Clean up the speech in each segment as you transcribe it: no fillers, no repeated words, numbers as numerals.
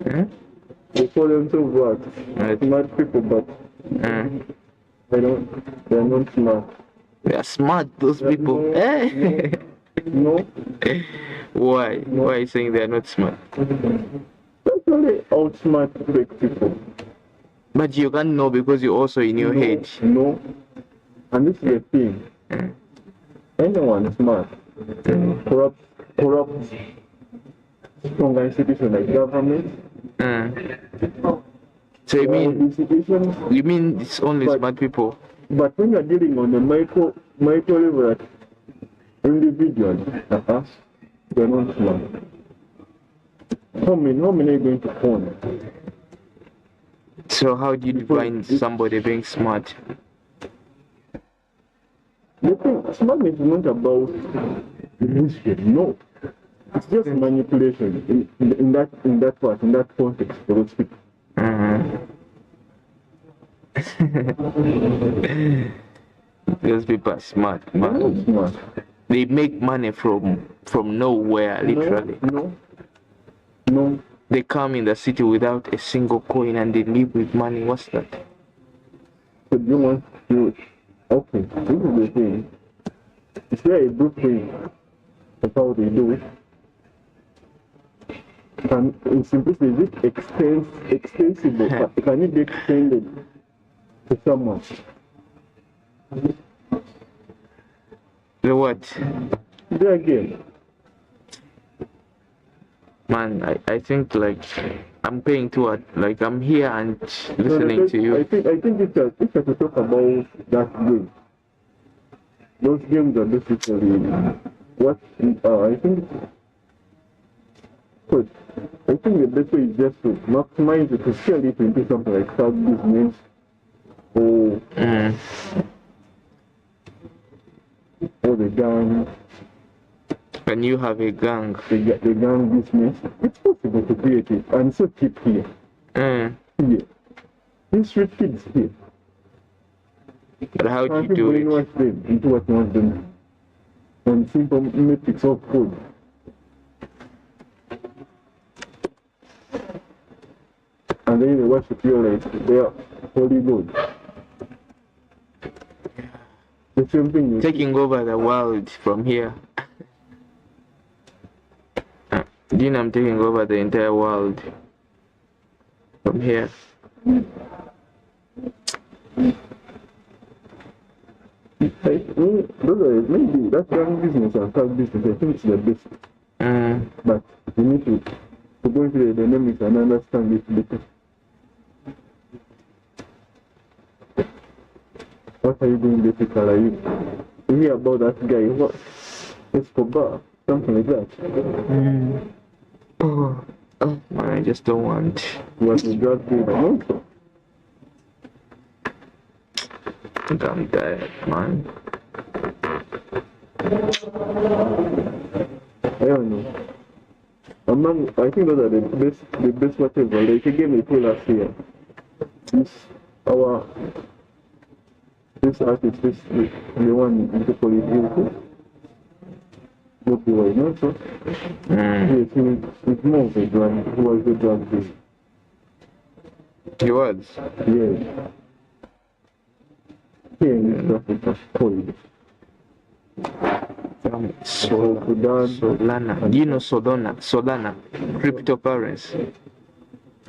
Hmm? They call themselves what? Right. Smart people, but they're not smart. They are smart, those people. No, Eh? no. Why? Why are you saying they are not smart? Actually, outsmart fake people. But you can't know because you're also in your head. No. And this is the thing. Anyone smart, corrupt strong institution like government. So you mean institutions, it's only smart people? But when you're dealing on the micro level at individual, they're not smart. How many are you going to phone? So how do you define somebody being smart? The thing, smartness is not about wisdom, no. It's just manipulation in that part, in that context, so to speak. Those people are smart, man. Smart. They make money from nowhere, literally. No. They come in the city without a single coin and they live with money. What's that? So you want to... Okay, this is the thing. Is there a blueprint of how they do it? And in simplicity, is it extensible? Can it be extended to someone? The what? There again. Man, I think like I'm paying to it. Like I'm here and listening to you. I think it's a to talk about that game. Those games are basically what I think. Good. I think the best way is just to maximize it, to scale it into something like sub business or the gang. When you have a gang, the gang business, it's possible to create it, and so cheap here. Here, these street kids here. But how do you do it? Them into what you want them on simple metrics of code. And then they worship you like they are holy God. The same thing. Taking over the world from here. You know, I'm taking over the entire world from here. Maybe that's young business and start business. I think it's the best. But you need to go into the dynamics and understand it better. What are you doing basically? You hear about that guy, what? Escobar, something like that. Oh, man, I just don't want. What a drug dealer, no? I'm tired, man. I don't know. I think those are the best whatever. Like again, they told us here. This artist, the one in the police, what do I know? So, yes, it's more of a drug. He was the drug dealer. He was? Yes. Here in East Africa, called Solana. Do you know Solana? Cryptocurrency.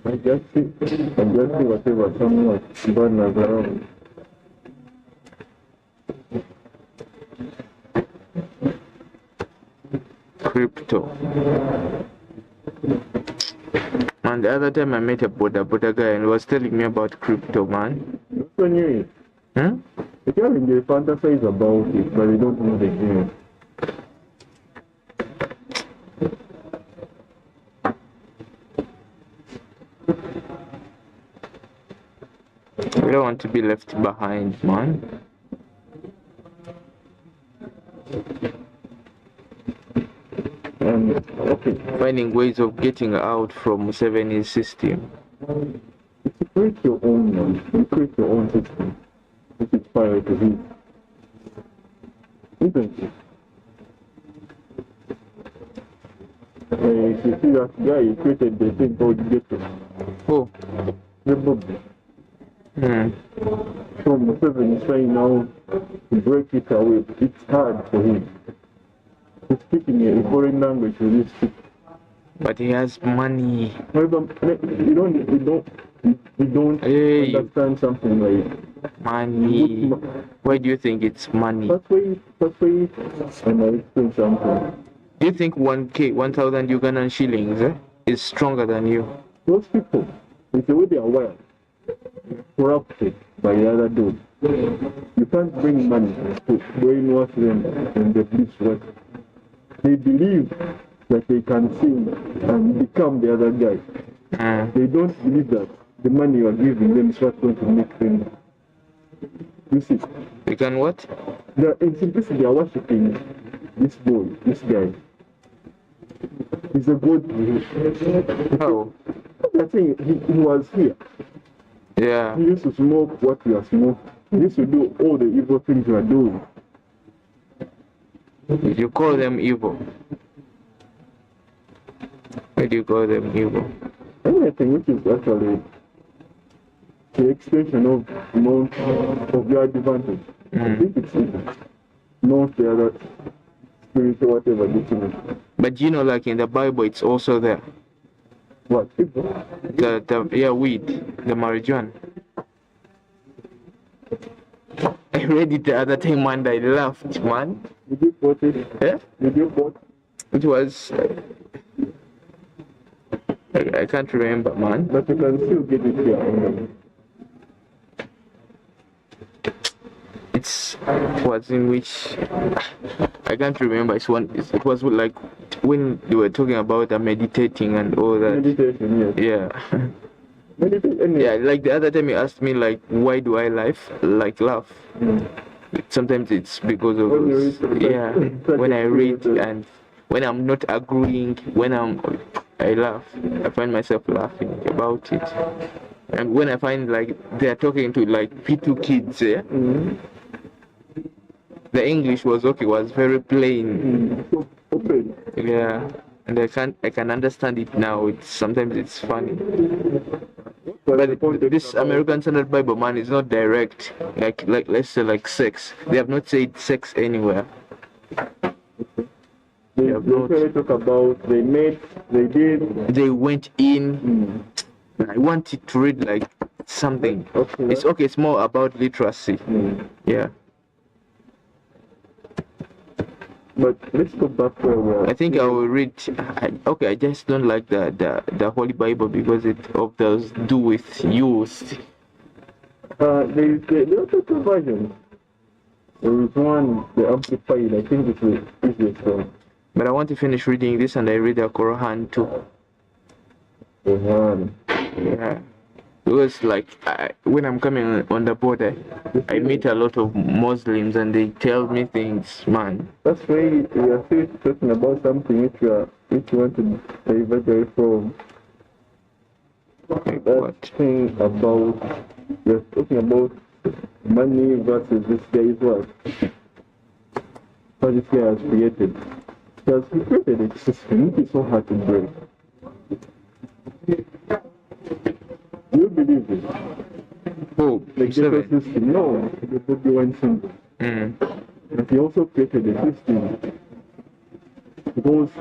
I just see whatever someone banners around. Crypto. Man, the other time I met a Buddha guy and he was telling me about crypto, man. So knew it. They fantasize about it, but they don't know the game. We don't want to be left behind, man. Okay. Finding ways of getting out from Museveni's system. You create your own one. You create your own system. Which is fire to be. Isn't it? You see that guy he created the thing called ghetto. Oh. The book. Hmm. From 7 is trying now to break it away. It's hard for him. He's speaking a foreign language with this speak. But he has money. However, we don't understand something like money. Why do you think it's money? That's why, and I explain something. Do you think 1,000 Ugandan shillings is stronger than you? Those people, it's the way they are wired, corrupted by the other dude. You can't bring money to brainwash them and the police work. They believe that they can sing and become the other guy. They don't believe that the money you are giving them is what's going to make them. You see? They can what? In simplicity, they are worshipping this boy, this guy. He's a god. How? I think he was here. Yeah. He used to smoke what we are smoking. He used to do all the evil things we are doing. You call them evil? Why do you call them evil? Anything which is actually the extension of your advantage. I think it's evil. Not the other spiritual whatever this. But you know, like in the Bible, it's also there. What? Evil? The weed, the marijuana. I read it the other time and I laughed, man. Did you bought it? Yeah? Did you bought? It was... I can't remember, man. But you can still get it here. It was in which... I can't remember. It was like when you were talking about the meditating and all that. Meditation, yes. Yeah. Meditation, yeah, like the other time you asked me, like, why do I laugh? Sometimes it's because of those, when I read and when I'm not agreeing, I laugh. I find myself laughing about it. And when I find like they're talking to like P2 kids, the English was very plain. Yeah. And I can understand it now. Sometimes it's funny. But this American Standard Bible, man, is not direct. Like let's say like sex. They have not said sex anywhere. They talk about they did. They went in. I wanted to read like something. It's more about literacy. Yeah. But let's go back where we are. I think I will read. I just don't like the Holy Bible because it does do with youth. There is the other version. There is one, the Amplified. I think it's the easiest one. But I want to finish reading this and I read the Quran too. Quran. Yeah. Because like when I'm coming on the border, I meet a lot of Muslims and they tell me things, man. That's why we are still talking about something which you want to divert away from. That thing about we're talking about money versus this guy's what? How this guy has created. He has created a system which is so hard to break. Do you believe it? Oh, the ghetto system? No, the body went simple. But he also created a system. Those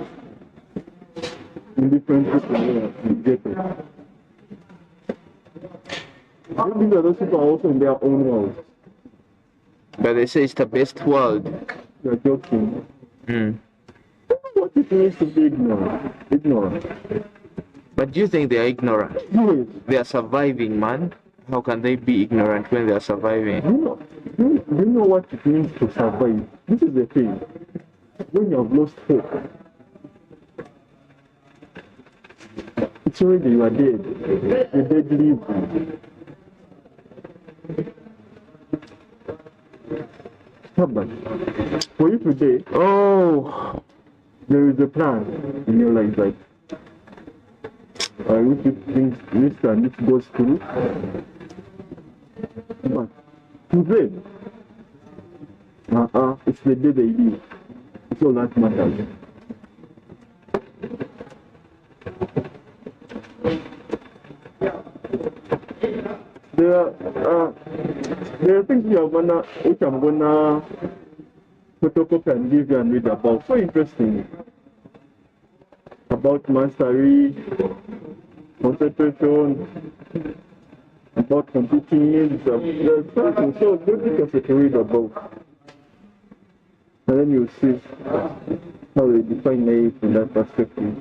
in different people in the ghetto. I believe that those people are also in their own world. But they say it's the best world. You're joking. What it means to be ignorant. But do you think they are ignorant? Yes. They are surviving, man. How can they be ignorant when they are surviving? You know what it means to survive. This is the thing. When you have lost hope, it's already you are dead. The dead live. But for you today, there is a plan in your life, like which you think this and this goes through. But today, it's the day they live. It's all that matters. There are things which I'm gonna photocopy and give you and read about. So interesting. About mastery, concentration, about computing needs. There's something so difficult to read about. And then you see how they define life in that perspective.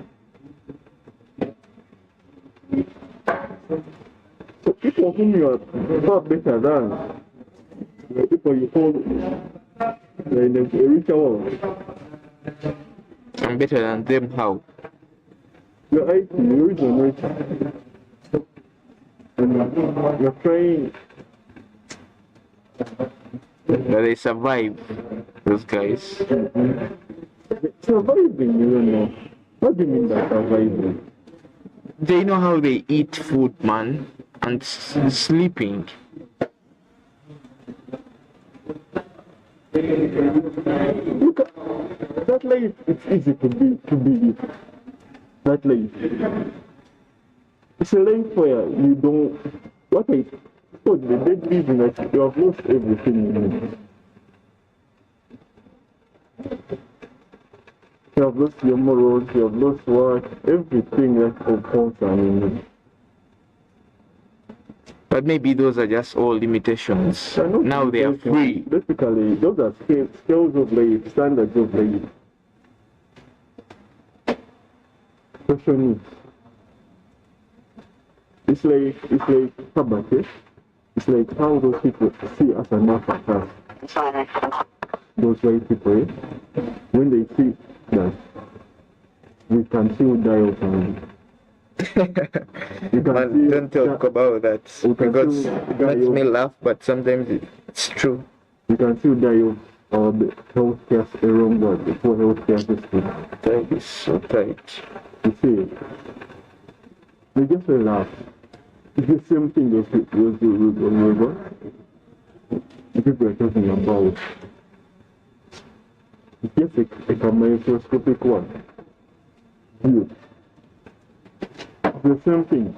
So people whom you are far better than, the people you call in the richer world. I'm better than them, how? You're 80, you're even richer. And you're trying. That they survive, those guys. Surviving, you don't know. What do you mean by surviving? They know how they eat food, man, and sleeping. Look at that life. It's easy to be that life. It's a life where you don't. What I thought the dead business, you have lost everything in it. You have lost your morals, you have lost what, everything that compounds in it. But maybe those are just all limitations. Now they are free. Basically, those are scales of life, standards of life. Social needs. It's like poverty. It's like how those people see us and not us. Those white people, when they see that we can still die openly. Man, don't talk about that because it makes me laugh, but sometimes it's true. You can still die of the healthcare wrong word, the poor healthcare system. That is so tight. You see, they just laugh. It's the same thing those people are talking about. It's just a microscopic one. You. The same thing.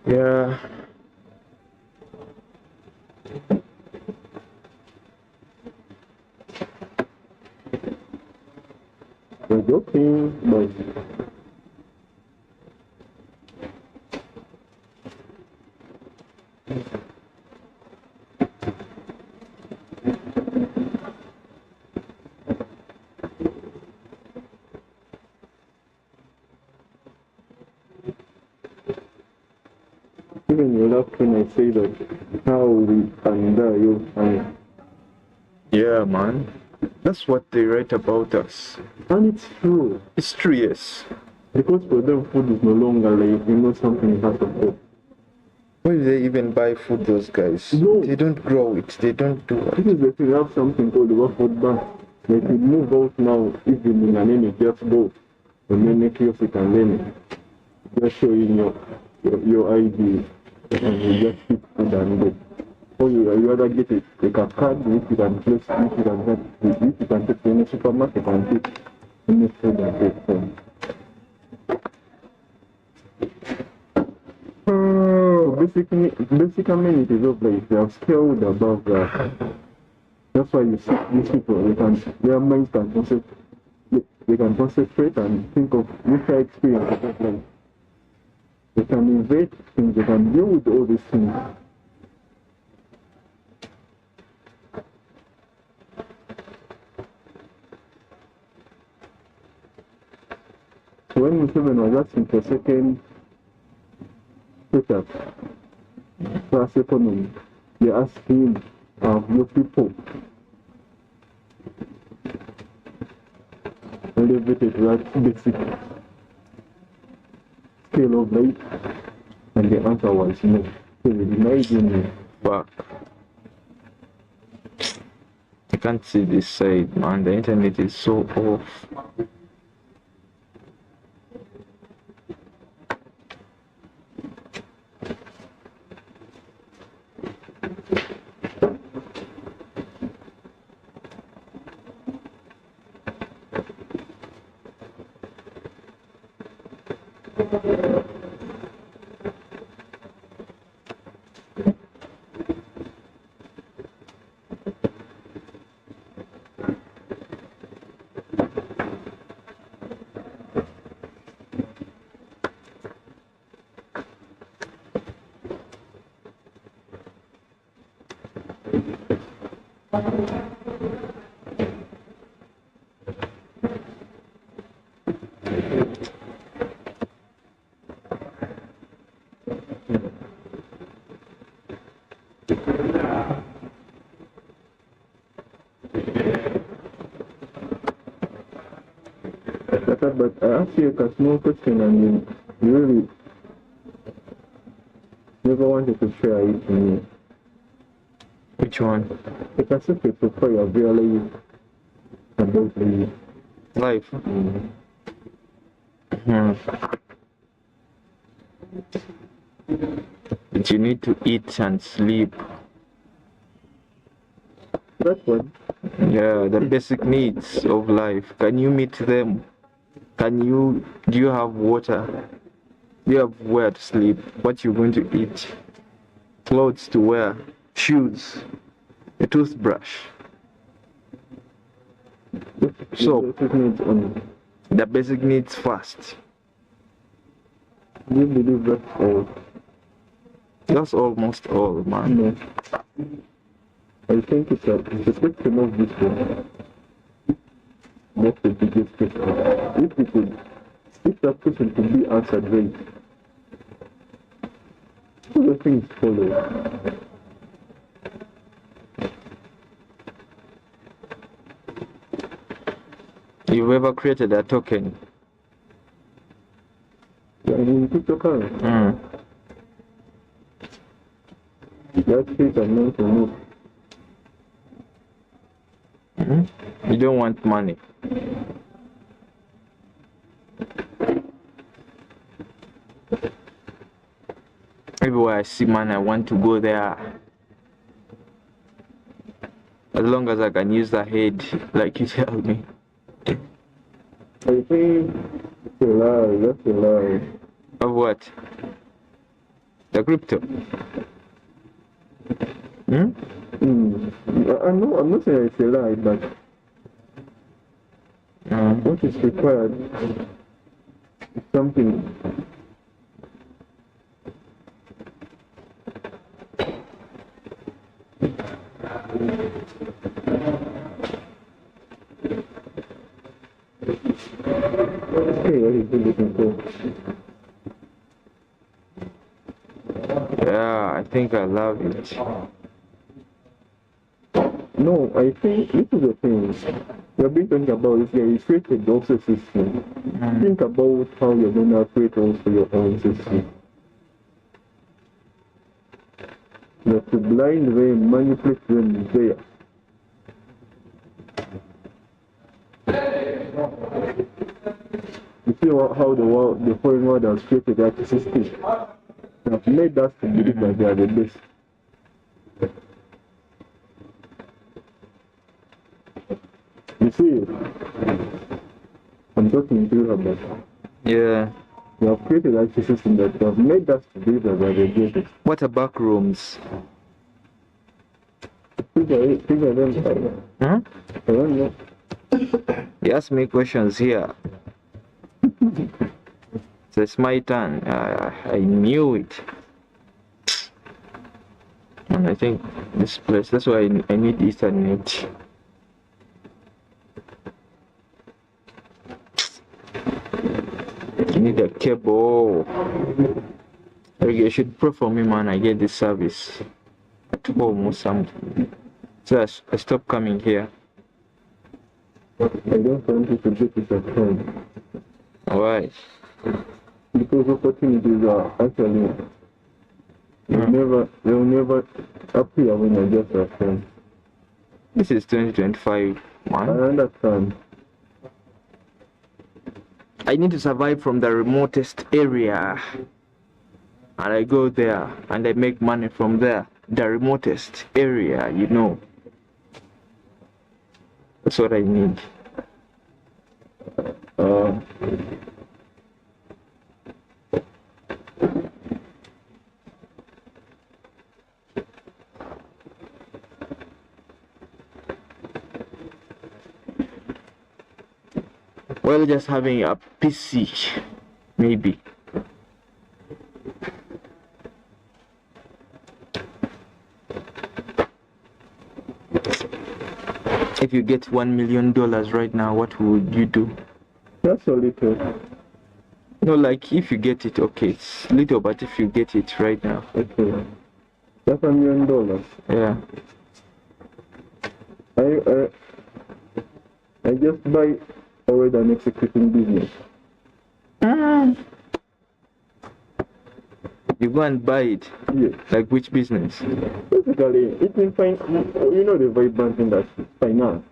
Yeah. They're joking, but even you laugh when I say that how we under you and Yeah, man. That's what they write about us. it's true. It's true, yes. Because for them food is no longer like something you have to do. Why do they even buy food, those guys? No. They don't grow it, they don't do it. This is the thing, you have something called the food bank. Like you move out now evening and then you just go and then make kiosk and then just show in your ID and you just pick food and go. Or you rather get it like a card which you can place, which you can take to any supermarket and take any food and take home. So basic amenities of life, they have scaled above that. That's why you see these people, their minds can concentrate and think of richer experiences of life. They can invent things, they can build all these things. So when Museveni was asking for second setup, class economy, they asked him, your people elevated that basic scale of life, and the answer was no. So they denied him. Fuck. I can't see this side, man. The internet is so off. But I asked you a small question and you really never wanted to share it with me. Which one? It's as if it's before you really about the Life. But you need to eat and sleep. that one. Yeah, the basic needs of life. Can you meet them? Do you have water? Do you have where to sleep? What you're going to eat? Clothes to wear? Shoes? A toothbrush? So, the basic needs first. Do you believe that's all? That's almost all, man. No. I think it's a question of this one. That's the biggest question. If that question could be answered right, other things follow. You've ever created a token? Yeah, in cryptocurrency. That's it, I'm not to move. You don't want money. Everywhere I see money, I want to go there. As long as I can use the head, like you tell me. I think it's a lie, that's a lie. Of what? The crypto? I'm not saying it's a lie, but what is required is something. Okay, what is he looking for? Yeah, I think I love it. No, I think this is the thing. We've been talking about this here. You created also system. Think about how you're going to create also your own system. You have to blind them, manipulate them there. You see how the foreign world has created that system. They have made us to believe that they are the best. You see, I'm talking to you about. Yeah. We have created that system that have made us to believe that they are the greatest. What are back rooms? Figure them out. I don't know. You ask me questions here. So it's my turn. I knew it. And I think this place, that's why I need Ethernet. I need a cable. You should pray for me, man. I get this service at home or something. So I stop coming here. I don't want you to get it at home. Why? Because opportunities are actually they'll never appear when you're just at home. This is 2025, man. I understand. I need to survive from the remotest area. And I go there and I make money from there. The remotest area, you know. That's what I need. Well, just having a PC, maybe. If you get $1 million right now, what would you do? That's a little. No, like if you get it, okay, it's little, but if you get it right now, Okay. That's $1 million. yeah. I just buy already an executing business. You go and buy it. Yes. Like which business? Basically, it's in you know the vibrant industry, finance.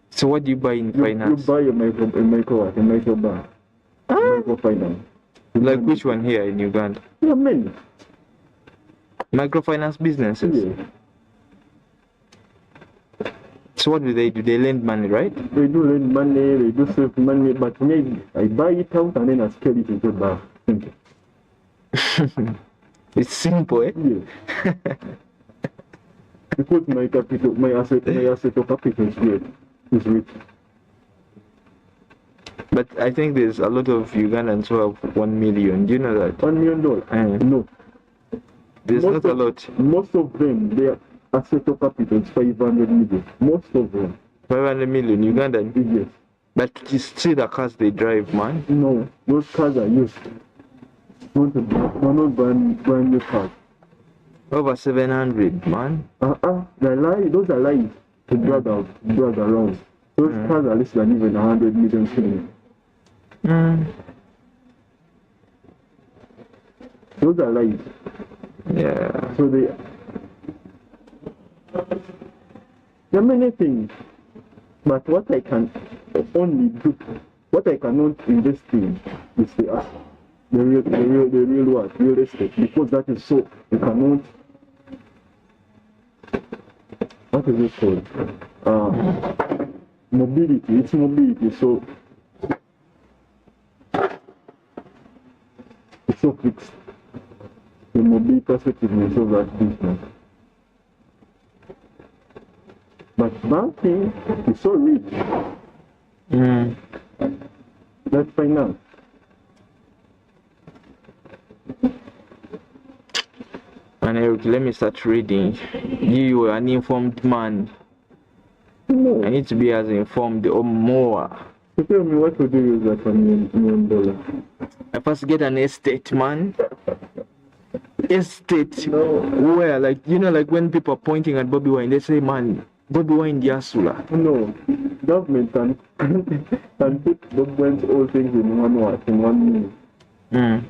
So what do you buy in finance? You buy a microbank, microfinance. Like which one here in Uganda? There are many. Microfinance businesses. Yes. So what do? They lend money, right? They do lend money, they do save money, but maybe I buy it out and then I scale it into the bank. It's simple, eh? Yes. Because my capital, my asset of capital is rich. But I think there's a lot of Ugandans who have 1 million. Do you know that? $1 million? No. There's not a lot. Most of them, their asset of capital is 500 million. Most of them. 500 million Ugandan? Yes. But you see the cars they drive, man. No, those cars are used. They're not brand new cars. Over 700, man. Those are lies to drag around. Those cars are less than even 100 million shillings. Those are lies. Yeah. So there are many things, but what I can only do, what I cannot invest in is the real estate, because that is so you cannot. What is it called? Mobility. It's mobility, so it's so fixed. The mobility effectiveness of that business. But banking is so rich. That's finance. And Eric, let me start reading. You are an informed man. No. I need to be as informed or more. So tell me, what would you use that $1 million? I first get an estate, man. Estate. No. Where, like, you know, like when people are pointing at Bobby Wine, they say, man, Bobby Wine Diasula. No. Government can put government's all things in one minute.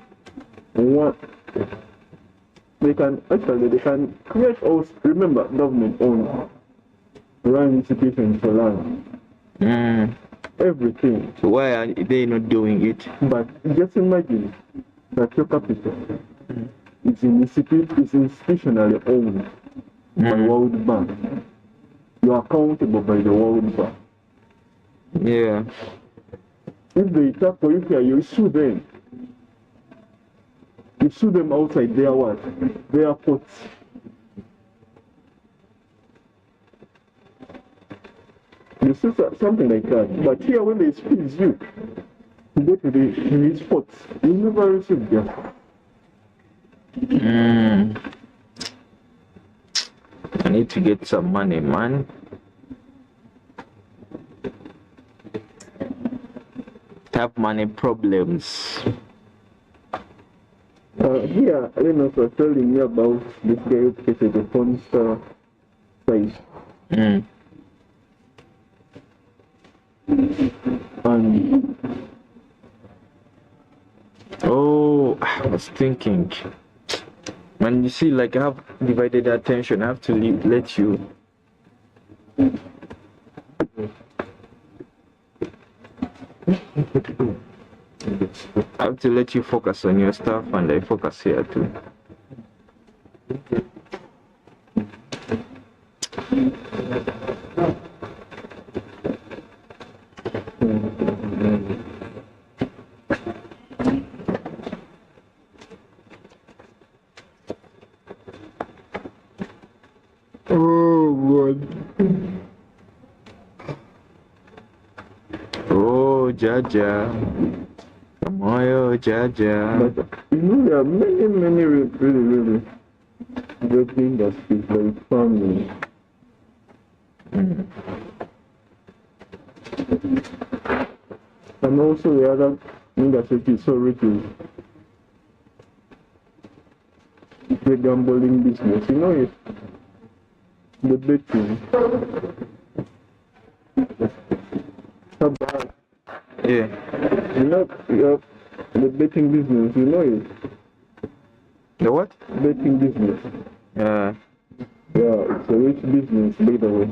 What? They can create all. Remember, government owns run institutions for land. Everything. So why are they not doing it? But just imagine that your capital is institutionally owned by World Bank. You are accountable by the World Bank. Yeah. If they tap for you here, you sue them. You sue them outside their what? Their courts. You see something like that. But here, when they squeeze you, you go to his courts. You never receive justice. I need to get some money, man. Have money problems. Here, Lenos was telling me about this guy who created the phone star site. And oh, I was thinking. When you see, like, I have divided attention, I have to let you. I have to let you focus on your stuff, and I focus here too. Oh, Jaja. Moyo Jaja. But you know, there are many really great industries like farming. And also the other industry is so rich is the gambling business. You know it, the betting. How bad? Yeah. You know the betting business. You know it, The what? betting business. Yeah. Yeah, it's a rich business, by the way.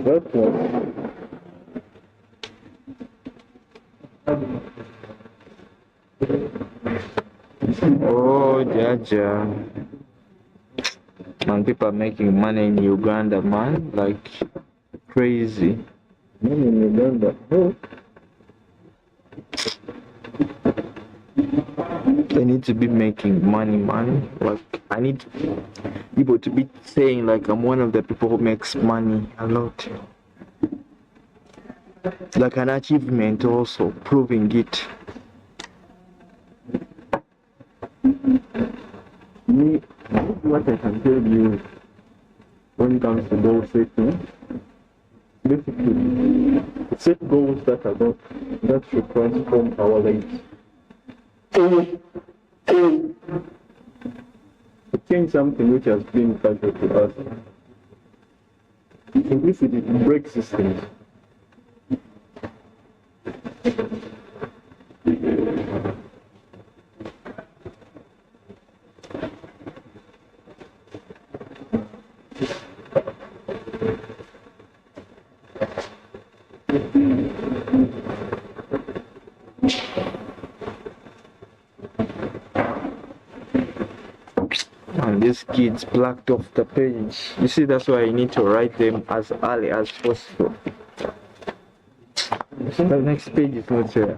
That's what. Oh, Jaja. Man, people are making money in Uganda, man. Like crazy. Man in Uganda. Oh, They need to be making money, man. Like, I need people to be saying, like, I'm one of the people who makes money a lot. Like an achievement, also proving it. me, what I can tell you when it comes to goal setting, basically, set goals that should transform our lives. To change something which has been fatal to us. Simplicity breaks systems. And these kids blacked off the page. You see, that's why I need to write them as early as possible. The next page is not there.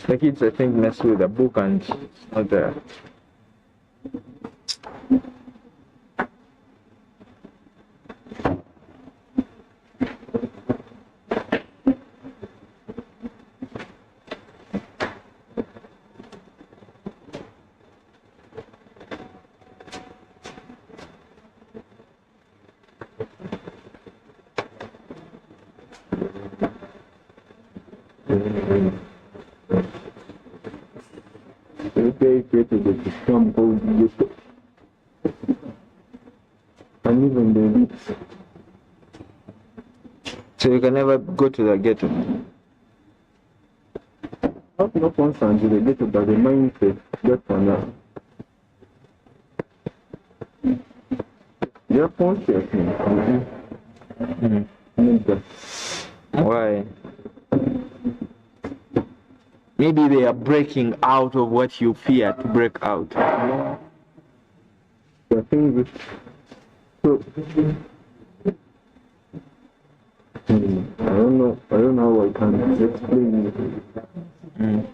The kids, I think, mess with the book and it's not there. They created a system called ghetto. And even the elites. So you can never go to the ghetto. I have no concern to the ghetto, but the mindset, that's another. They are conscious. Why? Maybe they are breaking out of what you fear to break out. The thing with so I don't know how I can explain it.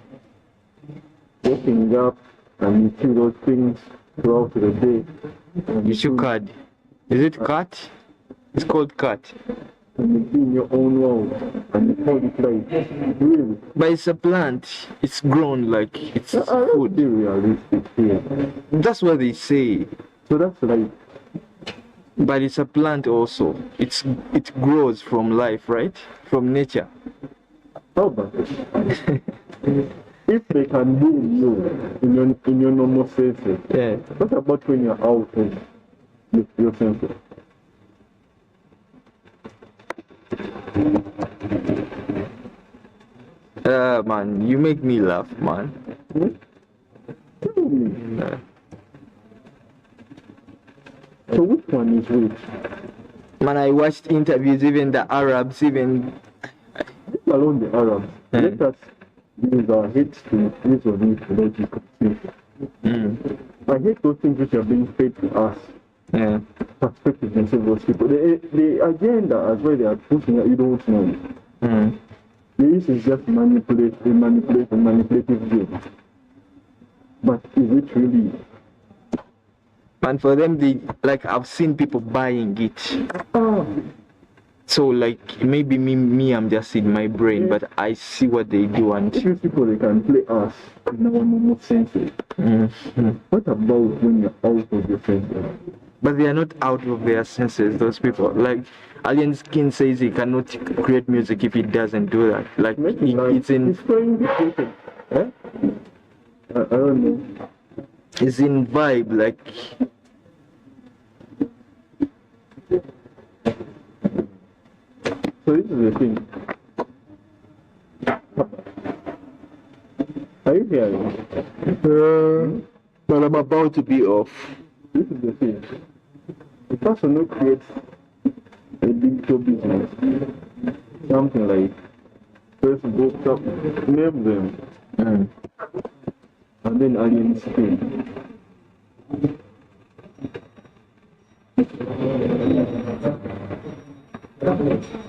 Waking up and you see those things throughout the day. You should cut. Is it cut? It's called cut. And you be in your own world and you call it like really. But it's a plant. It's grown like it's food. Be realistic here. That's what they say. So that's like But it's a plant also. It grows from life, right? From nature. how about it? If they can do you in your normal senses, Yeah. what about when you're out of your senses? Man, you make me laugh, man. Tell me. Uh, So which one is which? Man, I watched interviews, even the Arabs, even. Alone the Arabs. Let us use our heads to reason it logical. I hate those things which are being fed to us Yeah. perspective and serve those people. The agenda as well they are pushing that you don't know. Mm. This is just manipulative game. But is it really? And for them, like I've seen people buying it. Ah, So like maybe me, I'm just in my brain, but I see what they do and. these people they can play us in our normal senses. What about when you're out of your senses? But they are not out of their senses, those people. Like Alien Skin says he cannot create music if he doesn't do that. Like it's in. It's trying to create it. Eh? I don't know. It's in vibe, like. So this is the thing. Are you hearing? But I'm about to be off. This is the thing. The person who creates a big show business, something like Facebook, name them, and then Alien Skin.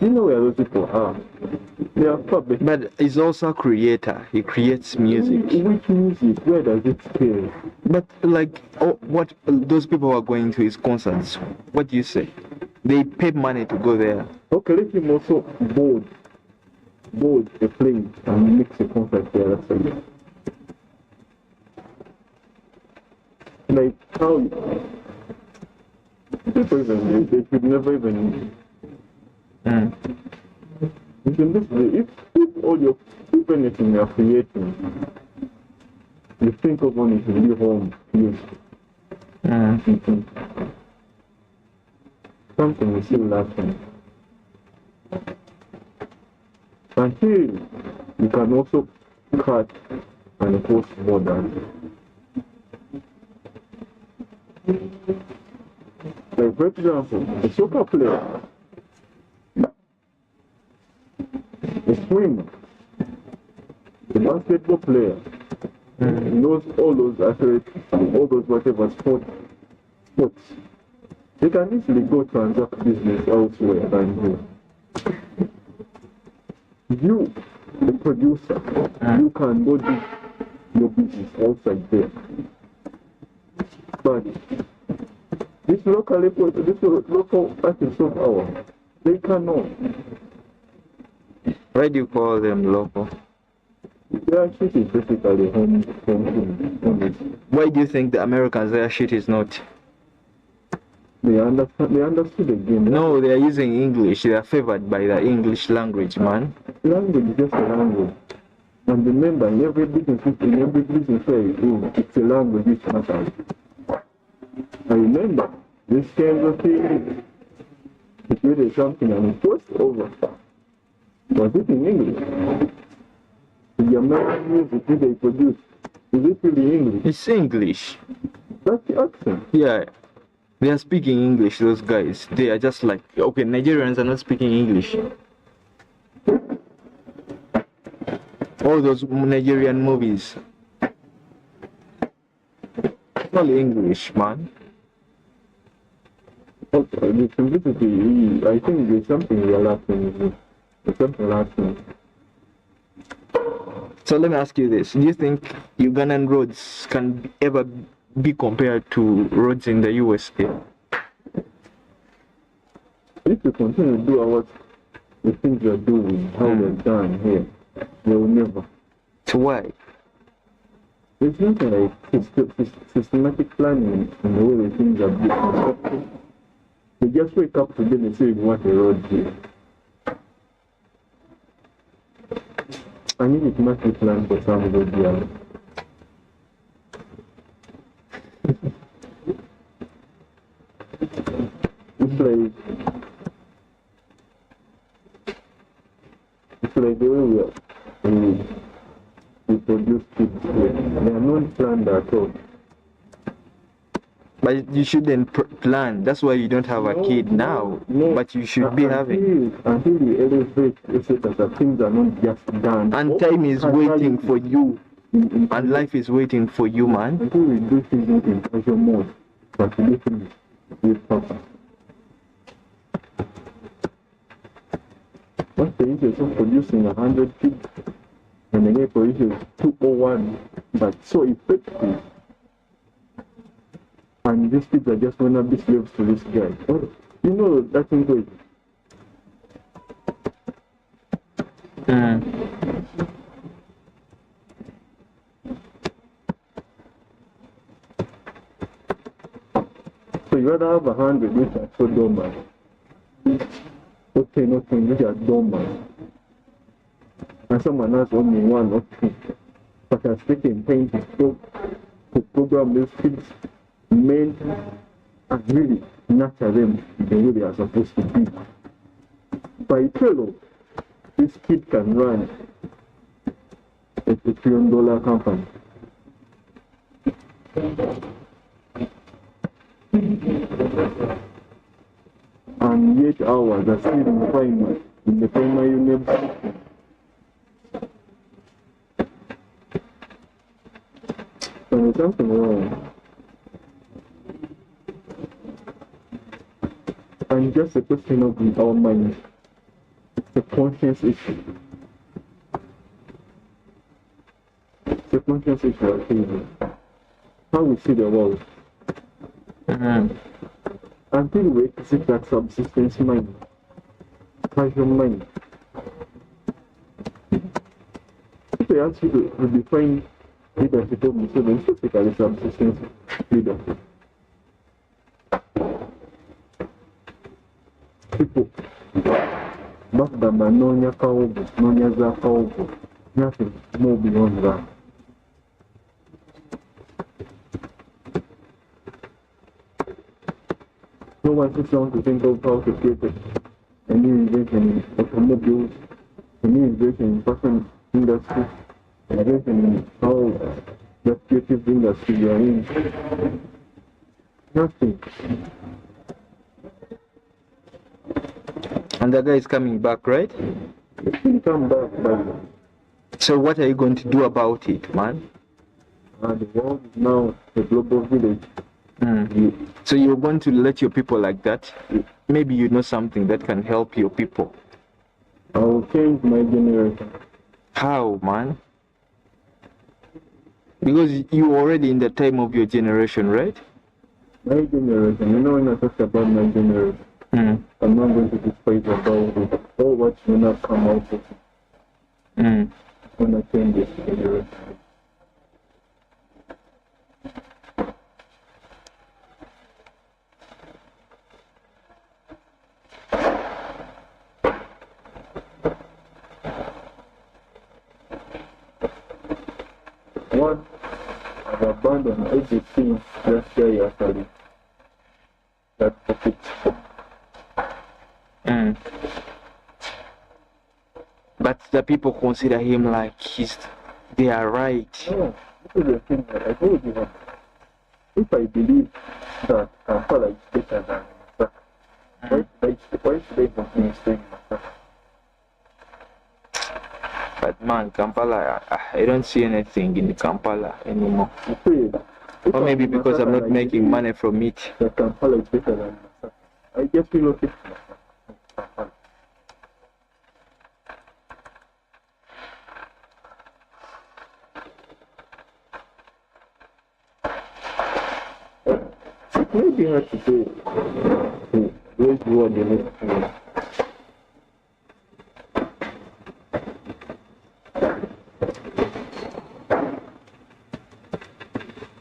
You know where those people are? They are public. But he's also a creator. He creates music. Which music? Where does it stay? But like, what those people who are going to his concerts? What do you say? They pay money to go there. Okay, let him also board a plane and mix a concert there. That's it. Like how people even they could never even. You can just if all your if anything you're creating, you think of only to be home use. Something is still lacking. And here you can also cut and post borders. Like for example, a soccer player, a swimmer, a basketball player, knows all those athletes, all those whatever sports. They can easily go transact business elsewhere than here. You, the producer, you can go do your business outside there. But this local artists of ours, they cannot. Why do you call them local? Their shit is basically home. Why do you think the Americans, their shit is not? They understood the game. No, they are using English. They are favored by the English language, man. Language is just a language. And remember, in every business where you do, it's a language which matters. I remember, this kind of thing, it really something and it was over. Was it in English? The American music that they produce, is it really English? It's English. That's the accent. Yeah. They are speaking English, those guys. They are just like, okay, Nigerians are not speaking English. All those Nigerian movies. It's all English, man. Okay, the simplicity, I think there's something we are lacking. There's something lacking. So let me ask you this. Do you think Ugandan roads can ever be compared to roads in the USA? If you continue to do the things you're doing, how they're done here, they will never. So why? There's nothing like systematic planning in the way the things are built. They just wake up today and say we want a road here. I need it must be planned for some road here. It's like the way we produce kids here. They are not planned at all. But you shouldn't plan. That's why you don't have a kid now. No, but you should be having. Until you elevate, that things are not just done. And time is waiting for you. And life is waiting for you, man. Until we do things in pressure mode, but we do things with Papa. What's the issue of producing 100 kids and then produces 201, but so effective? And these kids are just gonna be slaves to this guy. Oh, you know that's crazy. So you rather have 100 which are so dormant. Okay, nothing which are dormant. And someone has only one or two. But has taken time to program these kids, mentor, and really nurture them the way they are supposed to be. By fellow, this kid can run a $1 trillion company. And 8 hours are still in the primary university. So there's something wrong. And just a question of our minds. It's a conscience issue. It's a conscience issue, I think. How we see the world. Until we exit that subsistence mind, casual mind. If they ask you to define leadership of Muslims, specifically subsistence leadership. People, Bagdama, Nonya Kaobu, Nonya Zakaobu, nothing more beyond that. No one sits down to think of how to create a new invention in automobiles, a new invention in fashion industry, an invention in how the creative industry you are in. Nothing. And the guy is coming back, right? He will come back, but so what are you going to do about it, man? The world is now a global village. So you're going to let your people like that? Maybe you know something that can help your people. I will change my generation. How, man? Because you're already in the time of your generation, right? My generation, you know when I talk about my generation, I'm not going to despise about it or what will not come out of it. I'm going to change this generation. One, I've abandoned everything last year actually. That profits. But the people consider him like they are right. No, this is the thing that I told you. If I believe that Kampala is better than Masaka, why should I continue staying in Masaka? But man, Kampala, I don't see anything in Kampala anymore. Or maybe because I'm not making money from it. That Kampala is better than Masaka. I just relocate to Masaka. It may be hard to say where's the word the next one.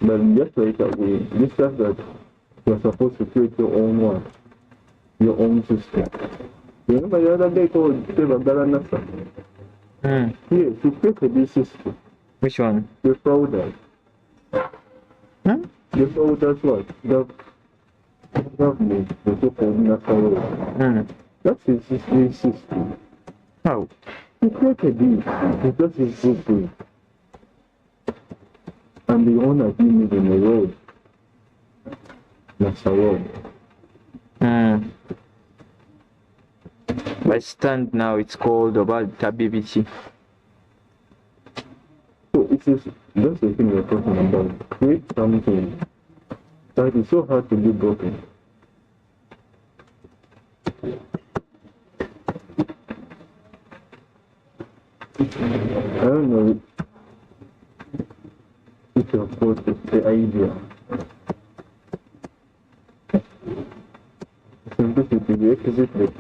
But just like that we discussed that you're supposed to create your own one, your own system. You remember the other day called Tevagala Nasa? Yes, you created this system. Which one? The frauders. The frauders what? The government, the so-called Nasa. That's his system. How? He created it because he's so free. And the owner didn't even the road. That's a road. By stand now, it's called about Tabibichi. So it is that's the thing we're talking about. Create something that is so hard to be broken. I don't know if you're supposed to the idea. Simplicity, the exhibit.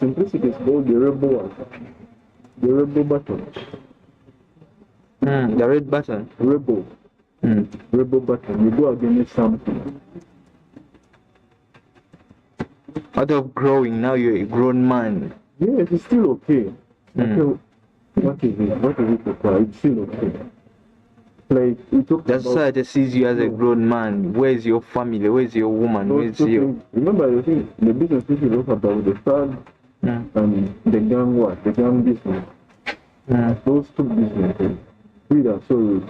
Simplicity is called the rebel one. The rebel button. The red button. Rebel. Rebel button. You go against something. Out of growing, now you're a grown man. Yes, it's still okay. Okay, what is it? What is it require? It's still okay. Like we talked The about. society sees you as a grown man. Where's your family? Where's your woman? Where's you? Remember the thing, the business people talk about the third and the gang what? The gang business. Those two businesses. We are so rude.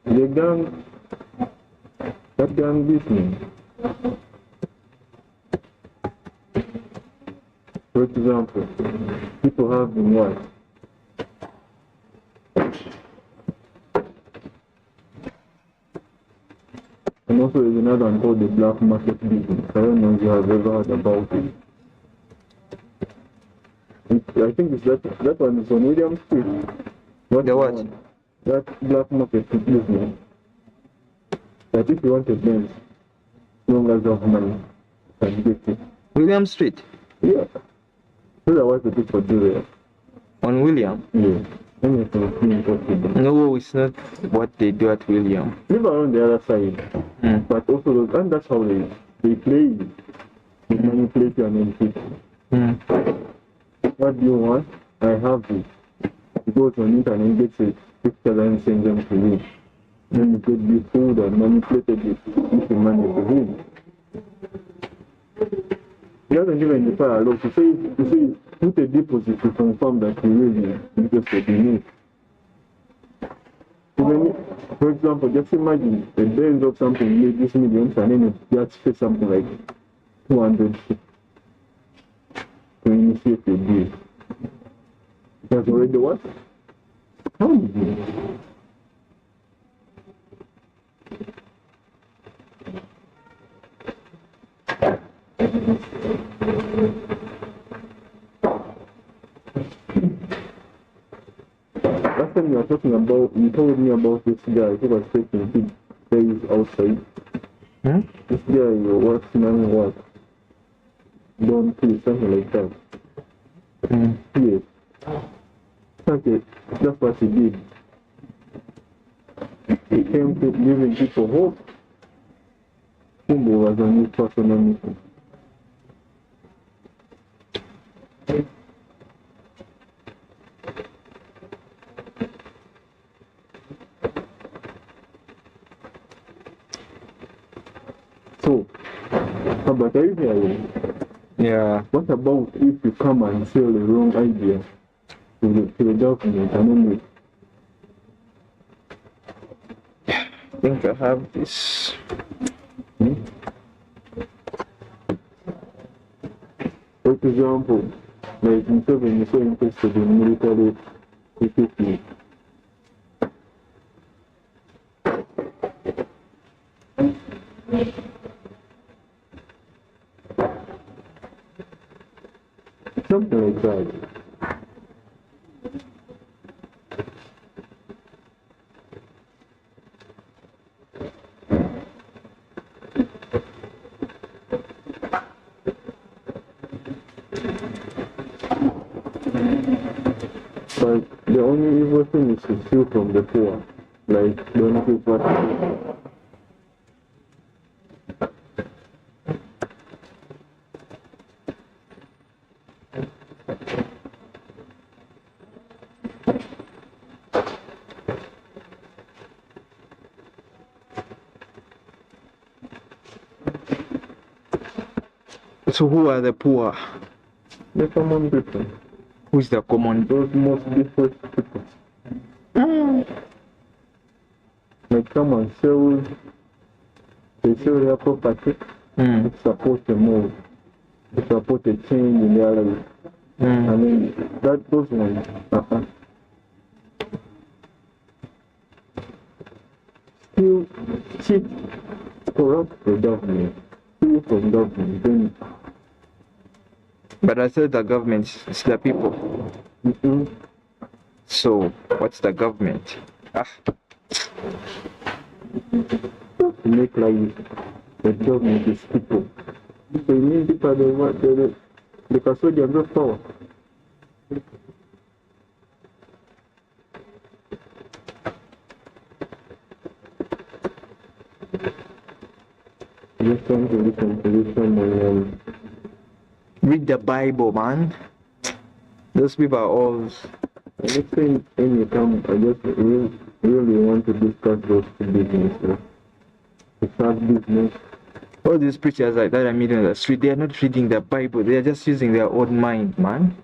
The gang, that gang business. For example, people have been what? And also there's another one called the black market business. I don't know if you have ever heard about it. I think it's that one is on William Street. The what? One? That black market business. That if you want a Benz, as long as you have money, you can get it. William Street. Yeah. So that was the people do there. On William? Yeah. Possible. No, it's not what they do at William. Live around the other side. But also those, and that's how they play it. They manipulate you and then what do you want? I have it. He goes on internet, gets a picture and sends them to you. Then you get the food and manipulated it, give the money to him. He doesn't even defy a lot. You say, put a deposit to confirm that you really interested in it. Even, for example, just imagine the bills of something made this millions and then you just pay something like 200 to initiate a deal. That's already what? How did you? Last time you were talking about, you told me about this guy who was taking big days outside. This guy works man what? Don't kill something like that. Yes. Okay, that's what he did. He came to giving people hope. Kumbo was a new personal mission. So, how about are you hearing? Yeah. What about if you come and sell the wrong idea to the government and then I think I have this. For example, like instead when you're so interested in military equipment, something like that. But the only evil thing is to steal from the poor. Like, don't give what So who are the poor? the common people. Who's the common? Those most different people. Like come and sell, they sell their property to support the move, to support the change in their life. I mean, those ones. Still cheat, corrupt the government, steal from government, then. But I thought the government is the people. So what's the government? To make like the government is people. So you mean people they can solve their power. Read the Bible, man. Those people are all. Anything anytime I just really want to discuss those businesses. To start business. All these preachers like that I meet on the street, they are not reading the Bible, they are just using their own mind, man.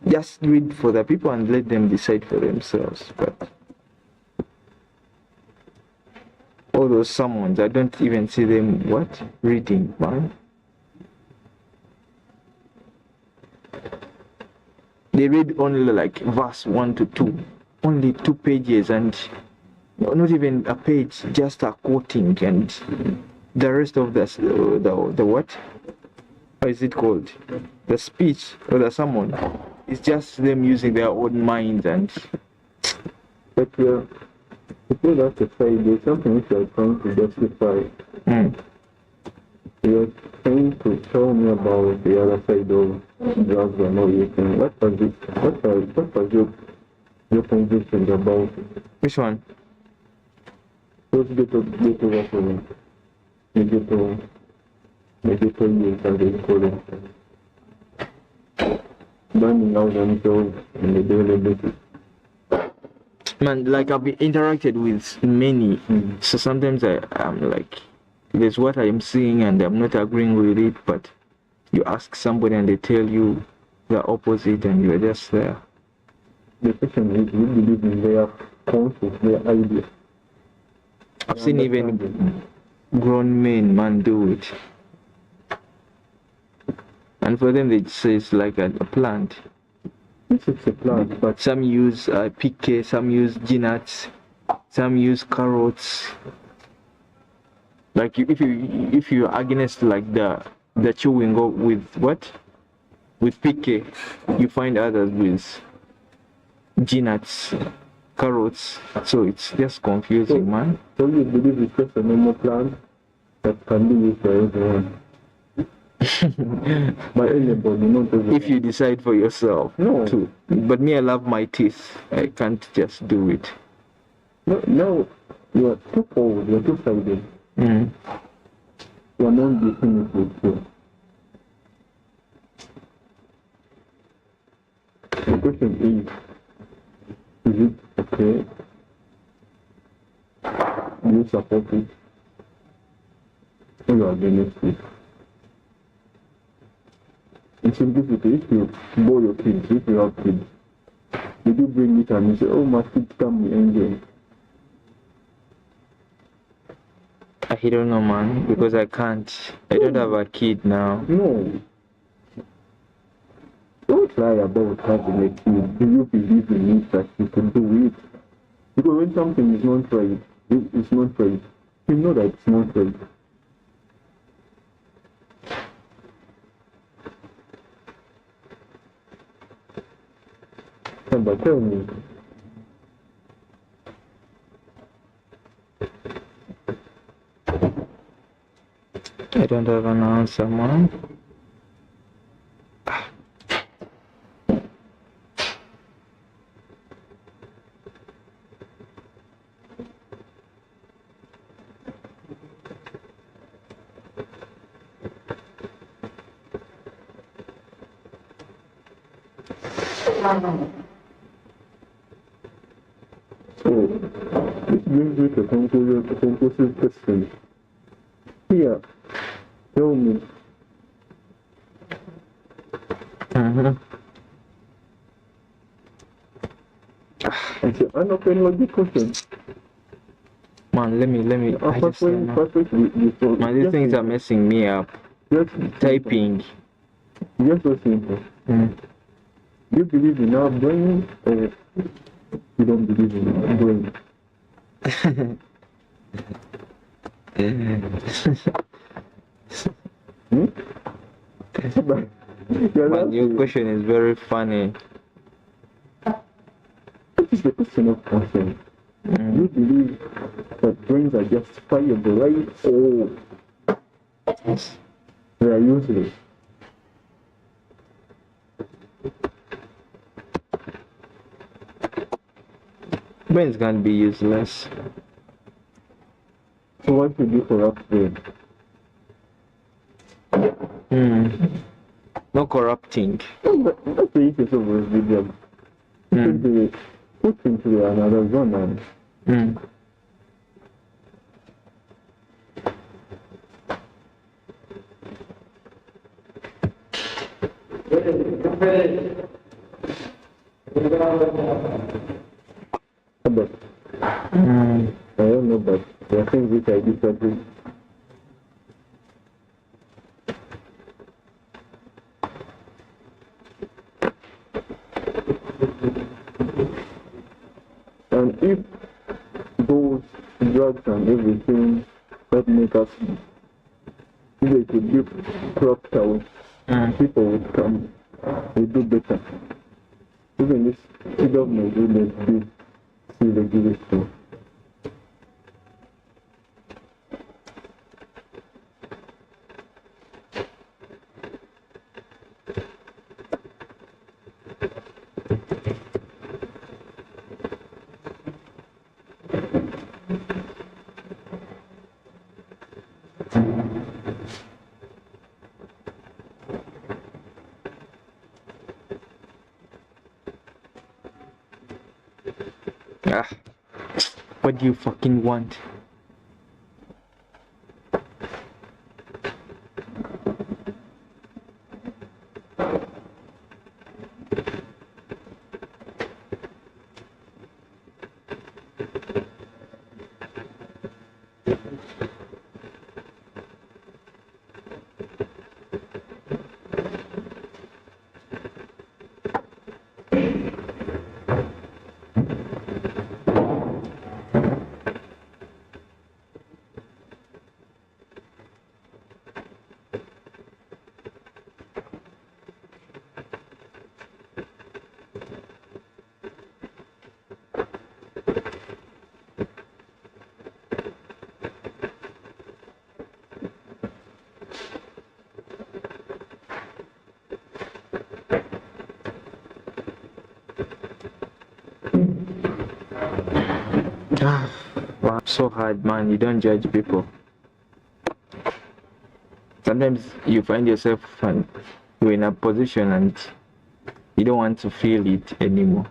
Just read for the people and let them decide for themselves. But all those sermons, I don't even see them reading, man. They read only like verse 1 to 2, only 2 pages, and not even a page, just a quoting, and the rest of the what? How is it called? The speech or the sermon is just them using their own minds and. But to put that aside, there's something which you're trying to justify. You're trying to tell me about the other side of drugs and all you think. What was your conviction about? Which one? Let's get to reference. You get to use as they call it. Burning out themselves on a daily basis. Man, like I've been interacted with many, so sometimes I'm like, there's what I'm seeing and I'm not agreeing with it, but you ask somebody and they tell you the opposite and you're just there. The question is, you believe in their concept, their idea. I've seen even grown men, man, do it. And for them, they say it's like a plant. It's a plant, but some use PK, some use nuts, some use carrots. Like if you are against like the chewing go with what? With PK, you find others with nuts, carrots. So it's just confusing, man. So you believe it's just a normal plant that can be used for everyone? But anybody, not everyone. If you decide for yourself, no. Too. But me, I love my teeth. I can't just do it. No, you are too forward. You are too sided. You are not definitive too. The question is it okay? Do you support it? Or you are against it? In simplicity, if you boy your kids, if you have kids, did you bring it and you say, oh, my kids can be enjoying? I don't know, man, because I can't. I don't have a kid now. No. Don't lie about having a kid. Do you believe in it that you can do it? Because when something is not right, it's not right. You know that it's not right. But tell me. I don't have an answer, man. So, this brings me to a conclusive question. Here, tell me. It's an unopened logic question. Man, let me. I just don't know. Man, these things are messing me up. Just Typing. It's just so simple. Do you believe in our brain or you don't believe in our brain? My new question is very funny. What is the question of concern? Do you believe that brains are justifiable, right? Or they are useless? Brains can be useless. So what should you corrupt brain? No corrupting. That's the issue of this video. Should be put into another zone and but I don't know, but there are things which I disagree. And if those drugs and everything that make us, if they could be cropped out, people would come, would do better. Even this government wouldn't be see the give it to. What do you fucking want? Wow, so hard, man. You don't judge people. Sometimes you find yourself and you're in a position and you don't want to feel it anymore.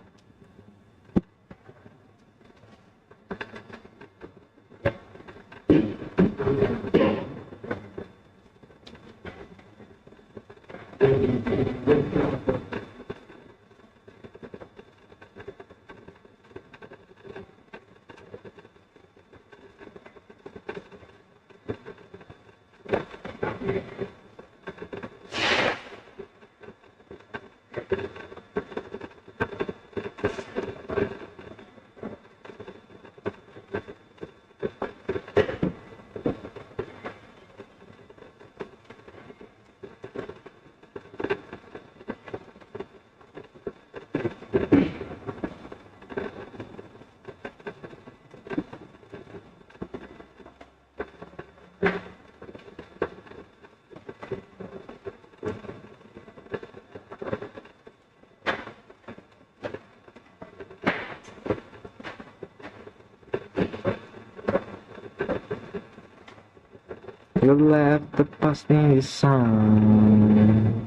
You left the past in the sun.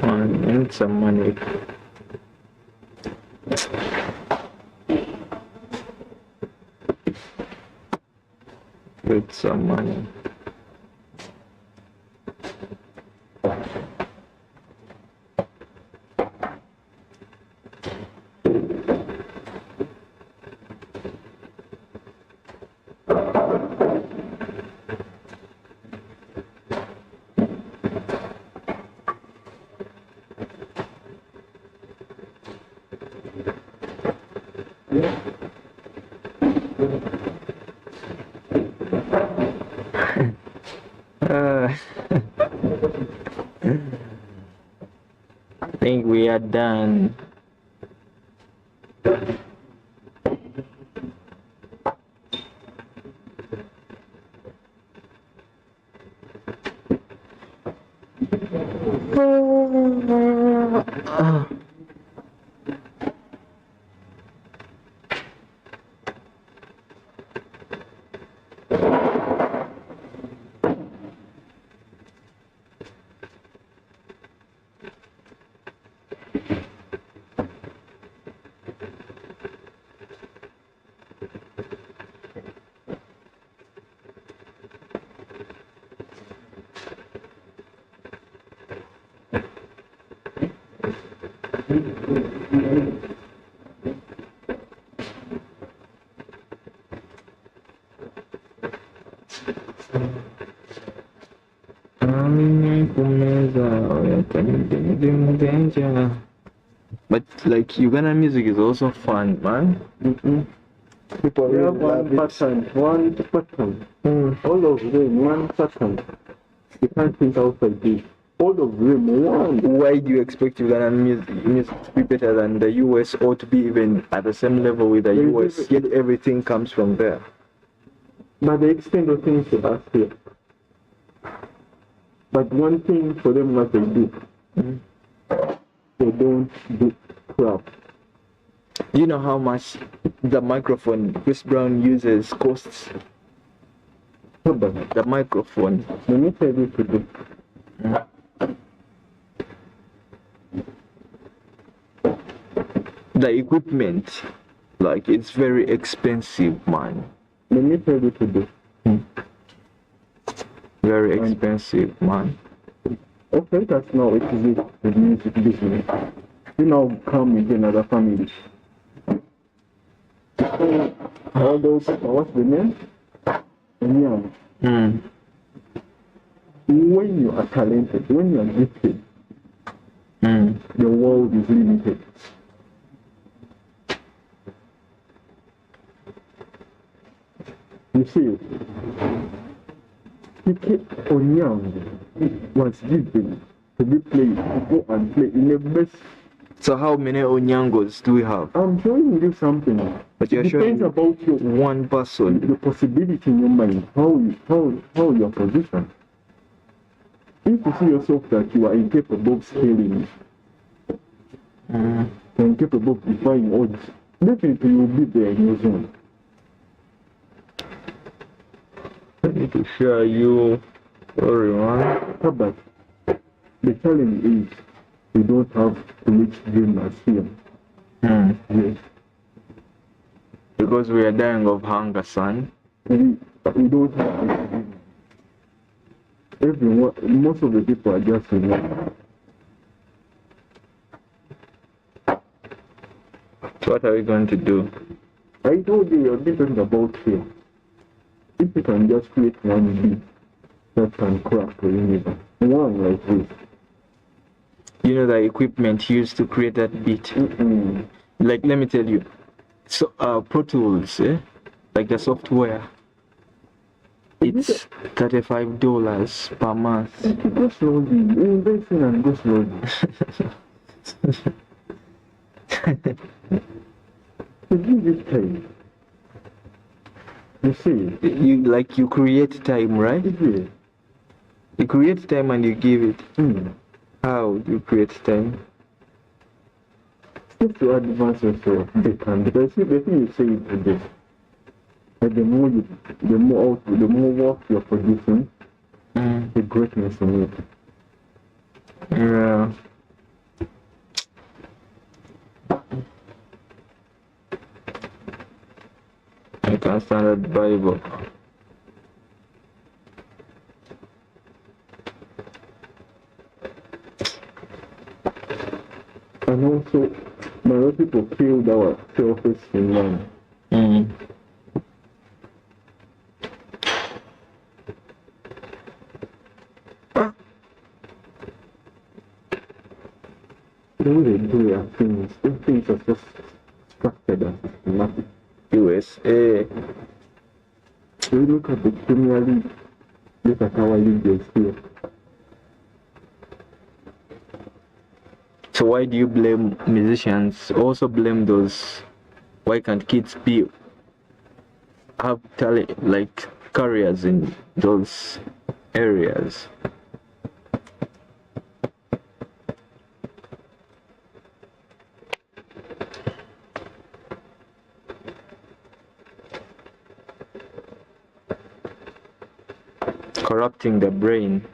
Man, I need some money. With some money. I think we are done. But like Ugandan music is also fun, man. People Yeah, really love one it. pattern. All of them, one pattern. You can't think outside this. All of them, one. Why do you expect Ugandan music to be better than the US or to be even at the same level with the US? Yet everything comes from there. But they extend the things to us here. But one thing for them, what they do, they don't do crap. You know how much the microphone Chris Brown uses costs? The microphone. Let me tell you today. The equipment, like it's very expensive, man. Let me tell you today. Very expensive, man. Okay, that's now it is the music business. You now come into another family. All those, what's the name? Yeah. When you are talented, when you are gifted, the world is limited. You see, Kike Onyang was given to be played, to go and play in the best. So how many Onyangos do we have? I'm showing you something. But you're It depends showing about your one person. the possibility in your mind, how your position. If you see yourself that you are incapable of scaling, you're incapable of defying odds, definitely you will be there in your zone. I need to show you. Sorry, man. But the challenge is we don't have to reach dreamers here. Yes. Because we are dying of hunger, son. We don't have to reach everyone, most of the people are just remote. So what are we going to do? I told you you're different about here. If you can just create one beat that can crack the universe, one like this. You know the equipment used to create that beat. Like let me tell you, so Pro Tools, like the software, it's $35 per month. Go slowly, invest in and go slowly. So give it time. You see, You create time, right? yeah. You create time and you give it. Mm. How do you create time? Just to advance yourself, they can. Because see, the thing you say it today, and the more work you're producing, the greatness in it. Yeah. I can stand that Bible. And also, many people killed our self-esteem man. The way they do their things, those things are just structured and systematic. USA. So you look at the Premier League, look at our league is here. So why do you blame musicians? Also blame those. Why can't kids have talent, like careers in those areas? Corrupting the brain.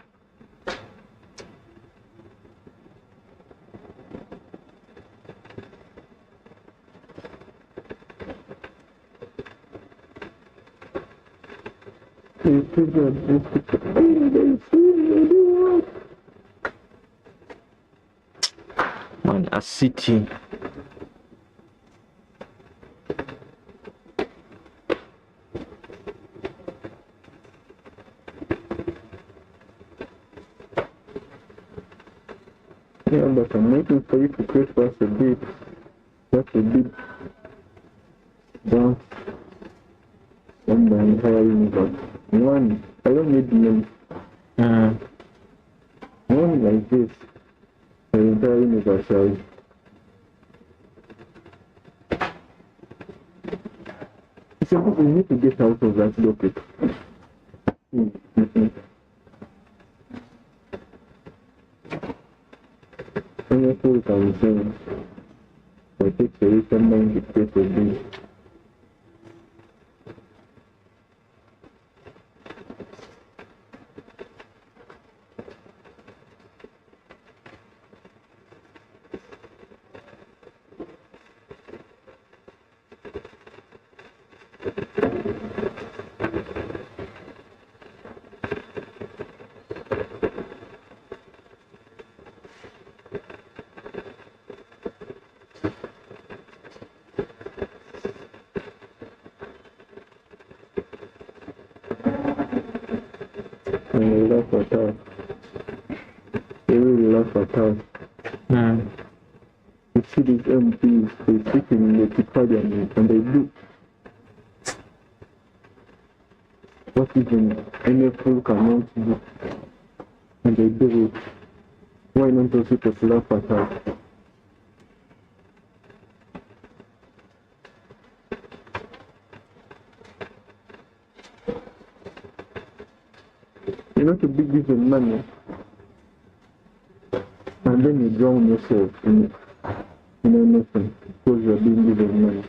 Man, a city. Yeah, but I'm waiting for you to create us a bit. That's a bit dance on the entire universe. One, I don't need names. One like this, the entire universe is. So we need to get out of that topic. And that's what I'm saying. I take the recent mind to create a bit. And they laugh at us. They really laugh at us. You see these MPs, they sit in the parliament and they do what even any fool cannot do. And they do it. Why not those people laugh at us? You're not to be given money, and then you drown yourself in anything because you're being given money.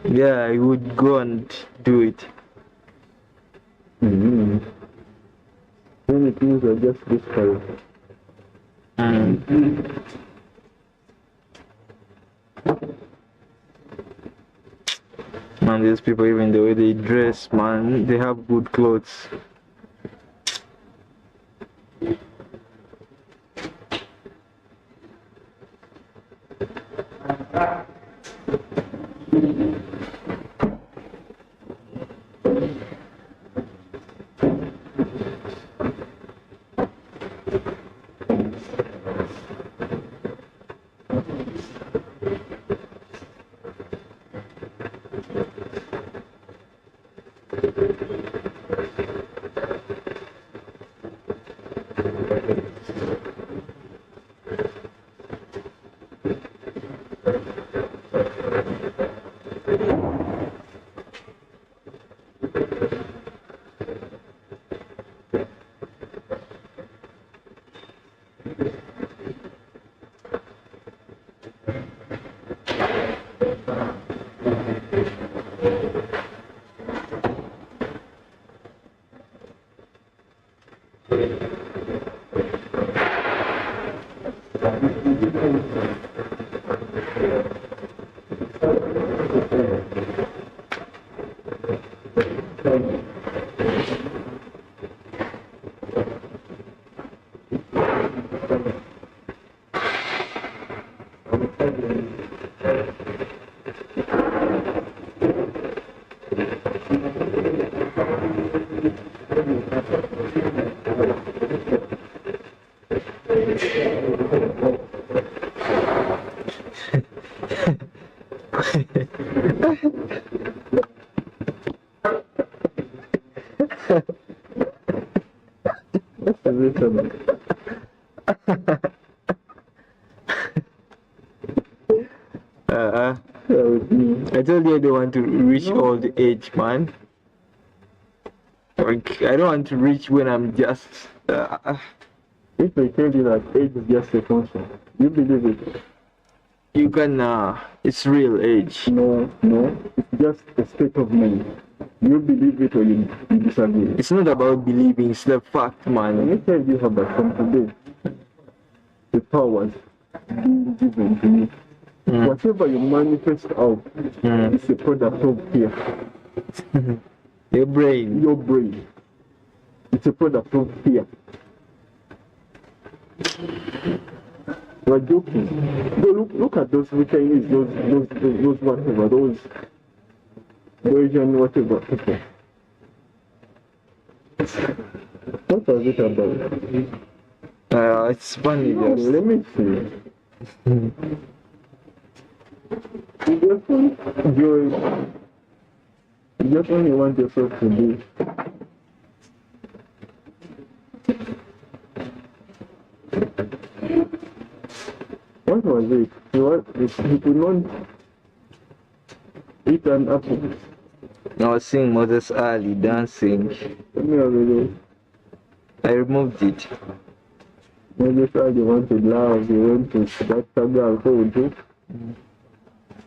Yeah, I would go and do it. Then it means you're just discouraged. Man, these people, even the way they dress, man, they have good clothes. What is it about? With me. I told you I don't want to reach old age, man. Like, I don't want to reach when I'm just. If I tell you that age is just a function, you believe it? You can. It's real age. No, it's just a state of mind. You believe it or you disagree. It's not about believing. It's the fact, Let man. me tell you how about from today, the powers being given to you. Whatever you manifest out is a product of fear. Your brain. Your brain. It's a product of fear. You're joking. No, look at those Chinese, those whatever, those Asian whatever people. What was it about? It's funny. Just. Let me see. You just only want yourself to be. What was it? He could not eat an apple. I was seeing Moses Ali dancing. Let me have a look. I removed it. Moses Ali wanted love. He went to that girl called you.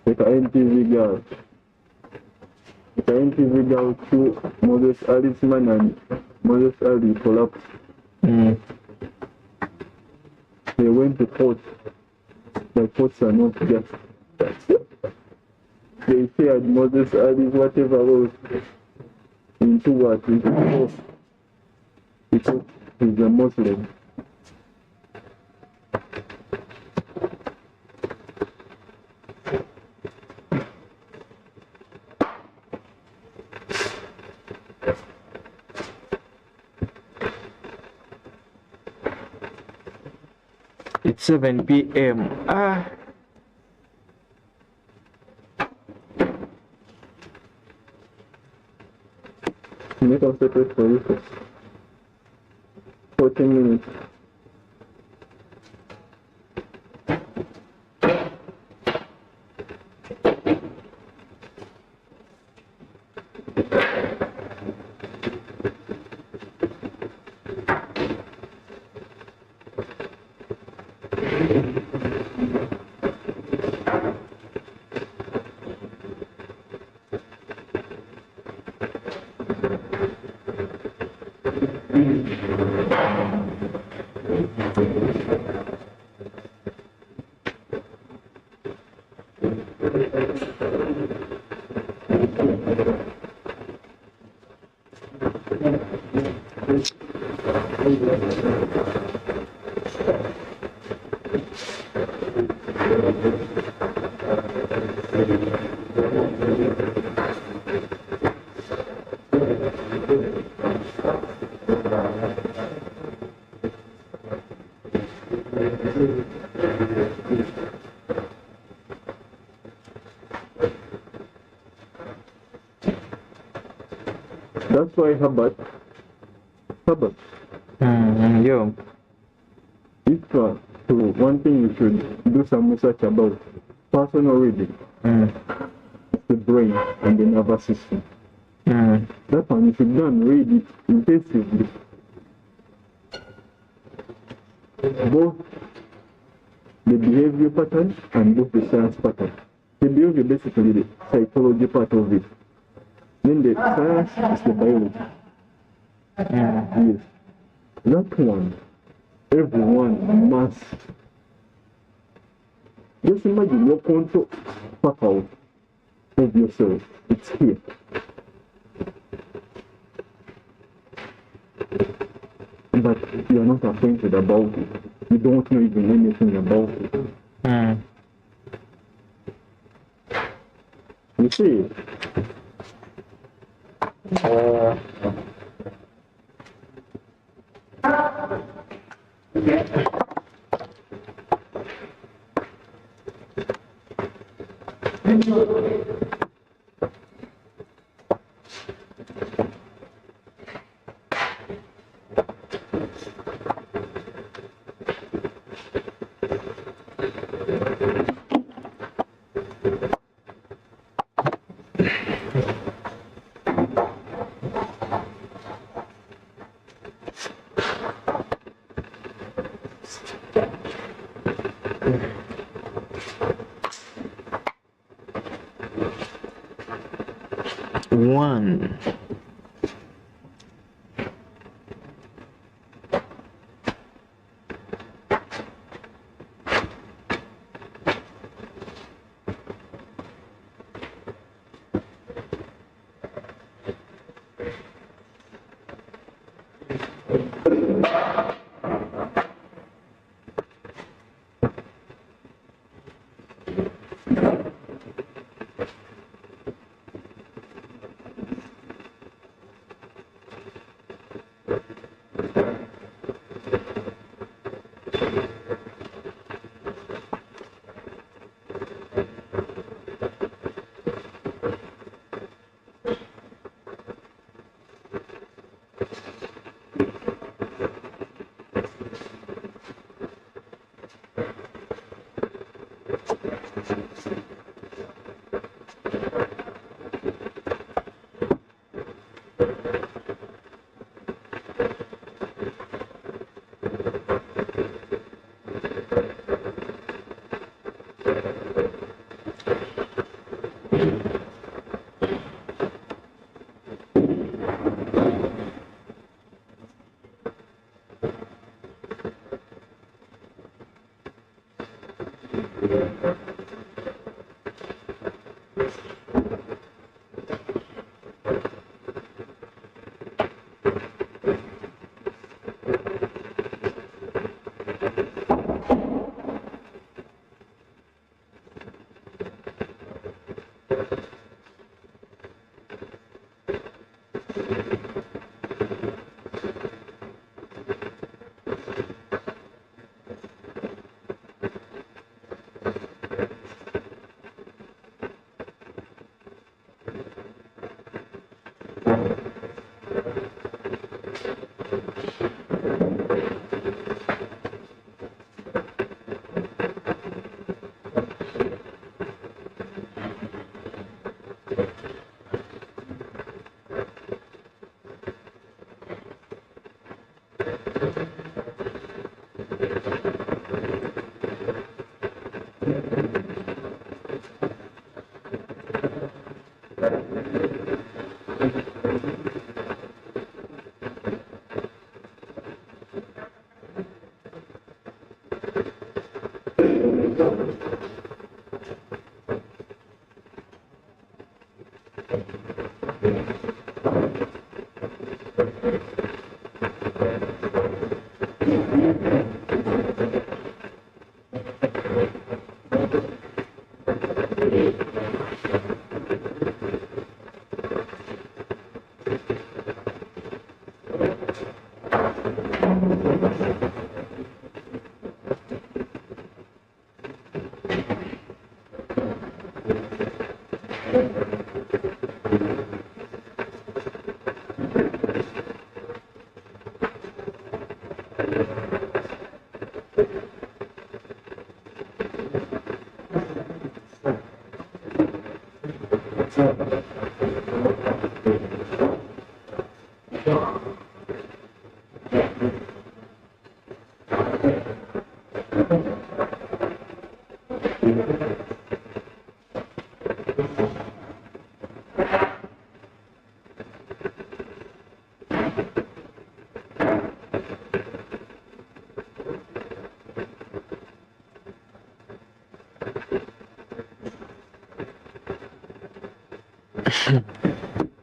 Like an NTV girl. Like an NTV girl to Moses Ali's man and Moses Ali collapsed. They went to court. The courts are not just. They shared Moses Ali's whatever was into what? Into court. Because he's a Muslim. It's 7 p.m. Make us separate for you first. 14 minutes. That's why Hubbard, Yo. if so one thing you should do some research about, personal reading, the brain and the nervous system. That one you should go and read it intensively. Both the behavior pattern and both the science pattern. The behavior basically the psychology part of it. Then the science is the biology. Yes. That one, everyone must Just imagine your control part out of yourself. It's here. But you are not acquainted about it. You don't know even anything about it. You see? One.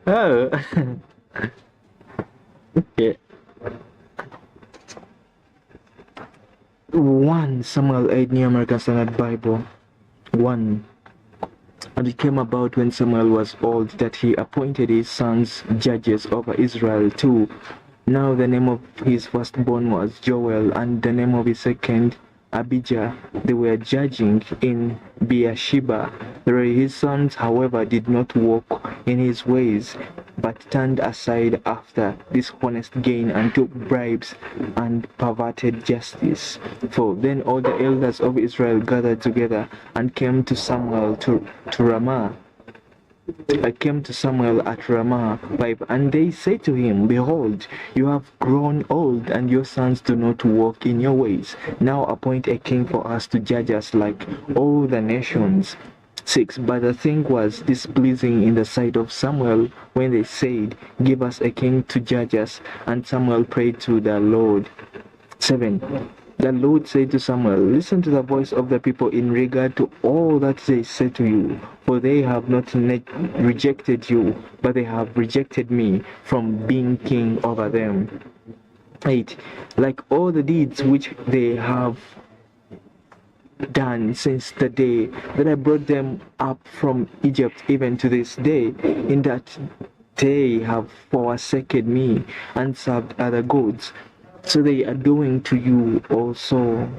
Oh. Okay. 1 Samuel 8, New American Standard Bible. 1. And it came about when Samuel was old that he appointed his sons judges over Israel. 2. Now the name of his firstborn was Joel, and the name of his second Abijah. They were judging in Beersheba. His sons, however, did not walk in his ways, but turned aside after dishonest gain and took bribes and perverted justice. 4. Then all the elders of Israel gathered together and came to Samuel to Ramah. I came to Samuel at Ramah, and they said to him, Behold, you have grown old, and your sons do not walk in your ways. Now appoint a king for us to judge us like all the nations. 6. But the thing was displeasing in the sight of Samuel when they said, Give us a king to judge us. And Samuel prayed to the Lord. 7. The Lord said to Samuel, Listen to the voice of the people in regard to all that they say to you, for they have not rejected you, but they have rejected me from being king over them. 8. Like all the deeds which they have done since the day that I brought them up from Egypt, even to this day, in that they have forsaken me and served other gods. So they are doing to you also.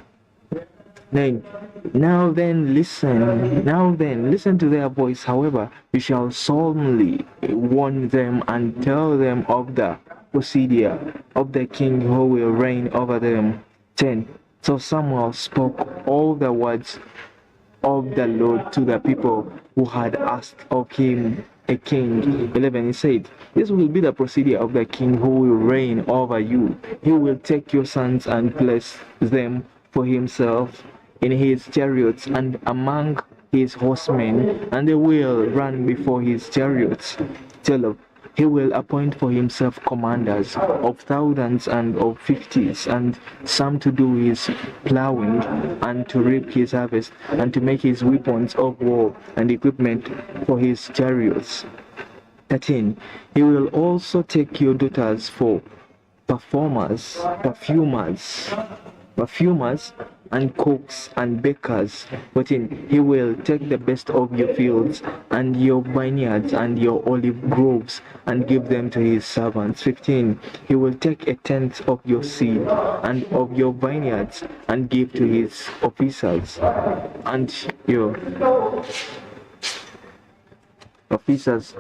9. Now then listen to their voice. However, you shall solemnly warn them and tell them of the procedure of the king who will reign over them. 10. So Samuel spoke all the words of the Lord to the people who had asked of him a king. 11. He said, This will be the procedure of the king who will reign over you. He will take your sons and place them for himself in his chariots and among his horsemen, and they will run before his chariots. 12. He will appoint for himself commanders of thousands and of fifties, and some to do his plowing, and to reap his harvest, and to make his weapons of war and equipment for his chariots. 13. He will also take your daughters for perfumers, and cooks and bakers. 14. He will take the best of your fields and your vineyards and your olive groves and give them to his servants. 15. He will take 1/10 of your seed and of your vineyards and give to his officers and your officers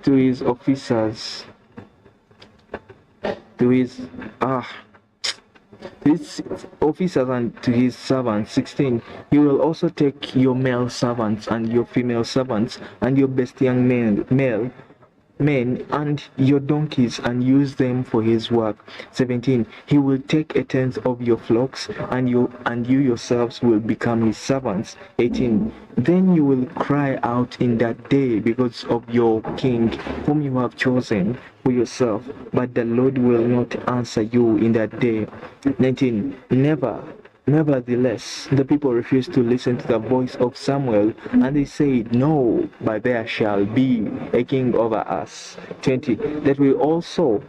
to his officers, to his officers and to his servants. 16. He will also take your male servants and your female servants and your best young men and your donkeys and use them for his work. 17. He will take 1/10 of your flocks, and you yourselves will become his servants. 18. Then you will cry out in that day because of your king whom you have chosen for yourself, but the Lord will not answer you in that day. 19. Nevertheless, the people refused to listen to the voice of Samuel, and they said, No, but there shall be a king over us. 20. That we also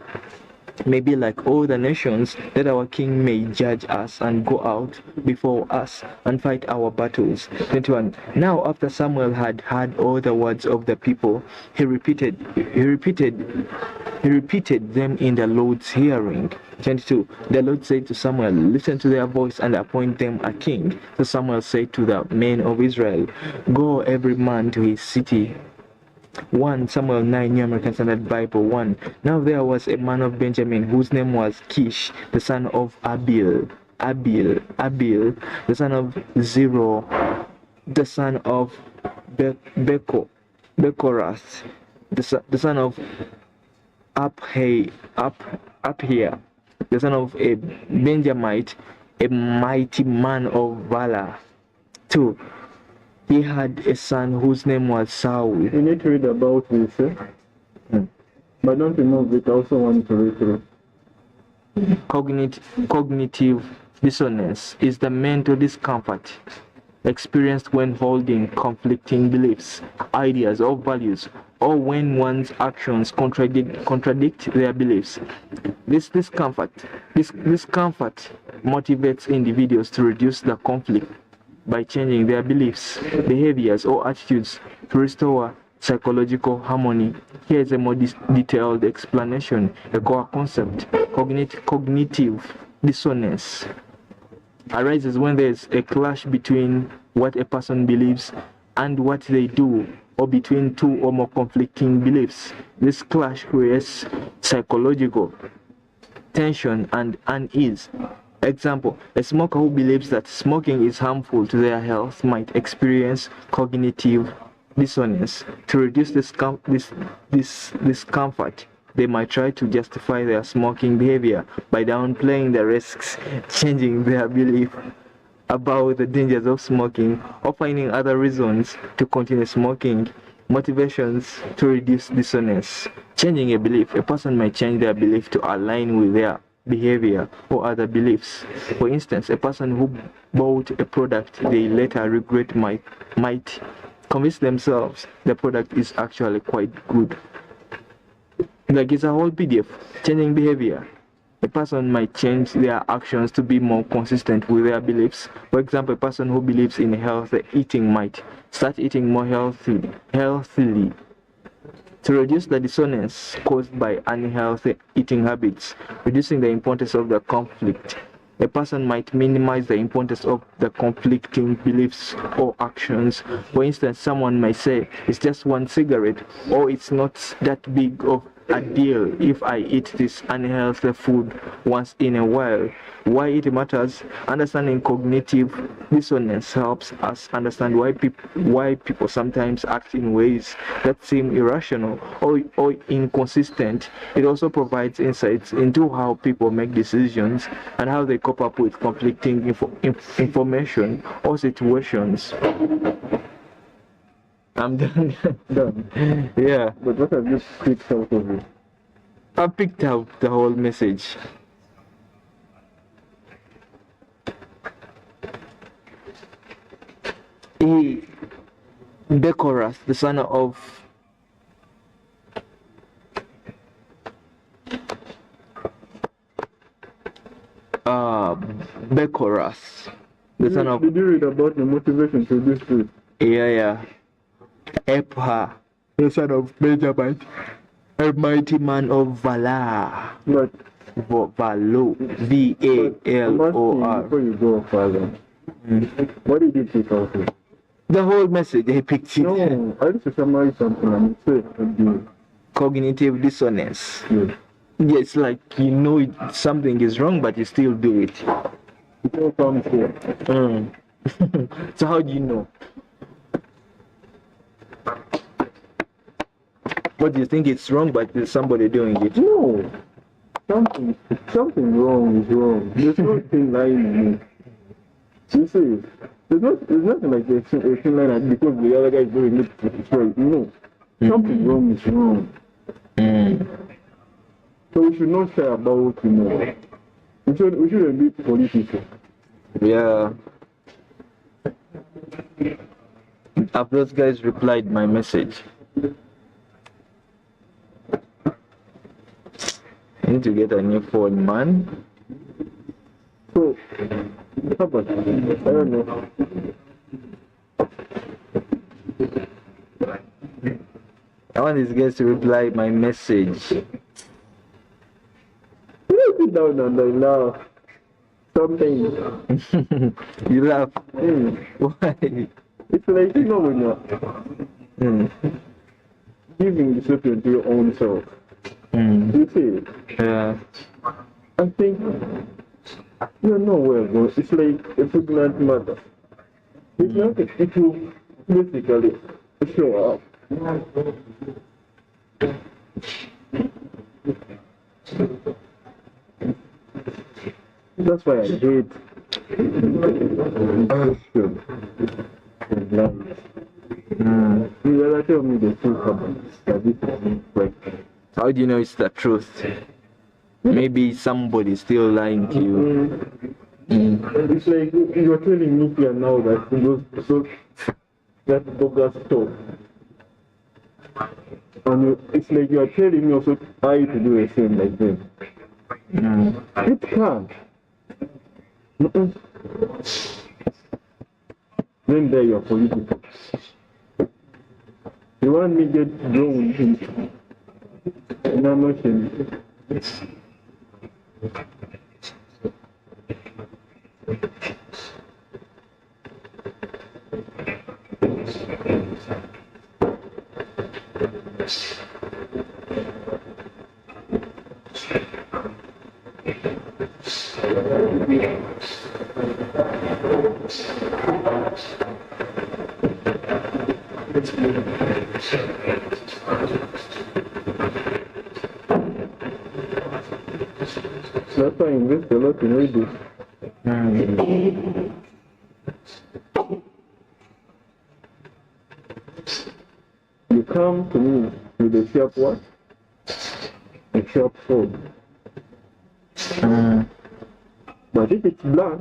may be like all the nations, that our king may judge us and go out before us and fight our battles. 21. Now after Samuel had heard all the words of the people, he repeated them in the Lord's hearing. 22. The Lord said to Samuel, Listen to their voice and appoint them a king. So Samuel said to the men of Israel, Go every man to his city. 1 Samuel 9, New American Standard Bible. 1. Now there was a man of Benjamin whose name was Kish, the son of Abil, the son of Zero, the son of Bekorath, the son of Aphiah, the son of a Benjamite, a mighty man of valor. 2. He had a son whose name was Saul. You need to read about this, but don't remove it. I also want to read through. Cognitive dissonance is the mental discomfort experienced when holding conflicting beliefs, ideas, or values, or when one's actions contradict their beliefs. This discomfort motivates individuals to reduce the conflict by changing their beliefs, behaviors, or attitudes to restore psychological harmony. Here is a more detailed explanation, a core concept. Cognitive dissonance arises when there is a clash between what a person believes and what they do, or between two or more conflicting beliefs. This clash creates psychological tension and unease. Example, a smoker who believes that smoking is harmful to their health might experience cognitive dissonance. To reduce this discomfort, they might try to justify their smoking behavior by downplaying the risks, changing their belief about the dangers of smoking, or finding other reasons to continue smoking. Motivations to reduce dissonance. Changing a belief. A person might change their belief to align with their behavior or other beliefs. For instance, a person who bought a product they later regret might convince themselves the product is actually quite good. Like it's a whole PDF. Changing behavior. A person might change their actions to be more consistent with their beliefs. For example, a person who believes in healthy eating might start eating more healthily. To reduce the dissonance caused by unhealthy eating habits, reducing the importance of the conflict. A person might minimize the importance of the conflicting beliefs or actions. For instance, someone might say, it's just one cigarette, or it's not that big of a deal if I eat this unhealthy food once in a while. Why it matters? Understanding cognitive dissonance helps us understand why people sometimes act in ways that seem irrational or inconsistent. It also provides insights into how people make decisions and how they cope up with conflicting information or situations. I'm done. Done. Yeah. But what have you picked out of it? I picked out the whole message. Becorus, the son of Becorus, the son of Did you read about the motivation to this truth? yeah. Epha, the son of Benjamin, a mighty man of valor. But Valor, I'm asking VALOR. before you go further, what did you pick out of it? The whole message, they picked it. No, I need to summarize something and say again. Cognitive dissonance. Yes. Yes, like you know something is wrong, but you still do it. It all comes here. So how do you know? What do you think it's wrong, but there's somebody doing it? No. Something wrong is wrong. There's no thin line in it. You see, there's nothing like a thin line that because the other guy is doing it, it's right. No. Something wrong is wrong. So we should not say about, we shouldn't be political. Yeah. Have those guys replied my message? I need to get a new phone, man. So, how about, I don't know. I want these guys to reply my message. Sit down and I laugh. Something. You laugh. Why? It's like, when you're giving discipline to your own self. You see, Yeah. I think you're nowhere going. It's like a pregnant mother. It's not it will basically show up. That's why I hate you rather tell me the truth about that this is like. How do you know it's the truth? Maybe somebody's still lying to you. It's like you're telling me here now that that bogus stuff. And it's like you're telling me also I to do the same like them. It can't. Then there you're political. You want me to get drowned in an ocean? That's why I invest a lot in reading. You come to me with a sharp what? A sharp sword. But if it's black,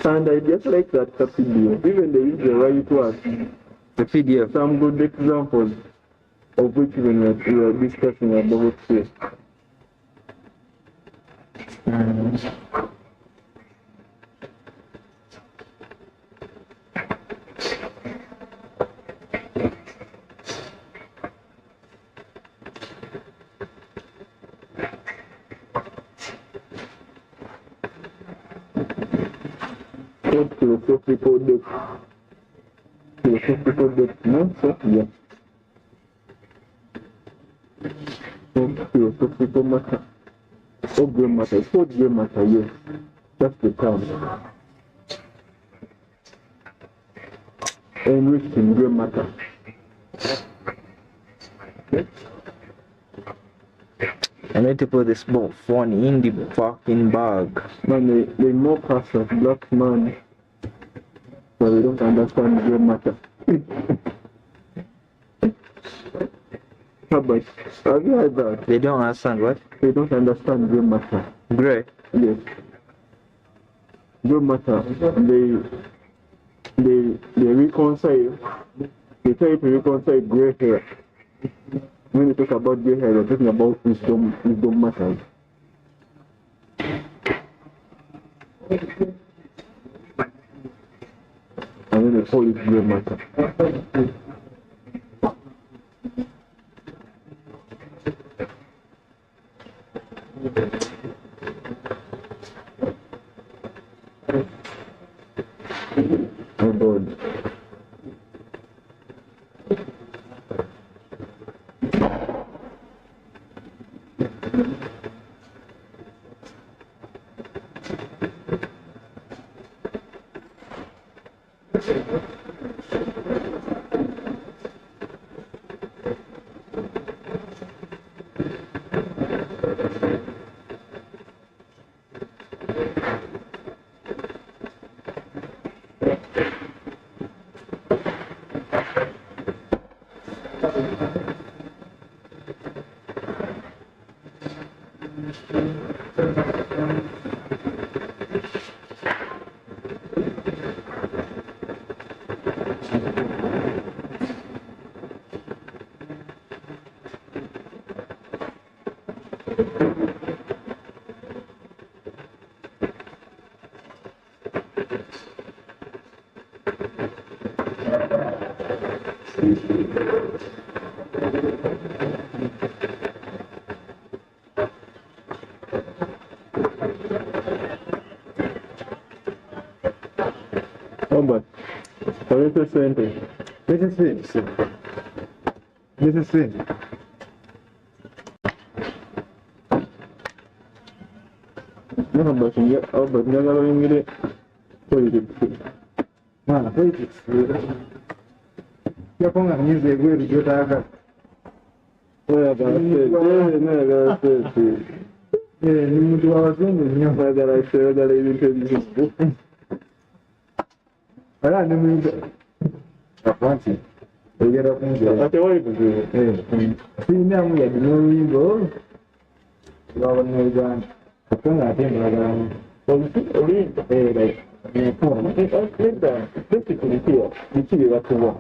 and I just like that PDF. Even they use the right word. The PDF. Some good examples of which when we are discussing about this. What philosophical depth? Philosophical depth, no? So, yeah. So, philosophical matter. Oh, gray matter. It's called gray matter, yes. That's the term. Enriched in gray matter. I need to put this phone in the fucking bag. Man, they know us as black man, but they don't understand gray matter. How about, have you heard that? They don't understand what? They don't understand gray matter. Gray. Yes. Gray matter, they reconcile, they try to reconcile gray hair. When you talk about gray hair, they're talking about wisdom matters. And then they call it gray matter. Oh God. But Kalete sente. This is it. This is it. Albert njagala oyingire politics. Mwana politics. Yakonga nyize egweru gyotaaga. Oyagala sente. Ni muntu w'abazungu nnyo. Oyagala ebintu ebizibu. Era ne muntu afanti oyera kunjira. Ate wali kuzibu. Sinamu yadi n'oluyimbo lw'abanya Uganda. Katonda ate mbulagalamu. Oli Like, basically here, biki bye batuwa.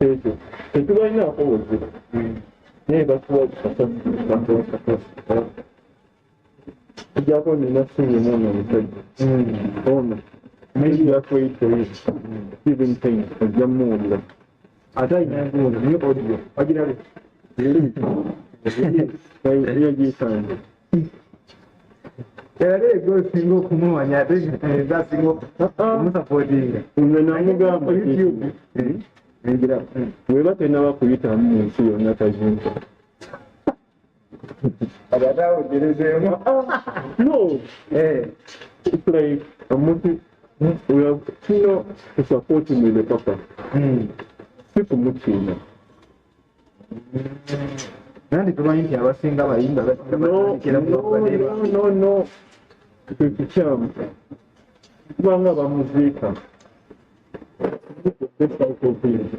Ekyo tetubalinaako buzibu. Naye batuwa batuwa. Ojjako nina singa ono omusajja. Ono. Maybe that's why it's even things. Ojja muwulira. ate ayina enguudo niyo audio. Wagirabye? Yagisanze. Era ego singa okumumanya ate ezasinga okumusapootinga. Nze namugamba YouTube. Ngira. bweba tenaba kuyitamu mu nsi yonna tazinta. Abatawugerezeemu. No! It's like we have Chino to support him with the papa. People muchina. Nandi tumanyi nti abasinga bayimba No. Kikyamu. Kubanga bamuziika. This type of thing.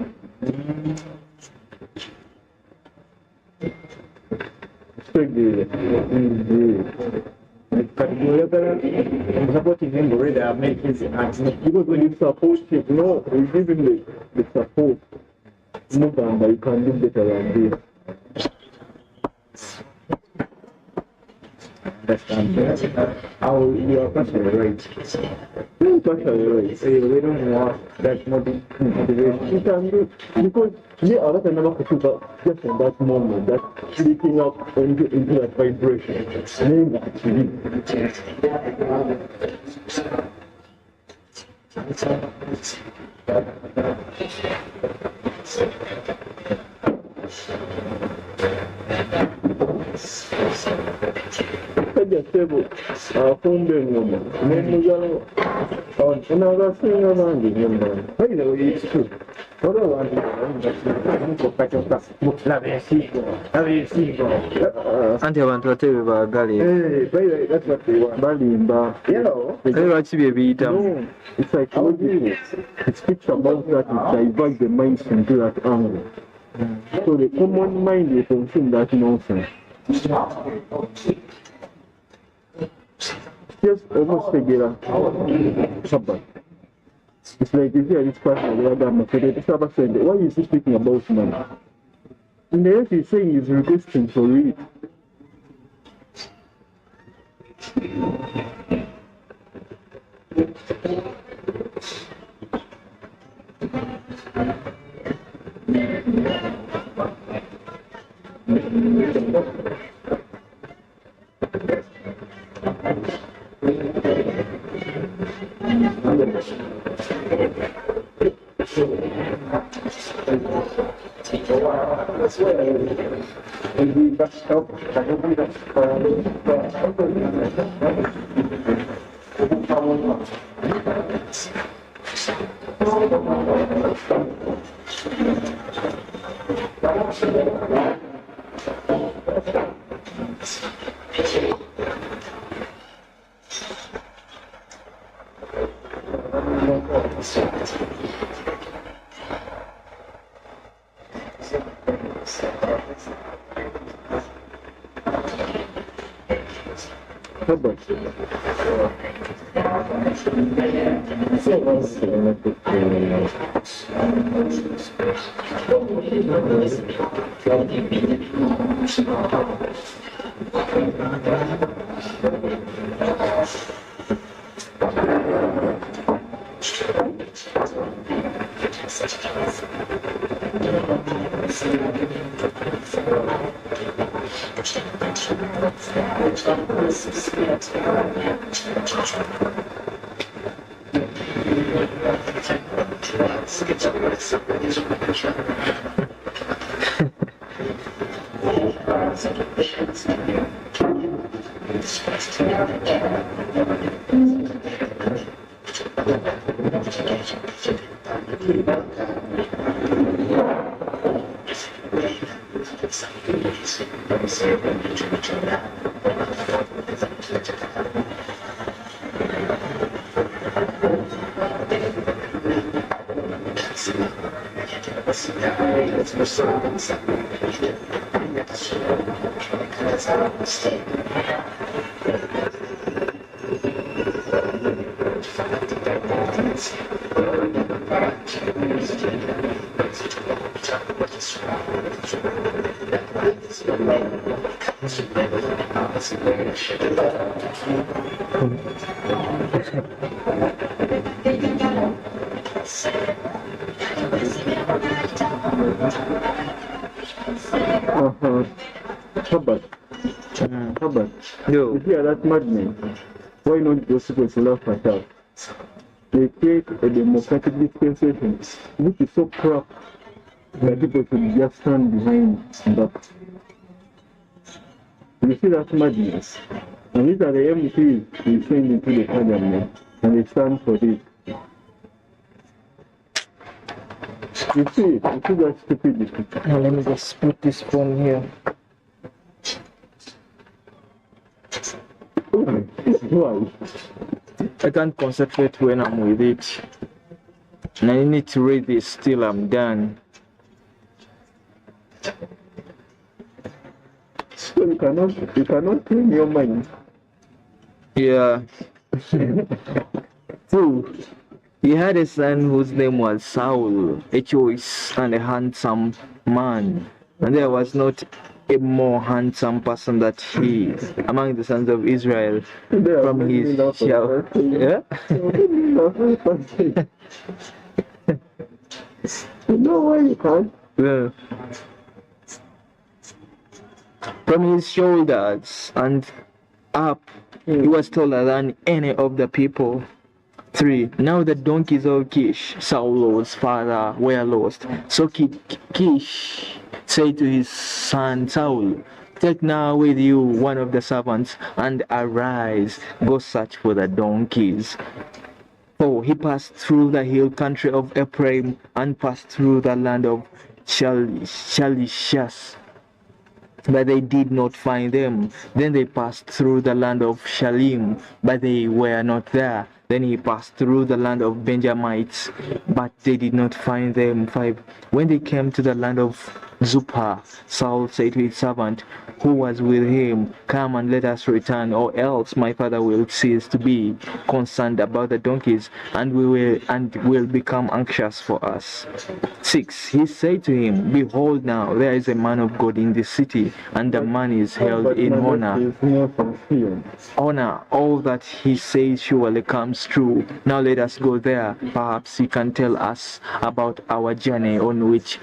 supporting him the way they are making his acts. Because when you support him, no, you give him the support. Mugamba, you can do better than this. Understand? How you are partially right. You're partially right. So we don't want that motivation. You can do, because you are not another people just in that moment, that speaking up into that vibration. Name actually. Kajja ssebo afumba engoma n'omuzalo onagasinga bangi nnyo mwana. By the way, it's true. What I want to Anti abantu batebe baagala ebyo. by the way, that's what they want. Balimba. You know, Naye lwaki bye biyitamu? No, it's like it speaks about that, it diverts the minds into that angle. So the common mind will consume that nonsense. Just almost figure out something. It's like you hear this person, why is he speaking about money? In the end, he's saying he's requesting for it. Herbert, Herbert, Yo. you hear that madman? Why not those people to laugh at us? They take a democratic dispensation, which is so corrupt that people should just stand behind that. You see that madness? And these are the MPs we send into the parliament, and they stand for this. You see that stupidity. Now let me just put this phone here. Why? I can't concentrate when I'm with it. And I need to read this till I'm done. So you cannot clean your mind. Yeah. 2. He had a son whose name was Saul, a choice and a handsome man. And there was not a more handsome person that he among the sons of Israel from his shout. Yeah? You know why you can't? Yeah. From his shoulders and up, he was taller than any of the people. 3. Now the donkeys of Kish, Saul's father, were lost. So Kish said to his son Saul, "Take now with you one of the servants, and arise, go search for the donkeys." 4. He passed through the hill country of Ephraim and passed through the land of Shalishas, but they did not find them. Then they passed through the land of Shalim, but they were not there. Then he passed through the land of Benjamites, but they did not find them. 5. When they came to the land of Zuppah, Saul said to his servant who was with him, "Come and let us return, or else my father will cease to be concerned about the donkeys, and will become anxious for us." 6. He said to him, "Behold, now there is a man of God in this city, and the man is held in honor. Honor, all that he says surely comes true. Now let us go there. Perhaps he can tell us about our journey on which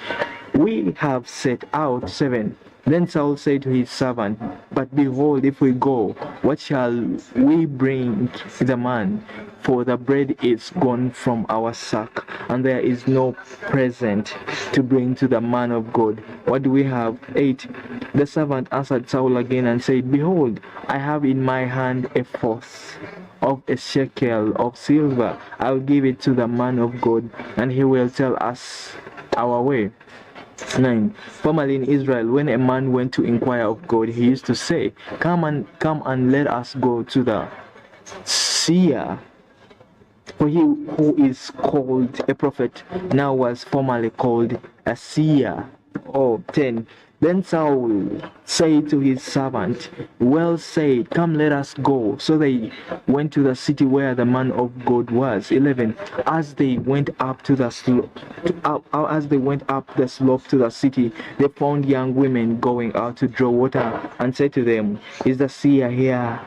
we have set out." 7. Then Saul said to his servant, "But behold, if we go, what shall we bring the man? For the bread is gone from our sack, and there is no present to bring to the man of God. What do we have?" 8. The servant answered Saul again and said, "Behold, I have in my hand a fourth of a shekel of silver. I'll give it to the man of God, and he will tell us our way." 9. Formerly in Israel, when a man went to inquire of God, he used to say, come and let us go to the seer. For he who is called a prophet now was formerly called a seer." 10. Then Saul said to his servant, "Well said, come let us go." So they went to the city where the man of God was. 11. As they went up the slope to the city, they found young women going out to draw water, and said to them, "Is the seer here?"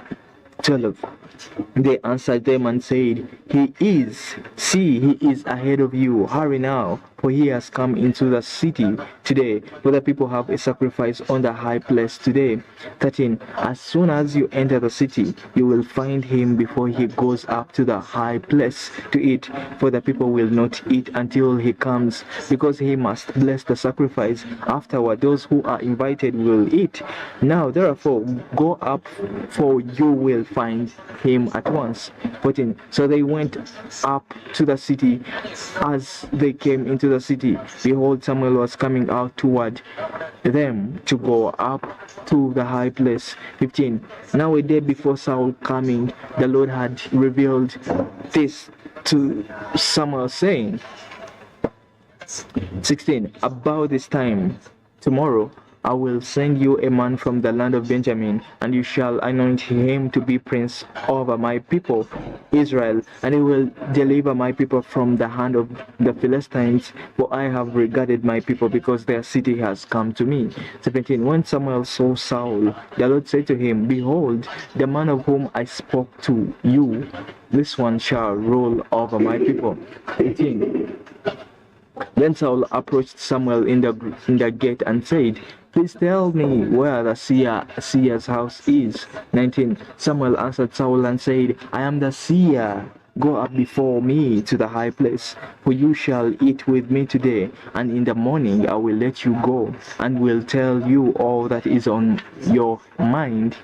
12. They answered them and said, He is, see, he is ahead of you. Hurry now, for he has come into the city today. For the people have a sacrifice on the high place today. 13. As soon as you enter the city, you will find him before he goes up to the high place to eat. For the people will not eat until he comes, because he must bless the sacrifice. Afterward, those who are invited will eat. Now, therefore, go up, for you will find him at once. 14. So they went up to the city. As they came into the city, behold, Samuel was coming out toward them to go up to the high place. 15. Now a day before Saul coming, the Lord had revealed this to Samuel, saying, 16. About this time tomorrow I will send you a man from the land of Benjamin, and you shall anoint him to be prince over my people Israel, and he will deliver my people from the hand of the Philistines, for I have regarded my people, because their city has come to me. 17. When Samuel saw Saul, the Lord said to him, Behold, the man of whom I spoke to you, this one shall rule over my people. 18. Then Saul approached Samuel in the gate and said, Please tell me where the seer's house is. 19. Samuel answered Saul and said, I am the seer. Go up before me to the high place, for you shall eat with me today, and in the morning I will let you go, and will tell you all that is on your mind.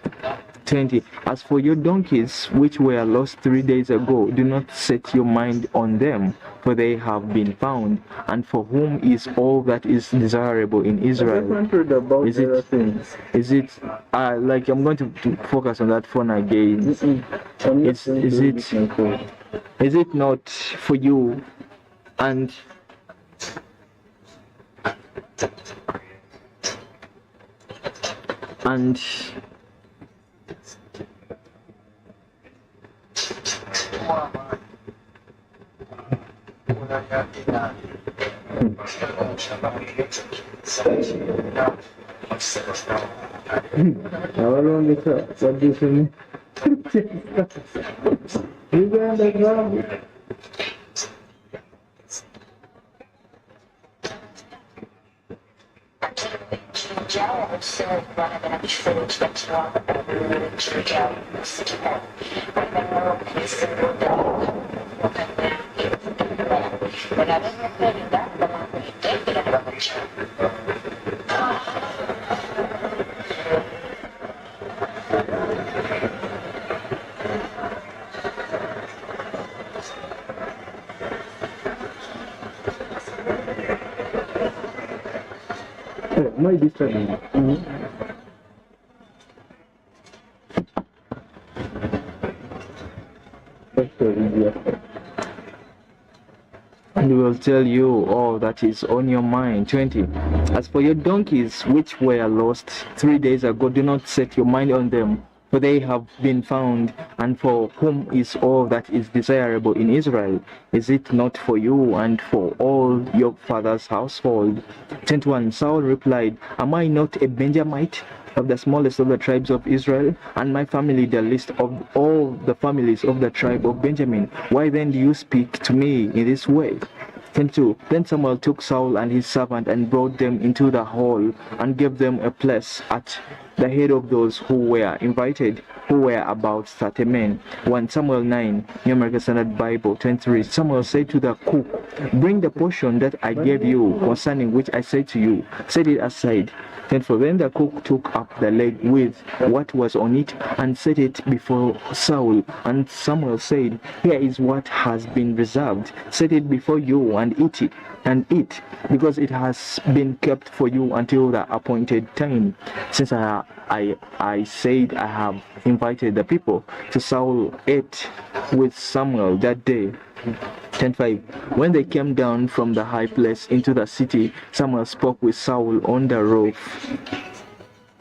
20. As for your donkeys, which were lost 3 days ago, do not set your mind on them, for they have been found, and for whom is all that is desirable in Israel. Is it like I'm going to focus on that phone again? Is it not for you and Uganda. My disturbing. And we will tell you all that is on your mind. 20. As for your donkeys, which were lost 3 days ago, do not set your mind on them, for they have been found, and for whom is all that is desirable in Israel? Is it not for you and for all your father's household? 21. Saul replied, Am I not a Benjamite, of the smallest of the tribes of Israel, and my family the least of all the families of the tribe of Benjamin? Why then do you speak to me in this way? 22. Then Samuel took Saul and his servant and brought them into the hall, and gave them a place at the head of those who were invited, who were about 30 men. 1 Samuel 9, New American Standard Bible. 23. Samuel said to the cook, Bring the portion that I gave you, concerning which I said to you, set it aside. 24. Then the cook took up the leg with what was on it, and set it before Saul. And Samuel said, Here is what has been reserved. Set it before you, and eat it, because it has been kept for you until the appointed time. Since I said I have invited the people. So Saul ate with Samuel that day. 10:5. When they came down from the high place into the city, Samuel spoke with Saul on the roof.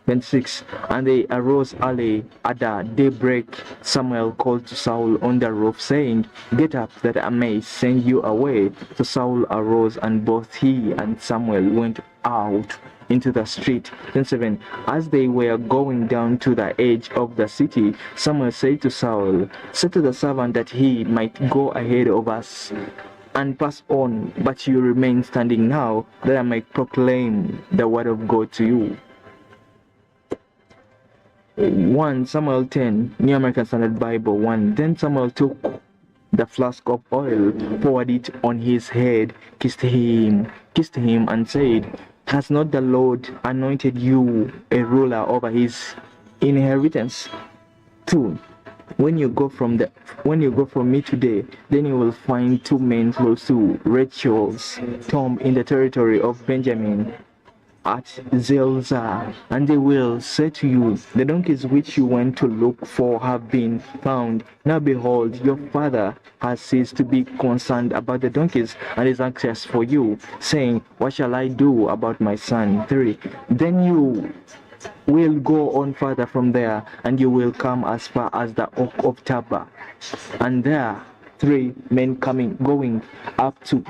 26. And they arose early at the daybreak. Samuel called to Saul on the roof, saying, Get up, that I may send you away. So Saul arose, and both he and Samuel went out into the street. Then 7. As they were going down to the edge of the city, Samuel said to Saul, "Say to the servant that he might go ahead of us and pass on, but you remain standing now, that I might proclaim the word of God to you." 1 Samuel 10, New American Standard Bible 1. Then Samuel took the flask of oil, poured it on his head, kissed him, and said, "Has not the Lord anointed you a ruler over his inheritance?" 2. When you go from me today, then you will find 2 men close to Rachel's tomb in the territory of Benjamin at Zelzah, and they will say to you, "The donkeys which you went to look for have been found. Now behold, your father has ceased to be concerned about the donkeys and is anxious for you, saying, 'What shall I do about my son?'" 3. Then you will go on further from there, and you will come as far as the oak of Tabor, and there 3 men going up to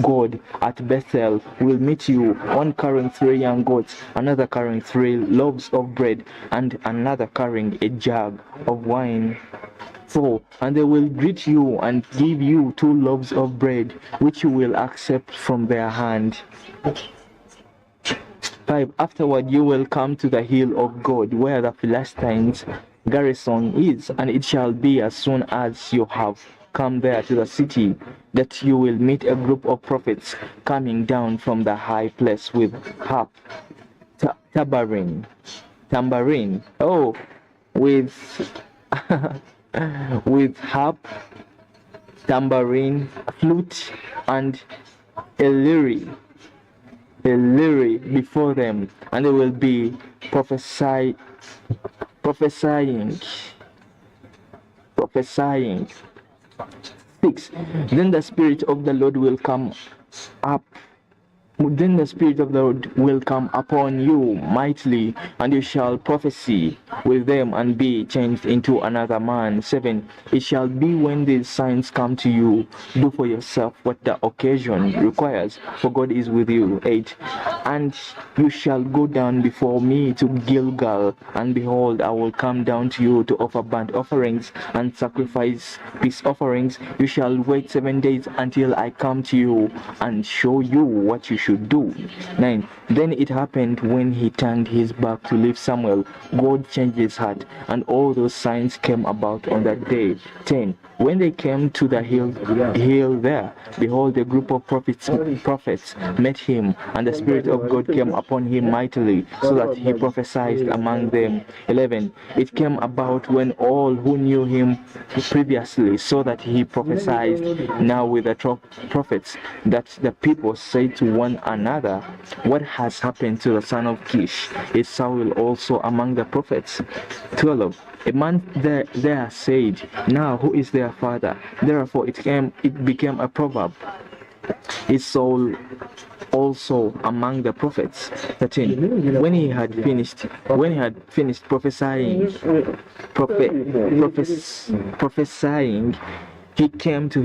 God at Bethel will meet you, one carrying 3 young goats, another carrying 3 loaves of bread, and another carrying a jug of wine. 4. And they will greet you and give you 2 loaves of bread, which you will accept from their hand. 5. Afterward you will come to the hill of God, where the Philistines' garrison is, and it shall be as soon as you have come there to the city, that you will meet a group of prophets coming down from the high place with harp, tambourine, with harp, tambourine, flute, and a lyre before them, and they will be prophesying. 6. Then the Spirit of the Lord will come upon you mightily, and you shall prophesy with them and be changed into another man. 7. It shall be when these signs come to you, do for yourself what the occasion requires, for God is with you. 8. And you shall go down before me to Gilgal, and behold, I will come down to you to offer burnt offerings and sacrifice peace offerings. You shall wait 7 days until I come to you and show you what you should do. 9. Then it happened when he turned his back to leave Samuel, God changed his heart, and all those signs came about on that day. 10. When they came to the hill there, behold, a group of prophets met him, and the Spirit of God came upon him mightily, so that he prophesied among them. 11. It came about when all who knew him previously saw that he prophesied now with the prophets, that the people said to one another, "What has happened to the son of Kish? Is Saul also among the prophets?" 12. A man there said, "Now who is their father?" Therefore it became a proverb, "Is Saul also among the prophets?" 13. When he had finished prophesying, he came to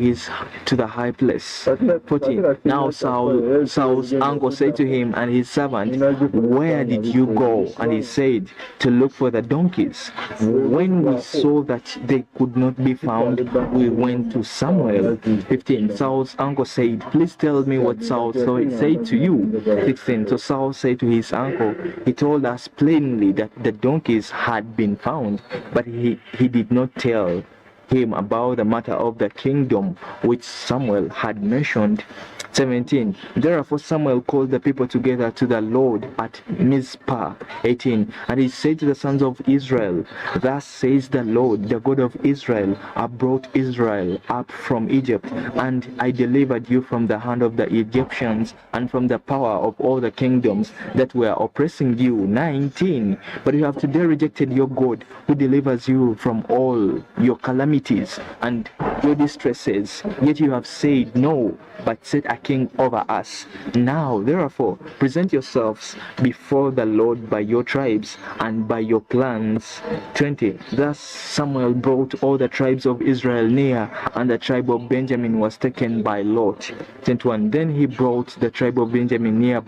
the high place. 14. Now Saul's uncle said to him and his servant, "Where did you go?" And he said, "To look for the donkeys. When we saw that they could not be found, we went to Samuel." 15. Saul's uncle said, "Please tell me what Saul said to you." 16. So Saul said to his uncle, "He told us plainly that the donkeys had been found, but he did not tell him about the matter of the kingdom which Samuel had mentioned." 17. Therefore Samuel called the people together to the Lord at Mizpah. 18. And he said to the sons of Israel, "Thus says the Lord, the God of Israel, I brought Israel up from Egypt, and I delivered you from the hand of the Egyptians and from the power of all the kingdoms that were oppressing you." 19. But you have today rejected your God, who delivers you from all your calamities calamities and your distresses, yet you have said, No, but set a king over us. Now, therefore, present yourselves before the Lord by your tribes and by your clans. 20. Thus Samuel brought all the tribes of Israel near, and the tribe of Benjamin was taken by Lot. 21. Then he brought the tribe of Benjamin near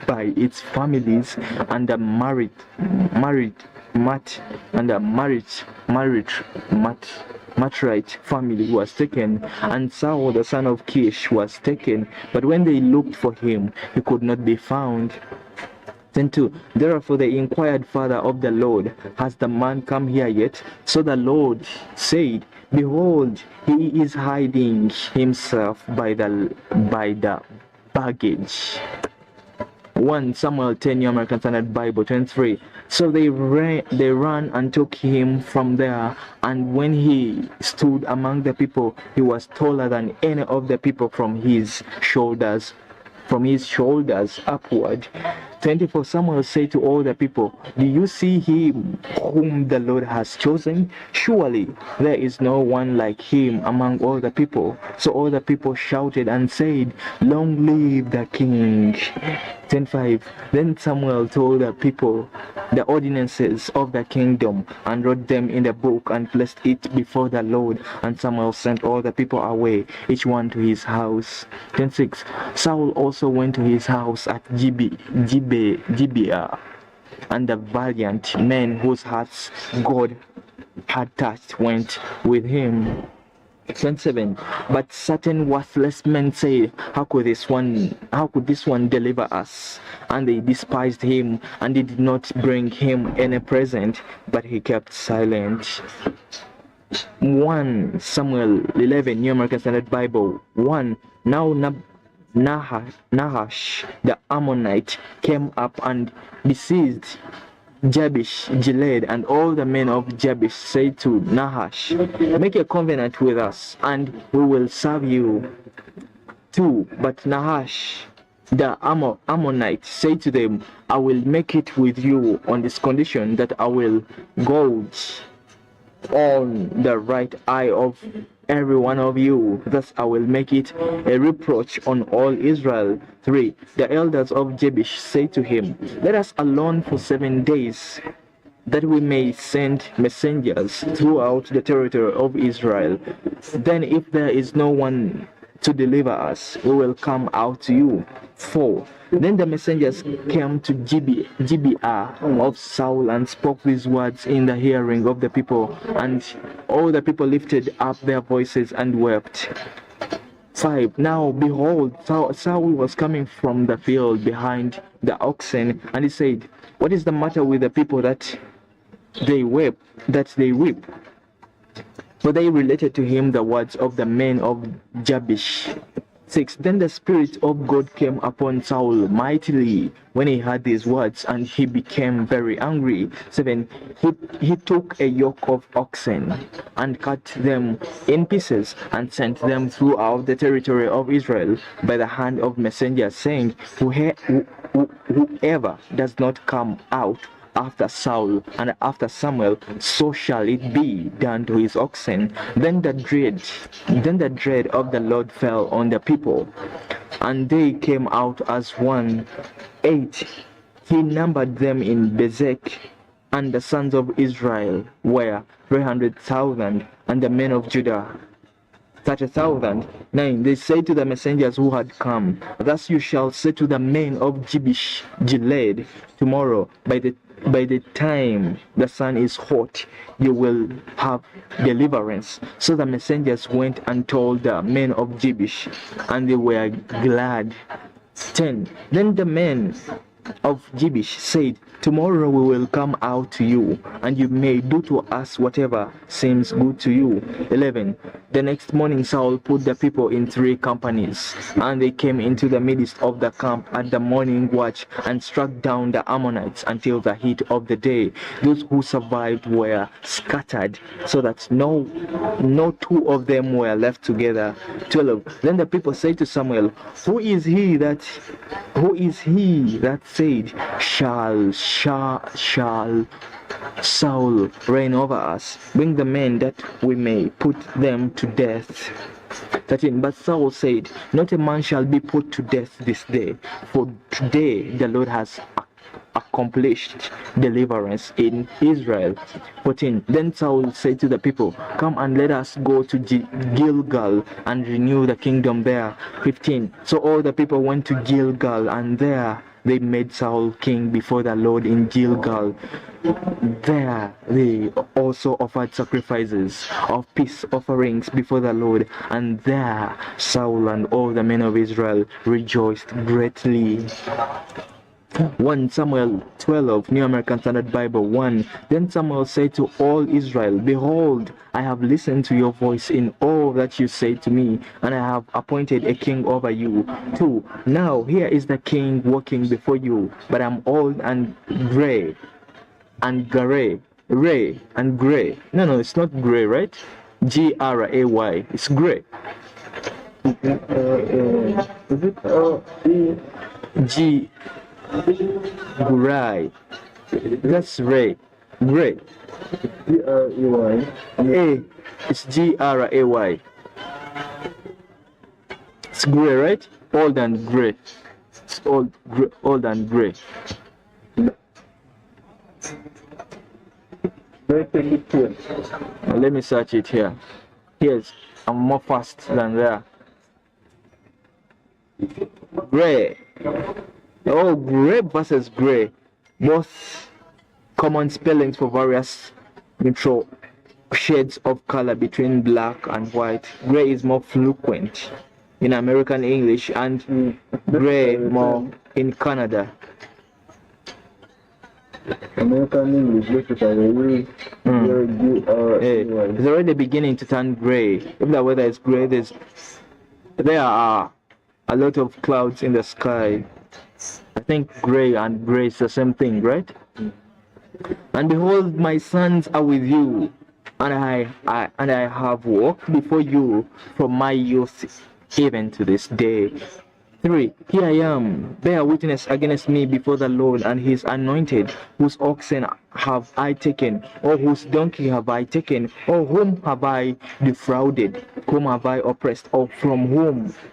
by its families, and the Matrite family was taken, and Saul the son of Kish was taken, but when they looked for him, he could not be found. 10:2. Therefore they inquired further of the Lord, Has the man come here yet? So the Lord said, Behold, he is hiding himself by the baggage. 1 Samuel 10, New American Standard Bible. 23. So they ran and took him from there, and when he stood among the people, he was taller than any of the people from his shoulders upward. 24. Samuel said to all the people, Do you see him whom the Lord has chosen? Surely there is no one like him among all the people. So all the people shouted and said, Long live the king. 10:5. Then Samuel told the people the ordinances of the kingdom and wrote them in the book and placed it before the Lord. And Samuel sent all the people away, each one to his house. 10:6. Saul also went to his house at Gibeah, and the valiant men whose hearts God had touched went with him. 27. But certain worthless men said, How could this one deliver us? And they despised him, and they did not bring him any present, but he kept silent. 1 Samuel 11, New American Standard Bible. 1. Now Nahash the Ammonite came up and besieged Jabesh Gilead, and all the men of Jabesh said to Nahash, Make a covenant with us, and we will serve you. 2. But Nahash the Ammonite said to them, I will make it with you on this condition, that I will gouge on the right eye of every one of you. Thus I will make it a reproach on all Israel. 3. The elders of Jabesh say to him, Let us alone for 7 days, that we may send messengers throughout the territory of Israel. Then if there is no one to deliver us, we will come out to you. 4. Then the messengers came to Gibeah of Saul and spoke these words in the hearing of the people, and all the people lifted up their voices and wept. 5. Now behold, Saul was coming from the field behind the oxen, and he said, What is the matter with the people that they weep? For they related to him the words of the men of Jabesh. 6. Then the Spirit of God came upon Saul mightily when he heard these words, and he became very angry. 7. He took a yoke of oxen and cut them in pieces and sent them throughout the territory of Israel by the hand of messengers, saying, Whoever does not come out after Saul and after Samuel, so shall it be done to his oxen. Then the dread of the Lord fell on the people, and they came out as one. 8. He numbered them in Bezek, and the sons of Israel were 300,000, and the men of Judah 30,000. 9. They said to the messengers who had come, Thus you shall say to the men of Jabesh Gilead, Tomorrow, by the time the sun is hot, you will have deliverance. So the messengers went and told the men of Jabesh, and they were glad. 10. Then the men of Jabesh said, Tomorrow we will come out to you, and you may do to us whatever seems good to you. 11. The next morning Saul put the people in 3 companies, and they came into the midst of the camp at the morning watch, and struck down the Ammonites until the heat of the day. Those who survived were scattered, so that no 2 of them were left together. 12. Then the people said to Samuel, Who is he that said, shall Saul reign over us? Bring the men that we may put them to death. 13. But Saul said, not a man shall be put to death this day, for today the Lord has accomplished deliverance in Israel. 14. Then Saul said to the people, come and let us go to Gilgal and renew the kingdom there. 15. So all the people went to Gilgal, and there they made Saul king before the Lord in Gilgal. There they also offered sacrifices of peace offerings before the Lord, and there Saul and all the men of Israel rejoiced greatly. 1 Samuel 12, New American Standard Bible 1. Then Samuel said to all Israel, behold, I have listened to your voice in all that you say to me, and I have appointed a king over you. 2. Now here is the king walking before you, but I'm old and gray. And gray. No, it's not gray, right? Gray. It's gray. Is it G. Gray. That's Ray. Gray. G-R-A-Y. A. It's Gray. It's gray, right? Old and gray. It's old and gray. Now let me search it here. Yes, I'm more fast than there. Gray. Oh, gray versus gray. Both common spellings for various neutral shades of color between black and white. Gray is more frequent in American English and gray more in Canada. American English, basically, it's already beginning to turn gray. If the weather is gray, there are a lot of clouds in the sky. I think gray and gray is the same thing, right? And behold, my sons are with you, and I have walked before you from my youth even to this day. 3. Here I am, bear witness against me before the Lord and his anointed, whose oxen have I taken, or whose donkey have I taken, or whom have I defrauded, whom have I oppressed, or from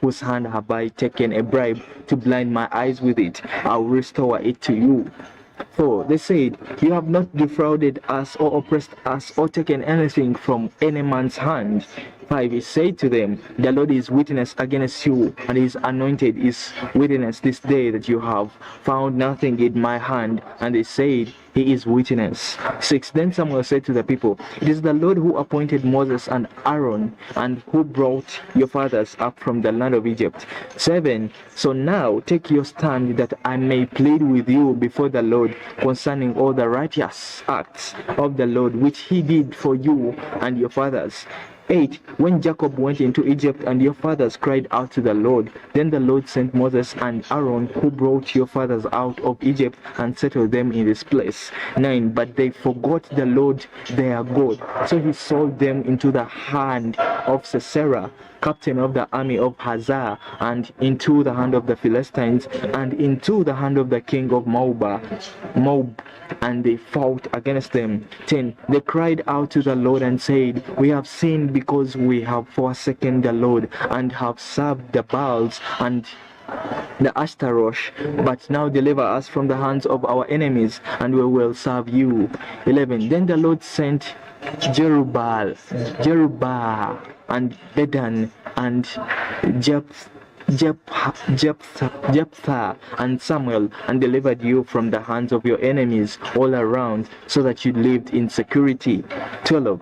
whose hand have I taken a bribe to blind my eyes with it? I'll restore it to you. 4. They said, you have not defrauded us or oppressed us or taken anything from any man's hand. 5. He said to them, the Lord is witness against you, and his anointed is witness this day that you have found nothing in my hand. And they said, he is witness. 6. Then Samuel said to the people, it is the Lord who appointed Moses and Aaron, and who brought your fathers up from the land of Egypt. 7. So now take your stand, that I may plead with you before the Lord concerning all the righteous acts of the Lord which he did for you and your fathers. 8. When Jacob went into Egypt and your fathers cried out to the Lord, then the Lord sent Moses and Aaron, who brought your fathers out of Egypt and settled them in this place. 9. But they forgot the Lord their God, so he sold them into the hand of Sisera, captain of the army of Hazar, and into the hand of the Philistines, and into the hand of the king of Moab, and they fought against them. 10. They cried out to the Lord and said, we have sinned because we have forsaken the Lord and have served the Baals and the Ashtaroth, but now deliver us from the hands of our enemies, and we will serve you. 11. Then the Lord sent Jerubbaal, and Dedan, and Jephthah, and Samuel, and delivered you from the hands of your enemies all around, so that you lived in security. 12.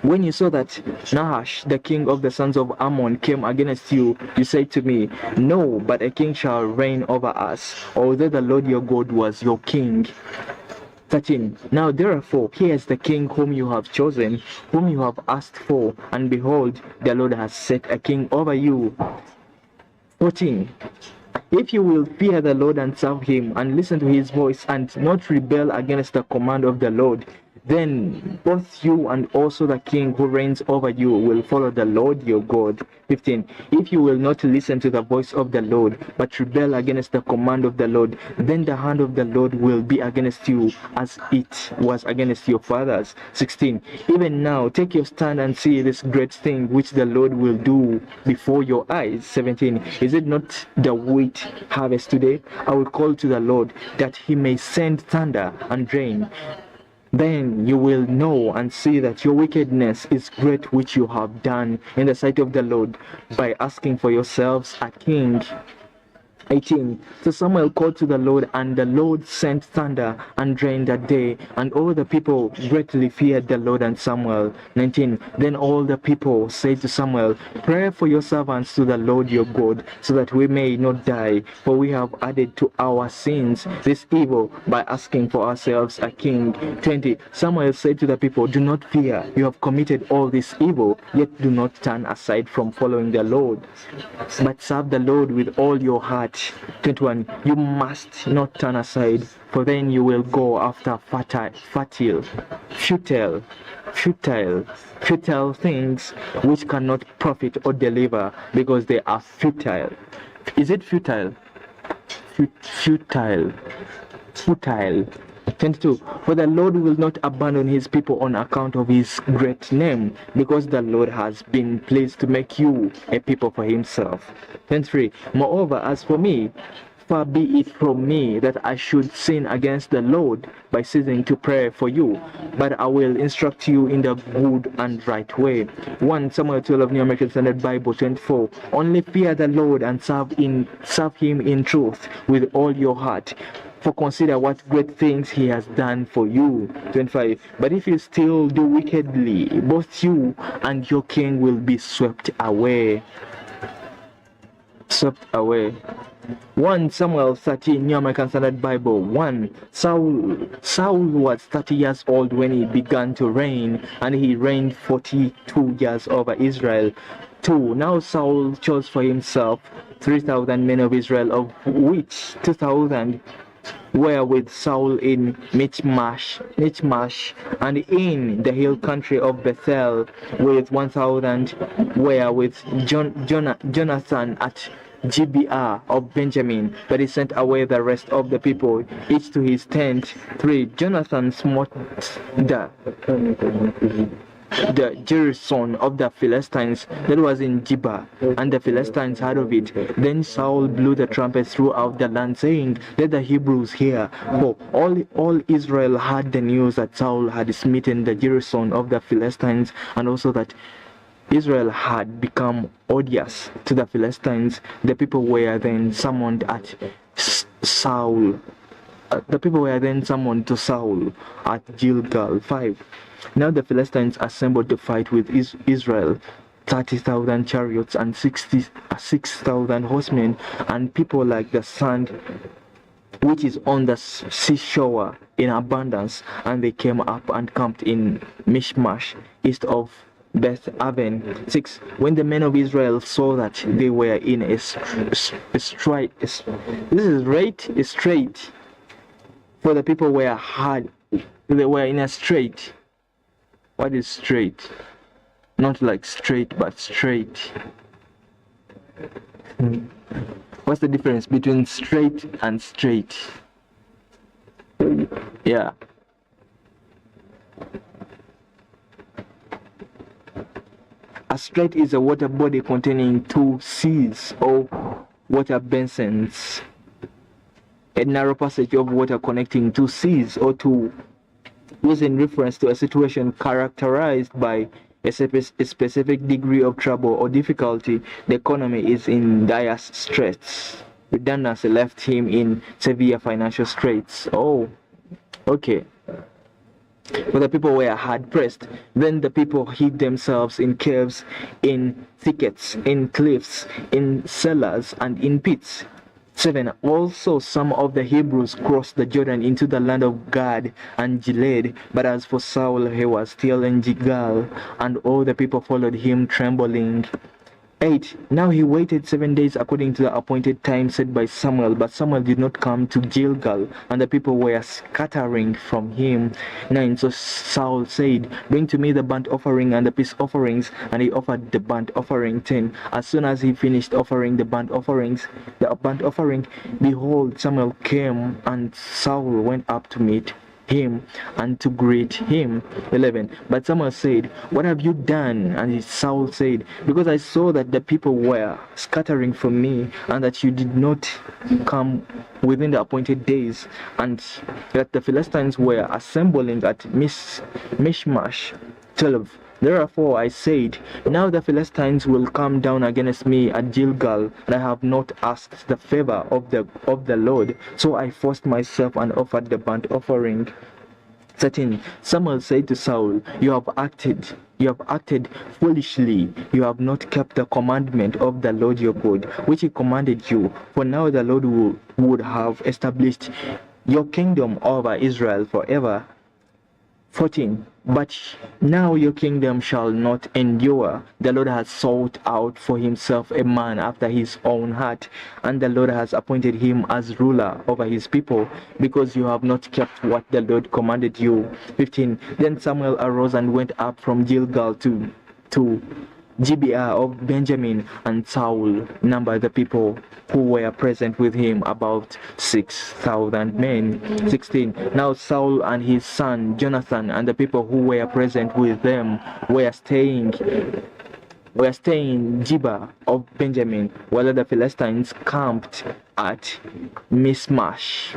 When you saw that Nahash, the king of the sons of Ammon, came against you, you said to me, no, but a king shall reign over us, although the Lord your God was your king. 13. Now therefore, here is the king whom you have chosen, whom you have asked for, and behold, the Lord has set a king over you. 14. If you will fear the Lord and serve him, and listen to his voice, and not rebel against the command of the Lord, then both you and also the king who reigns over you will follow the Lord your God. 15. If you will not listen to the voice of the Lord, but rebel against the command of the Lord, then the hand of the Lord will be against you as it was against your fathers. 16. Even now take your stand and see this great thing which the Lord will do before your eyes. 17. Is it not the wheat harvest today? I will call to the Lord that he may send thunder and rain. Then you will know and see that your wickedness is great which you have done in the sight of the Lord by asking for yourselves a king. 18. So Samuel called to the Lord, and the Lord sent thunder and rain that day, and all the people greatly feared the Lord and Samuel. 19. Then all the people said to Samuel, pray for your servants to the Lord your God, so that we may not die, for we have added to our sins this evil by asking for ourselves a king. 20. Samuel said to the people, do not fear, you have committed all this evil, yet do not turn aside from following the Lord, but serve the Lord with all your heart. 21. You must not turn aside, for then you will go after futile things which cannot profit or deliver, because they are futile. Is it futile? Futile. 22. For the Lord will not abandon his people on account of his great name, because the Lord has been pleased to make you a people for himself. 23. Moreover, as for me, far be it from me that I should sin against the Lord by ceasing to pray for you, but I will instruct you in the good and right way. 1 Samuel 12, New American Standard Bible. 24. Only fear the Lord and serve him in truth with all your heart, for consider what great things he has done for you. 25. But if you still do wickedly, both you and your king will be swept away. 1 Samuel 13, New American Standard Bible. 1. Saul was 30 years old when he began to reign, and he reigned 42 years over Israel. 2. Now Saul chose for himself 3,000 men of Israel, of which 2,000 were with Saul in Michmash, and in the hill country of Bethel, with 1,000 were with Jonathan at Gibeah of Benjamin, but he sent away the rest of the people, each to his tent. 3. Jonathan smote the garrison of the Philistines that was in Gibeah, and the Philistines heard of it. Then Saul blew the trumpet throughout the land, saying, let the Hebrews hear. For all Israel heard the news that Saul had smitten the garrison of the Philistines, and also that Israel had become odious to the Philistines. The people were then summoned at Saul. The people were then summoned to Saul at Gilgal. 5. Now the Philistines assembled to fight with Israel, 30,000 chariots and 6,000 horsemen, and people like the sand which is on the seashore in abundance. And they came up and camped in Michmash, east of Beth Aven. 6. When the men of Israel saw that they were in a strait, for the people were hard, they were in a strait. What is straight? Not like straight, but straight. What's the difference between straight and straight? Yeah. A strait is a water body containing two seas or water basins. A narrow passage of water connecting two seas or two, was in reference to a situation characterized by a specific degree of trouble or difficulty. The economy is in dire straits. Redundancy left him in severe financial straits. Oh, okay. But the people were hard pressed. Then the people hid themselves in caves, in thickets, in cliffs, in cellars, and in pits. 7. Also some of the Hebrews crossed the Jordan into the land of Gad and Gilead, but as for Saul, he was still in Gilgal, and all the people followed him trembling. 8. Now he waited 7 days according to the appointed time set by Samuel, but Samuel did not come to Gilgal, and the people were scattering from him. 9. So Saul said, bring to me the burnt offering and the peace offerings, and he offered the burnt offering. 10. As soon as he finished offering the burnt offering, behold, Samuel came, and Saul went up to meet him and to greet him. 11. But Samuel said, what have you done? And Saul said, because I saw that the people were scattering from me, and that you did not come within the appointed days, and that the Philistines were assembling at Mishmash. 12. Therefore I said, now the Philistines will come down against me at Gilgal, and I have not asked the favor of the Lord. So I forced myself and offered the burnt offering. 13. Samuel said to Saul, you have acted foolishly. You have not kept the commandment of the Lord your God, which he commanded you. For now the Lord would have established your kingdom over Israel forever. 14. But now your kingdom shall not endure. The Lord has sought out for himself a man after his own heart, and the Lord has appointed him as ruler over his people, because you have not kept what the Lord commanded you. 15. Then Samuel arose and went up from Gilgal to Gibeah of Benjamin, and Saul numbered the people who were present with him, about 6,000 men. 16. Now Saul and his son Jonathan and the people who were present with them were staying in Gibeah of Benjamin, while the Philistines camped at Mishmash.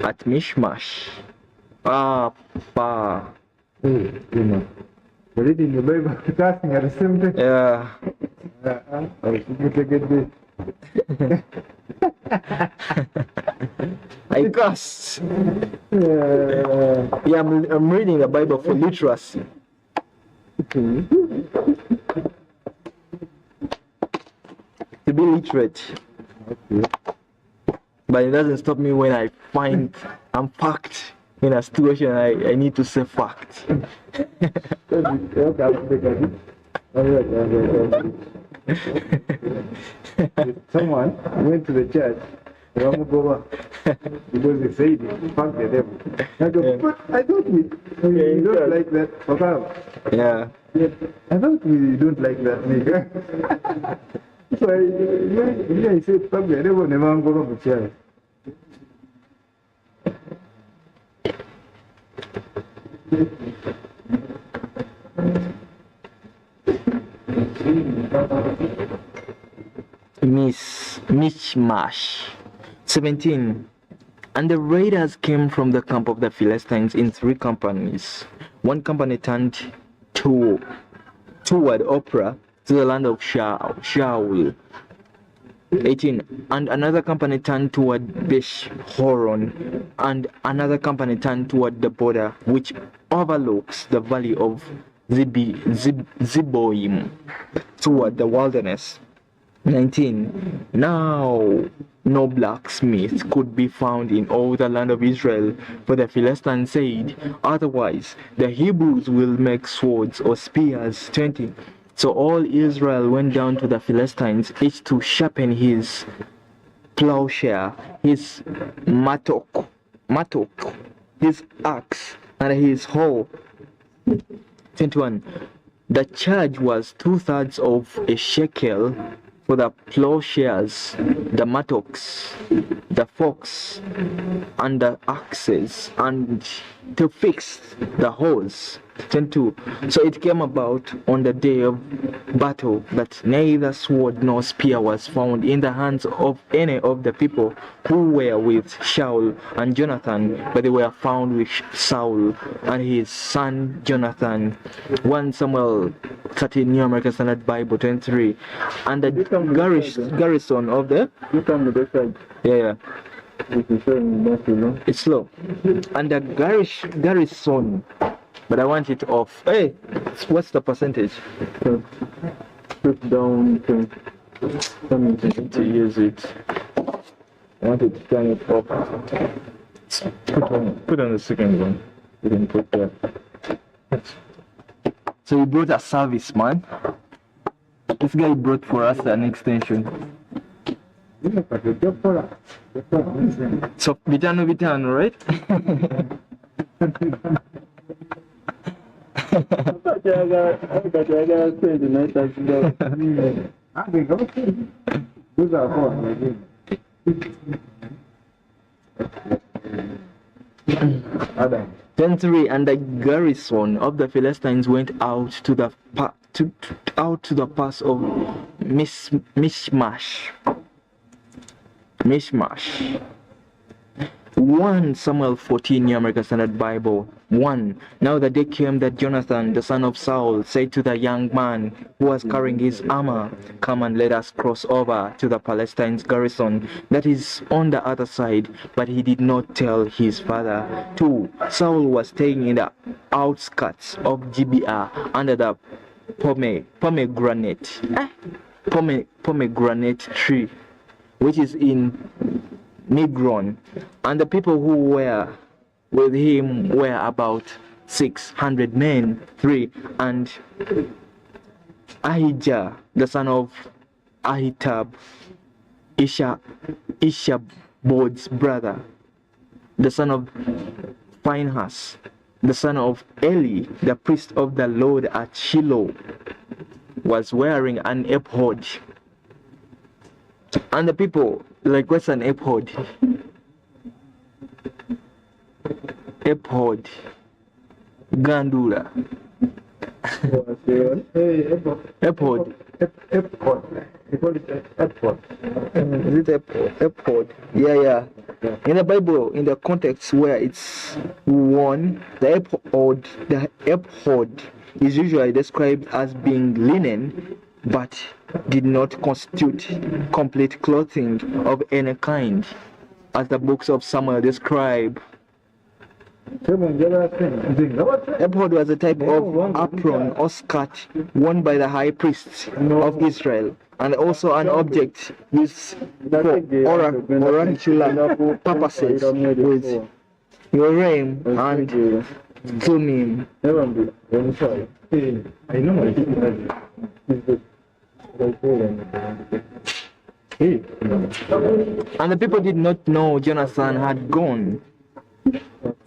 At Mishmash. You know. Reading the Bible, casting at the same time. Yeah. I cussed. Yeah, I'm reading the Bible for literacy. To be literate. But it doesn't stop me when I find I'm fact in a situation I need to say fact. Someone went to the church because they said it, fuck the devil. I go, but I thought we don't like that. Okay. Yeah. I thought we don't like that nigga. So I said, fuck the devil, never go to church. Mishmash. 17. And the raiders came from the camp of the Philistines in 3 companies. One company turned toward Ophrah, to the land of Shaul. 18. And another company turned toward Beth-horon, and another company turned toward the border which overlooks the valley of Zeboim, toward the wilderness. 19. Now no blacksmith could be found in all the land of Israel, for the Philistines said, otherwise the Hebrews will make swords or spears. 20. So all Israel went down to the Philistines, each to sharpen his plowshare, his mattock, his axe, and his hoe. 21. The charge was 2/3 of a shekel for the plowshares, the mattocks, the forks, and the axes, and to fix the hoes. 22. So it came about on the day of battle that neither sword nor spear was found in the hands of any of the people who were with Shaul and Jonathan, but they were found with Saul and his son Jonathan. 1 Samuel 13, New American Standard Bible 23. And the garrison of the... You come to this side. Yeah. It's It's slow. And the garrison... But I want it off. Hey, what's the percentage? Put down to use it. I want it to turn it off. Put on the second one. You can put that. So he brought a service, man. This guy brought for us an extension. So bitano, right? Adam. 10:3, and the garrison of the Philistines went out to the pass of Mishmash. 1 Samuel 14, New American Standard Bible. 1. Now the day came that Jonathan, the son of Saul, said to the young man who was carrying his armor, "Come and let us cross over to the Palestine's garrison that is on the other side." But he did not tell his father. 2. Saul was staying in the outskirts of Gibeah under the pomegranate tree, which is in Migron, and the people who were with him were about 600 men. 3. And Ahijah, the son of Ahitub, Ishabod's brother, the son of Phinehas, the son of Eli, the priest of the Lord at Shiloh, was wearing an ephod. And the people, like, what's an ephod? Ephod. Gandula. Ephod. Is it ephod? Yeah. In the Bible, in the context where it's worn, the ephod is usually described as being linen, but did not constitute complete clothing of any kind, as the books of Samuel describe. Ephod was a type of apron or skirt worn by the high priests of Israel, and also an object used for oracular purposes with Urim and Thummim. And the people did not know Jonathan had gone.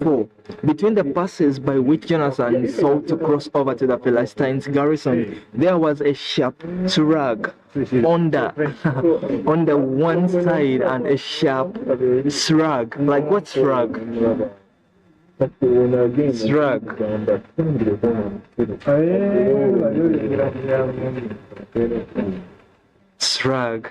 4. Between the passes by which Jonathan sought to cross over to the Philistines' garrison, there was a sharp shrug on the one side and a sharp shrug. Like, what shrug? Shrug. Shrug.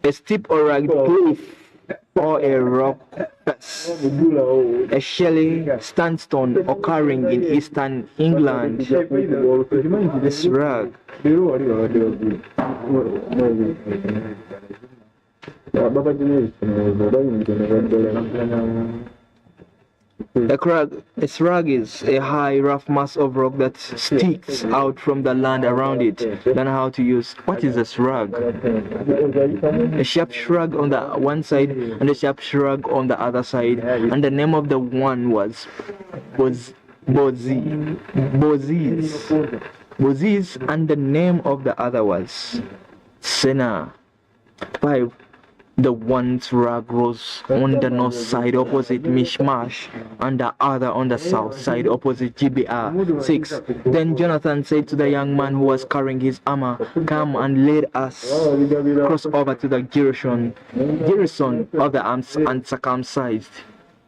A steep or rugged cliff or a rock face, a shelly sandstone occurring in eastern England. Shrug. A shrug is a high, rough mass of rock that sticks out from the land around it. Then how to use. What is a shrug? A sharp shrug on the one side and a sharp shrug on the other side. And the name of the one was Boziz, and the name of the other was Senna. 5. The one shrug rose on the north side opposite Mishmash, and the other on the south side opposite Gibeah. 6. Then Jonathan said to the young man who was carrying his armor, "Come and let us cross over to the garrison of the uncircumcised."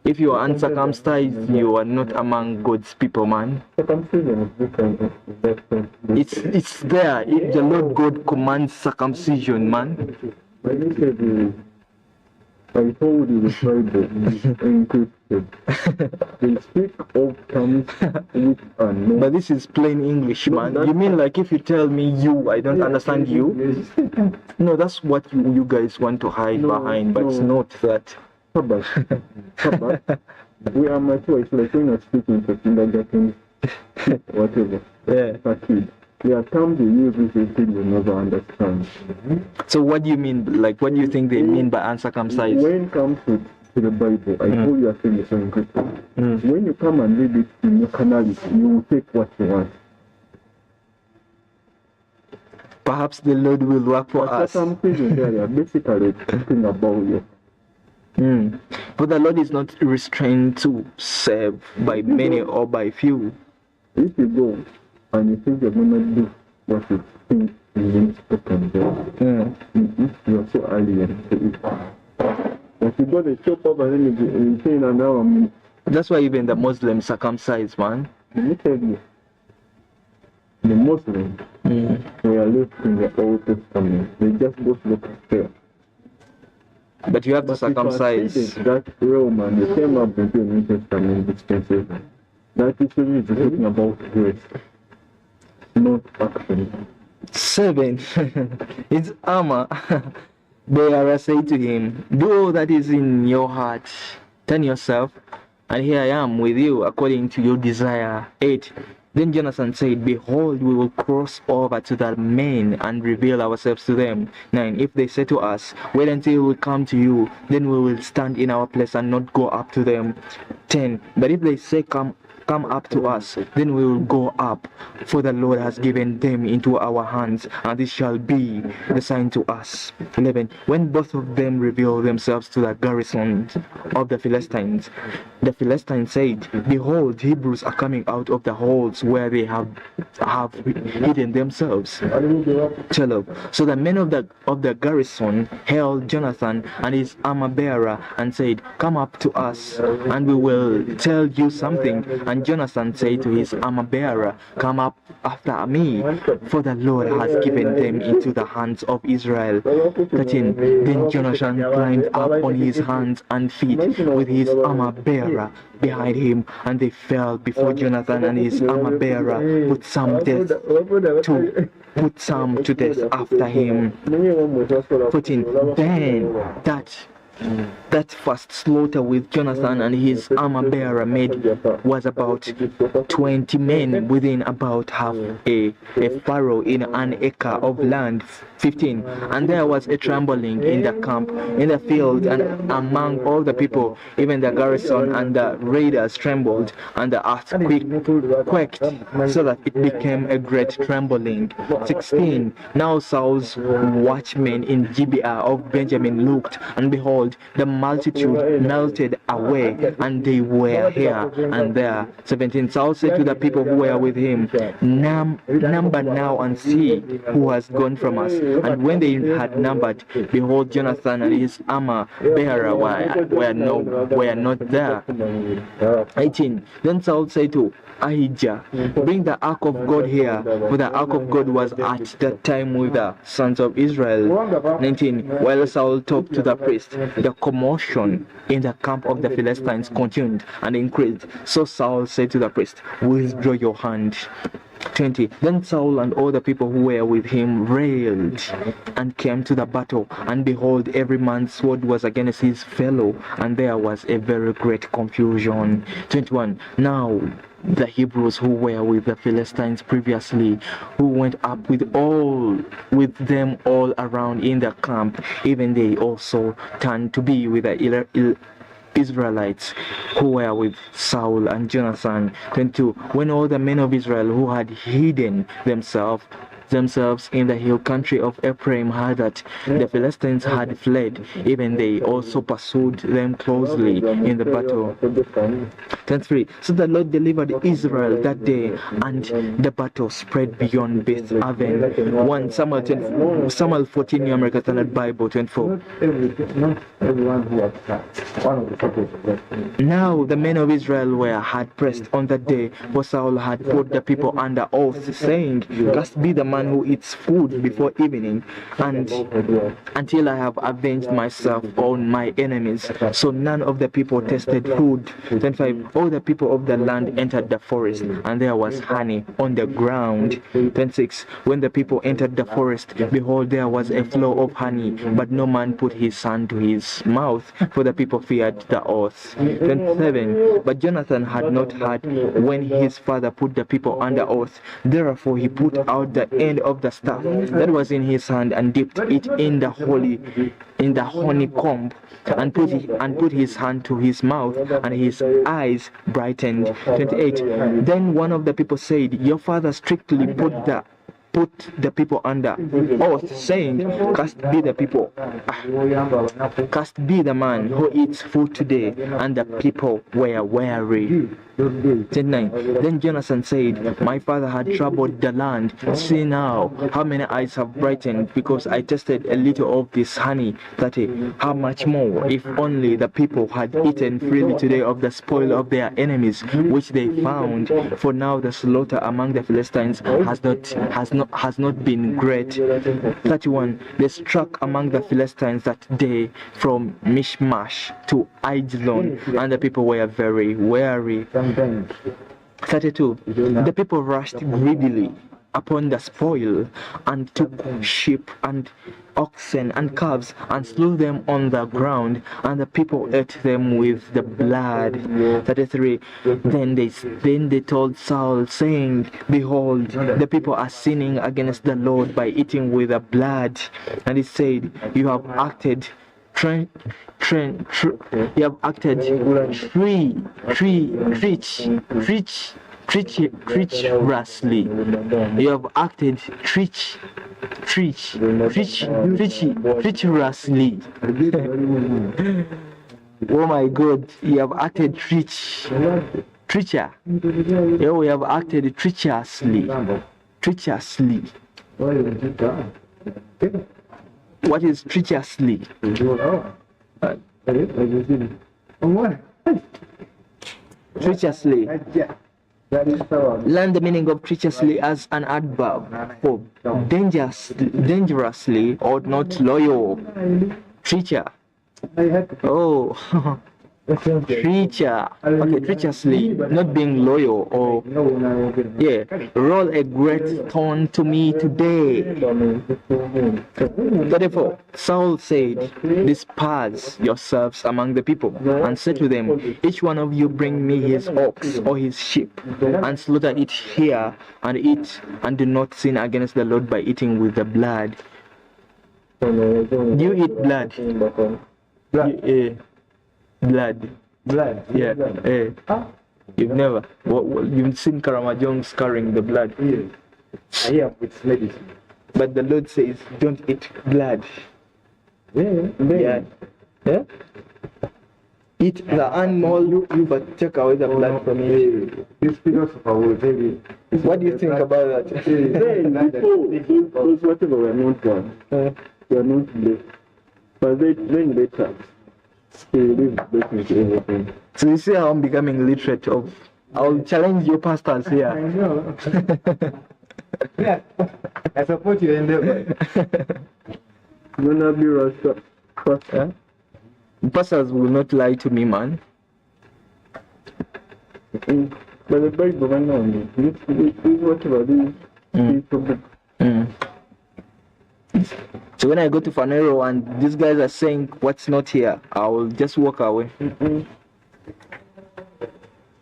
If you are uncircumcised, you are not among God's people, man. It's there. The Lord God commands circumcision, man. I told you the Bible is encrypted. They speak of terms which are not. But this is plain English, man. You mean like if you tell me you, I don't understand you? No, that's what you guys want to hide behind, but it's not that. Sabbath. We are mature. It's like when you're speaking to kindergarten, whatever. Yeah. A kid. There are terms they use which you think you never understand. So what do you mean? Like, what do you think they mean by uncircumcised? When it comes to the Bible, I told you I think it's so incredible. When you come and read it in your carnality, you will take what you want. Perhaps the Lord will work for us. Some things there are basically talking about you. But the Lord is not restrained to serve by many or by few. If you go and you think you're gonna do what you think you need to compare, you're so alien to it. If you go to chop up and then you say now That's why even the Muslims circumcise, man. let me tell you, the Muslims were lived in the Old Testament. They just go to look there. But you have to circumcise. That realm and they came up into the New Testament dispensation. That is really talking about grace, not action. 7. His armor bearer said to him, do all that is in your heart. Turn yourself, and here I am with you according to your desire. 8. Then Jonathan said, behold, we will cross over to the men and reveal ourselves to them. 9. If they say to us, wait until we come to you, then we will stand in our place and not go up to them. 10. But if they say, come up to us, then we will go up, for the Lord has given them into our hands, and this shall be the sign to us. 11. When both of them revealed themselves to the garrison of the Philistines said, behold, Hebrews are coming out of the holes where they have hidden themselves. 12. So the men of the garrison held Jonathan and his armor bearer and said, come up to us, and we will tell you something. And Jonathan said to his armor bearer, come up after me, for the Lord has given them into the hands of Israel. 13. Then Jonathan climbed up on his hands and feet with his armor bearer behind him, and they fell before Jonathan, and his armor bearer put some to death after him. 14. Then that first slaughter with Jonathan and his armor bearer made was about 20 men within about half a furrow in an acre of land. 15. And there was a trembling in the camp, in the field, and among all the people, even the garrison and the raiders trembled, and the earth quaked, so that it became a great trembling. 16. Now Saul's watchmen in Gibeah of Benjamin looked, and behold, the multitude melted away, and they were here and there. 17. Saul said to the people who were with him, number now and see who has gone from us. And when they had numbered, behold, Jonathan and his armor bearer were not there. 18. Then Saul said to Ahijah, bring the ark of God here, for the ark of God was at that time with the sons of Israel. 19. While Saul talked to the priest, the commotion in the camp of the Philistines continued and increased. So Saul said to the priest, withdraw your hand. 20. Then Saul and all the people who were with him railed and came to the battle, and behold, every man's sword was against his fellow, and there was a very great confusion. 21. Now the Hebrews who were with the Philistines previously, who went up with them all around in the camp, even they also turned to be with the Israelites who were with Saul and Jonathan. 22. When all the men of Israel who had hidden themselves in the hill country of Ephraim heard that the Philistines had fled, even they also pursued them closely in the battle. 23. So the Lord delivered Israel that day, and the battle spread beyond Beth Aven. 1 Samuel 14, New American Standard Bible. 24. Now the men of Israel were hard pressed on that day, for Saul had put the people under oath, saying, Cursed be the man man who eats food before evening, and until I have avenged myself on my enemies. So none of the people tasted food. 25. All the people of the land entered the forest, and there was honey on the ground. 26. When the people entered the forest, behold, there was a flow of honey, but no man put his hand to his mouth, for the people feared the oath. 27. But Jonathan had not heard when his father put the people under oath. Therefore he put out the end of the staff that was in his hand and dipped it in the honeycomb, and put his hand to his mouth, and his eyes brightened. 28. Then one of the people said, your father strictly put the people under oath, saying, Cursed be the people, cursed be the man who eats food today. And the people were weary. 29. Then Jonathan said, my father had troubled the land. See now how many eyes have brightened, because I tasted a little of this honey. 30. How much more, if only the people had eaten freely today of the spoil of their enemies, which they found. For now the slaughter among the Philistines has not been great. 31. They struck among the Philistines that day from Mishmash to Aijalon, and the people were very weary. 32. The people rushed greedily upon the spoil, and took sheep and oxen and calves, and slew them on the ground, and the people ate them with the blood. 33. Then they told Saul, saying, Behold, the people are sinning against the Lord by eating with the blood. And he said, You have acted treacherously. You have acted treacherously. Oh my God, you have acted treacher. Yeah, we have acted treacherously. What is treacherously? Treacherously. Learn the meaning of treacherously as an adverb for dangerously or not loyal. Treacher. Oh. Treacher. Okay, treacherously, not being loyal, or roll a great stone to me today. 34. Saul said, Disperse yourselves among the people, and say to them, Each one of you bring me his ox or his sheep, and slaughter it here, and eat, and do not sin against the Lord by eating with the blood. Do you eat blood? Blood. Yeah. You've never. You've seen Karamajongs carrying the blood. Yes. I have with medicine. But the Lord says, don't eat blood. Yeah. Eat the animal, but take away the blood from it. This philosopher will tell you. What do you think about that? Those whatever were not done, they are not blessed. But then later, they live definitely everything. So you see how I'm becoming literate of. I'll challenge your pastors here. I know. Yeah, I support your endeavor. When I be Rasta, Pastors will not lie to me, man. But the Bible went on. This whatever this. So when I go to Fanero and these guys are saying what's not here, I will just walk away.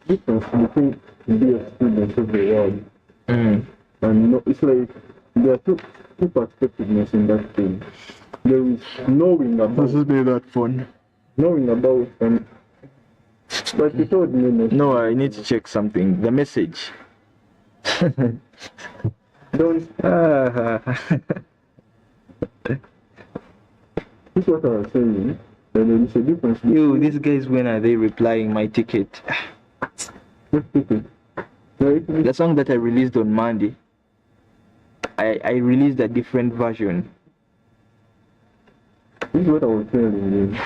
Difference between be a student of the world and no, it's like there are two perspectiveness in that thing. There is knowing about. This will be that fun. Knowing about and but you told me no, I need to check something. The message. don't. This is what I was saying. There is a difference. Yo, these guys, when are they replying my ticket? The song that I released on Monday, I released a different version. This is what I was telling you.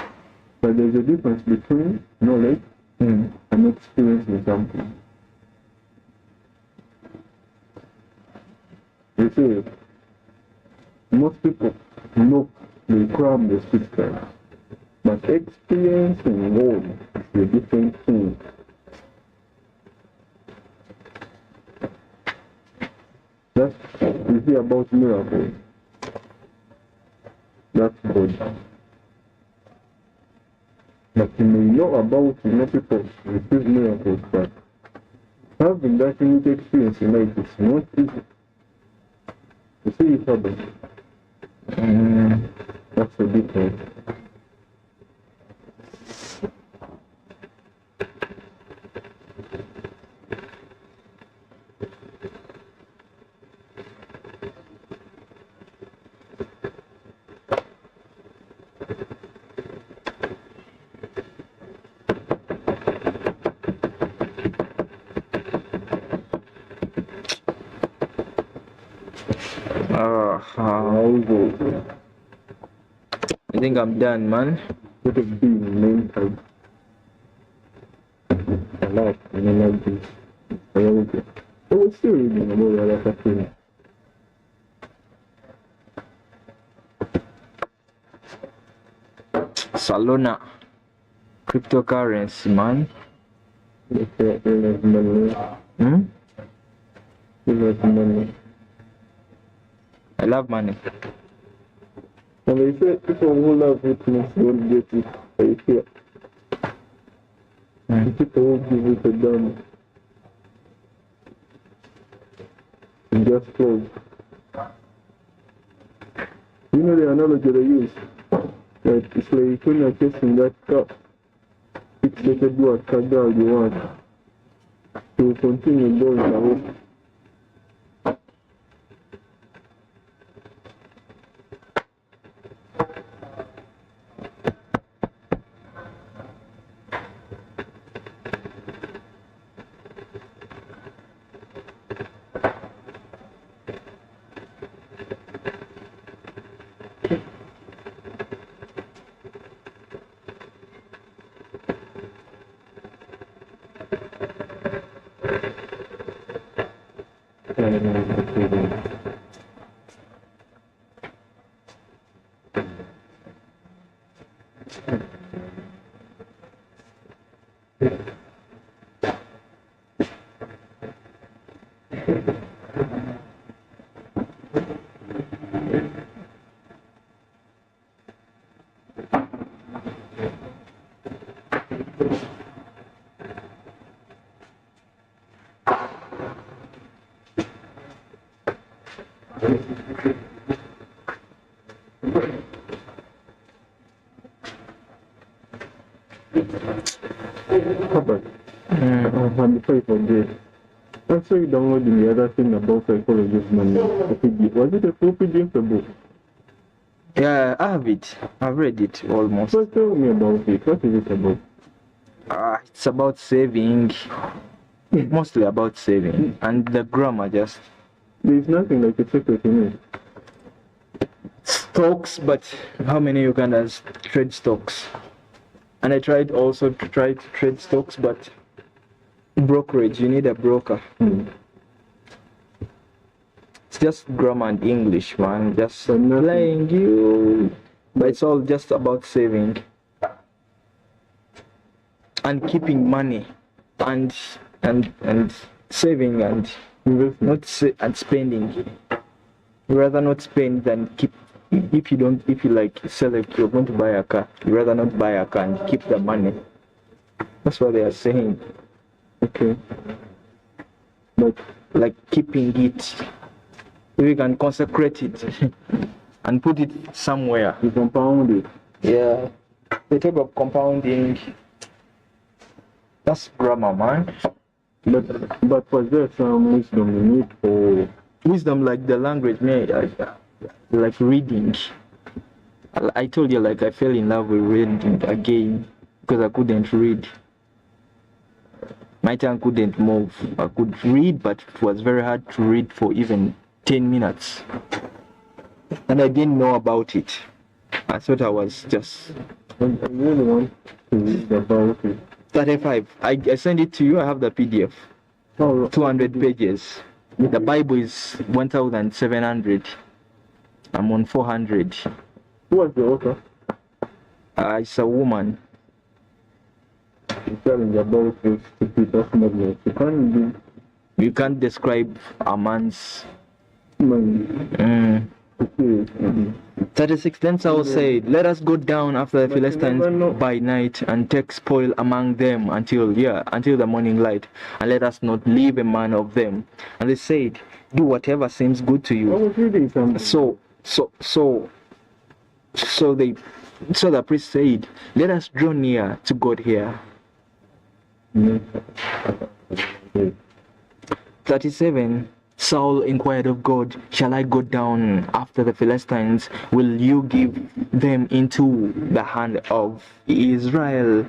But there's a difference between knowledge and experience in something. they say most people look, they cram the system. But experience and knowledge is a different thing. That's you see about miracles. That's God. But you may know about people receive miracles, but having that unique experience in life is not easy. You see it happen. That's the difference. I think I'm done, man. It has been mental. I like this. I was still reading about the other thing. Salona. Cryptocurrency, man. Money. I love money. And they say people who love it must don't get it. I hear. People who give it a damn. It just flows. You know the analogy they use? That it's like when you're chasing that cup, it's like a do what girl you want. To continue going away. And before you forget, I saw you downloading the other thing about psychology of money. Was it a full PDF book? Yeah, I have it. I've read it almost. So tell me about it. What is it about? It's about saving. Mostly about saving. And the grammar just... There's nothing like a secret in it. Stocks, but how many Ugandans trade stocks? And I tried also to trade stocks, but brokerage, you need a broker. It's just grammar and English, man. Just playing you. But it's all just about saving and keeping money and saving and not spending. You rather not spend than keep. If you like select, you're going to buy a car. You rather not buy a car and keep the money. That's what they are saying. Okay. But like keeping it, we can consecrate it and put it somewhere. You compound it. Yeah. They talk of compounding. That's grammar, man. But was there some wisdom you need for wisdom, like the language, like reading? I told you, like I fell in love with reading again because I couldn't read. My tongue couldn't move. I could read, but it was very hard to read for even 10 minutes. And I didn't know about it. I thought I was just... I really want to read about it. 35. I sent it to you. I have the PDF. Oh, 200 pages. The Bible is 1,700. I'm on 400. Who was the author? It's a woman. You're telling about this stupid, that's not right. You can't be You can't describe a man's. human. 36. Then Saul said, "Let us go down after the Philistines by night and take spoil among them until the morning light, and let us not leave a man of them." And they said, "Do whatever seems good to I you." was reading something. So the priest said, "Let us draw near to God here." 37. Saul inquired of God, "Shall I go down after the Philistines? Will you give them into the hand of Israel?"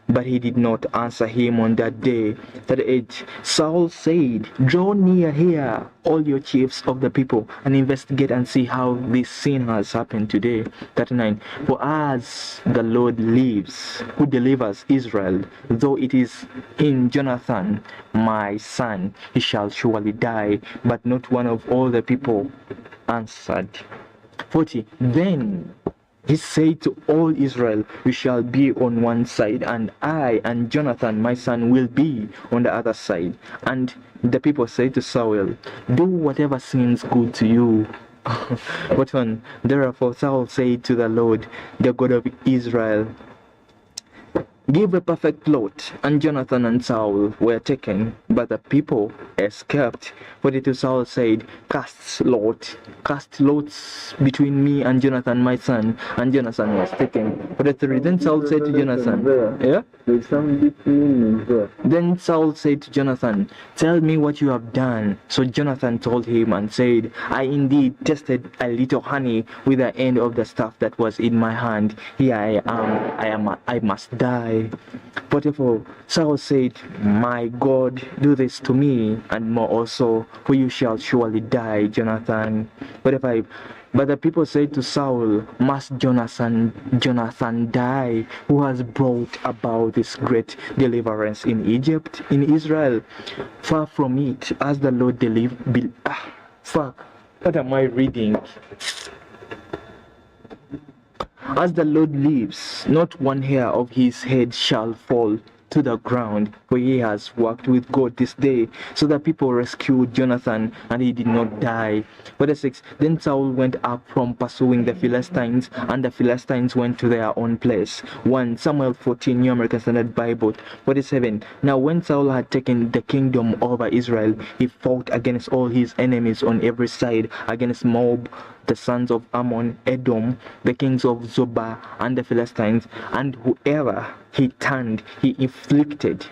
But he did not answer him on that day. 38. Saul said, "Draw near here, all your chiefs of the people, and investigate and see how this sin has happened today." 39. For as the Lord lives, who delivers Israel, though it is in Jonathan, my son, he shall surely die. But not one of all the people answered. 40. Then he said to all Israel, "We shall be on one side, and I and Jonathan my son will be on the other side." And the people said to Saul, "Do whatever seems good to you." But when therefore Saul said to the Lord, the God of Israel, "Give a perfect lot." And Jonathan and Saul were taken, but the people escaped. 42. Saul said, cast lots between me and Jonathan my son." And Jonathan was taken. 43. Then Saul said to Jonathan, yeah? There's some deep meaning there. Then Saul said to Jonathan, "Tell me what you have done." So Jonathan told him and said, "I indeed tasted a little honey with the end of the staff that was in my hand. Here I must die." 44. Saul said, "My God, do this to me, and more also, for you shall surely die, Jonathan." 45. But the people said to Saul, "Must Jonathan die, who has brought about this great deliverance in Egypt, in Israel? Far from it, as the Lord what am I reading? As the Lord lives, not one hair of his head shall fall to the ground, for he has walked with God this day." So the people rescued Jonathan, and he did not die. 46. Then Saul went up from pursuing the Philistines, and the Philistines went to their own place. 1 Samuel 14, New American Standard Bible. 47. Now when Saul had taken the kingdom over Israel, he fought against all his enemies on every side, against Moab, the sons of Ammon, Edom, the kings of Zobah, and the Philistines, and whoever he turned, he inflicted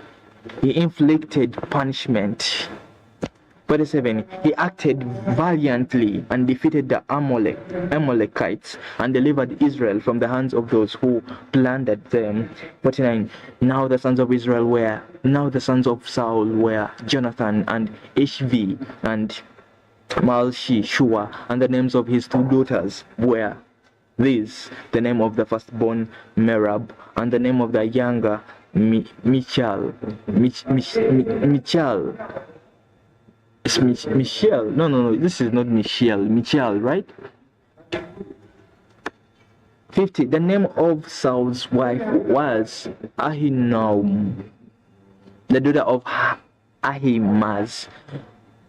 punishment. 47. He acted valiantly and defeated the Amalekites and delivered Israel from the hands of those who plundered them. 49. Now the sons of Saul were Jonathan and Ishvi and Malchishua, and the names of his two daughters were these: the name of the firstborn Merab, and the name of the younger Michal. It's Michelle. No, this is not Michelle. Michal, right? 50. The name of Saul's wife was Ahinoam, the daughter of Ahimaaz.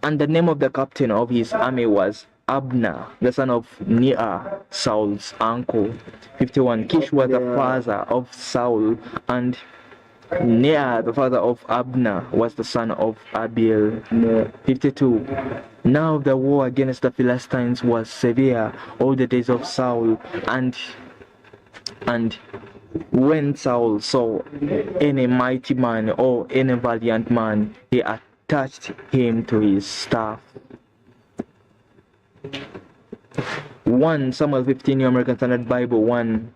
And the name of the captain of his army was Abner, the son of Ner, Saul's uncle. 51. Kish was the father of Saul, and Ner, the father of Abner, was the son of Abiel. 52. Now the war against the Philistines was severe all the days of Saul, and when Saul saw any mighty man or any valiant man, he attached him to his staff. 1 Samuel 15, New American Standard Bible. 1.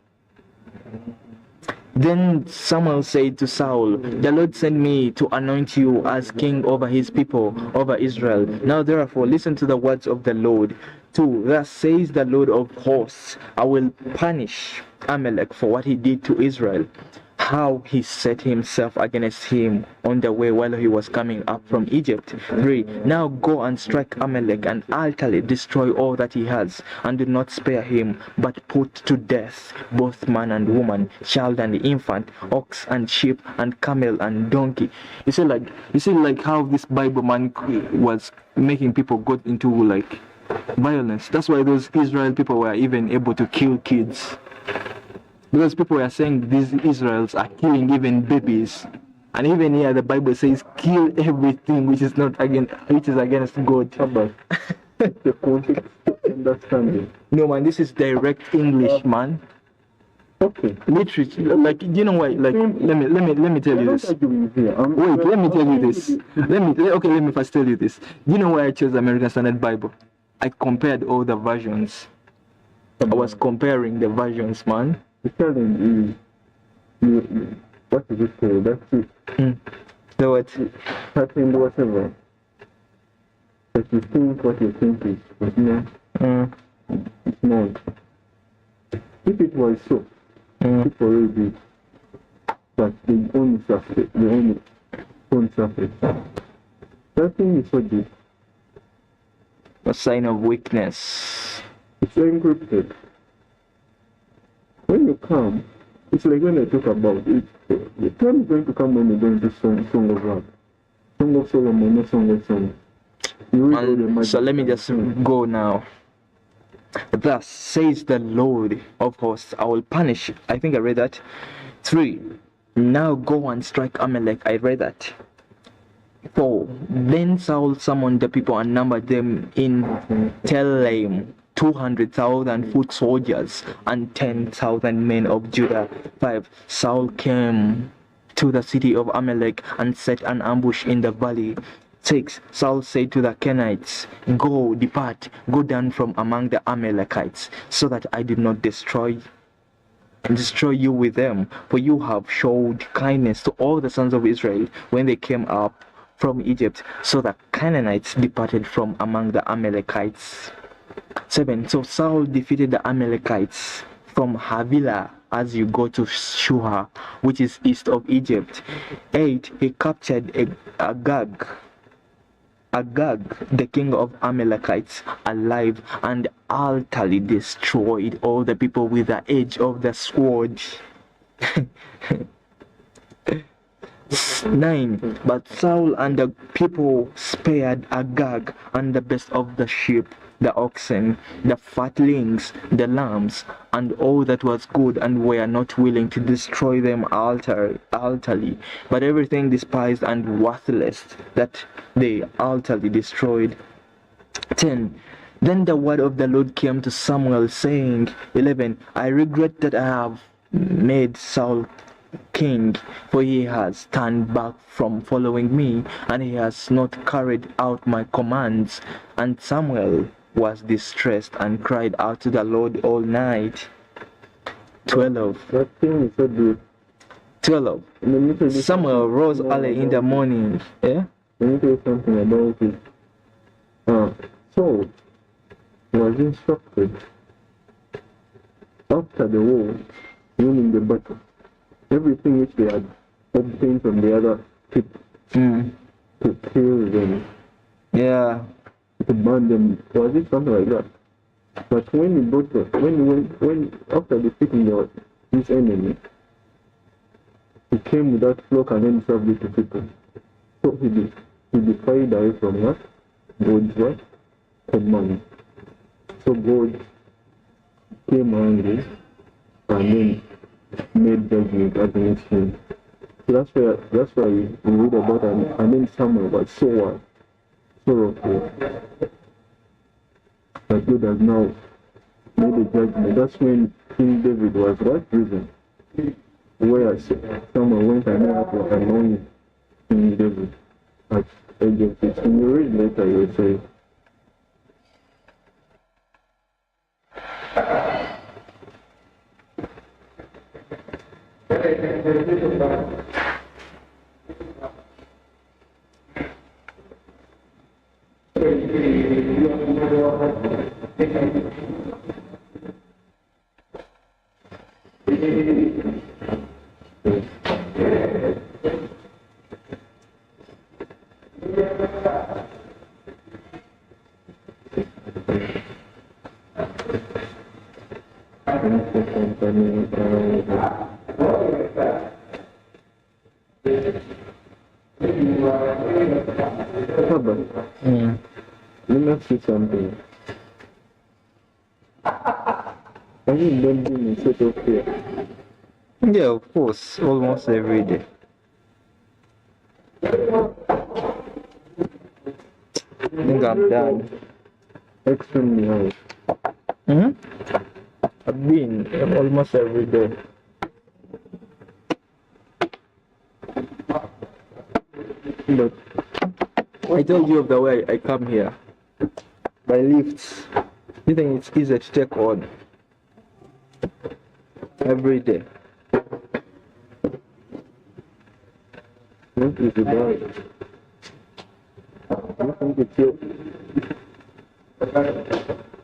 Then Samuel said to Saul, "The Lord sent me to anoint you as king over his people, over Israel. Now therefore listen to the words of the Lord. 2. Thus says the Lord of hosts, I will punish Amalek for what he did to Israel. how he set himself against him on the way while he was coming up from Egypt. 3. Now go and strike Amalek and utterly destroy all that he has, and do not spare him, but put to death both man and woman, child and infant, ox and sheep and camel and donkey. You see like how this Bible man was making people go into like violence. That's why those Israel people were even able to kill kids. Because people were saying these Israels are killing even babies. And even here the Bible says kill everything which is against God. The context understanding. No man, this is direct English, man. Okay. Literature, like, you know why? Like, let me tell you this. Wait, let me tell you this. Let me first tell you this. You know why I chose American Standard Bible? I compared all the versions. I was comparing the versions, man. You're telling you, what is it called? That's it. The what? Happened whatever. But you think what you think is, but no. It's not. If it was so, people will be, but they only suffer. They only don't suffer. That thing is so deep. A sign of weakness. It's encrypted. When you come, it's like when I talk about it, the time is going to come when you're going to Song of Rock. Song of Solomon, not Song of Song. So let me just go now. Thus says the Lord of hosts, I will punish. I think I read that. 3. Now go and strike Amalek. I read that. 4. Then Saul summoned the people and numbered them in Telaim, 200,000 foot soldiers and 10,000 men of Judah. 5. Saul came to the city of Amalek and set an ambush in the valley. 6. Saul said to the Kenites, go, depart, go down from among the Amalekites, so that I did not destroy you with them, for you have showed kindness to all the sons of Israel when they came up from Egypt. So the Canaanites departed from among the Amalekites. 7. So Saul defeated the Amalekites from Havilah as you go to Shuha, which is east of Egypt. 8. He captured Agag, the king of Amalekites, alive, and utterly destroyed all the people with the edge of the sword. 9. But Saul and the people spared Agag and the best of the sheep, the oxen, the fatlings, the lambs, and all that was good, and were not willing to destroy them utterly, but everything despised and worthless that they utterly destroyed. 10. Then the word of the Lord came to Samuel, saying, 11. I regret that I have made Saul king, for he has turned back from following me, and he has not carried out my commands. And Samuel was distressed and cried out to the Lord all night. 12. That thing is so deep. 12. Samuel rose early in the morning. Yeah? Let me tell you something about it. Saul was instructed after the war, winning the battle, everything which they had obtained from the other people, to kill them. Yeah. To burn them. Was it something like that? But when he brought when after defeating his enemy, he came with that flock and then served it to people. So he defied away from what? God's what? Command. So God came angry and then made judgment against him. So that's why we read about and then Samuel was so sorrowful that God has now made a judgment. That's when King David was what? Risen. Where Samuel went and was anointed King David at age of 6. When you read later, you will say, for company. Let me ask you something. Have you been in sort of fear? Yeah, of course, almost every day. I think I'm done. Extremely high. I've been almost every day. But I told you of the way I come here. By lifts. You think it's easy to take on? Every day. what is about? You think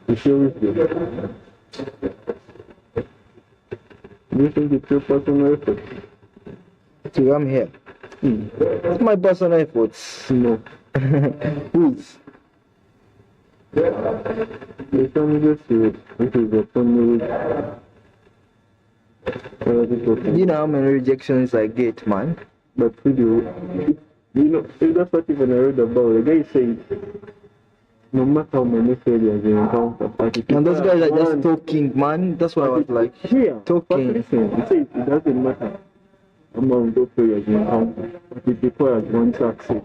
it's your wisdom? You think it's your personal effort? To come here. It's my personal efforts. No. Whose? You can just do it. This is a funny You know how many rejections I get, man? But you know, that's what even I read about. The guy said, no matter how many failures you encounter, And those guys are just talking, man. That's why I was like, here, talking. But listen, he says it doesn't matter amount of failures you encounter, but it requires one success.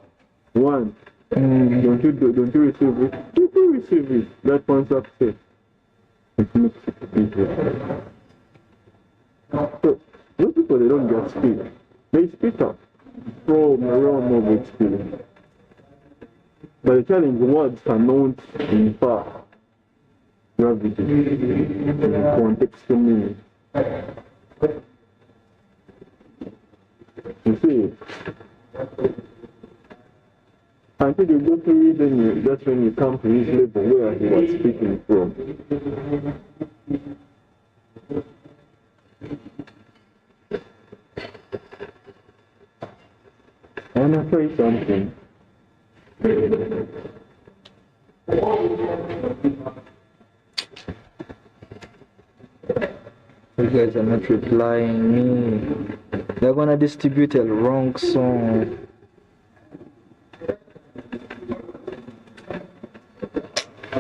One, don't you receive it? If you receive it, that one success, it makes it easier. So, those people, they don't just speak. They speak up from a realm of experience. But the challenge, words cannot impart gravity in context to meaning. You see, until you go to reading, that's when you come to his level where he was speaking from. I want to tell you something. You guys are not replying me. They're gonna distribute a wrong song.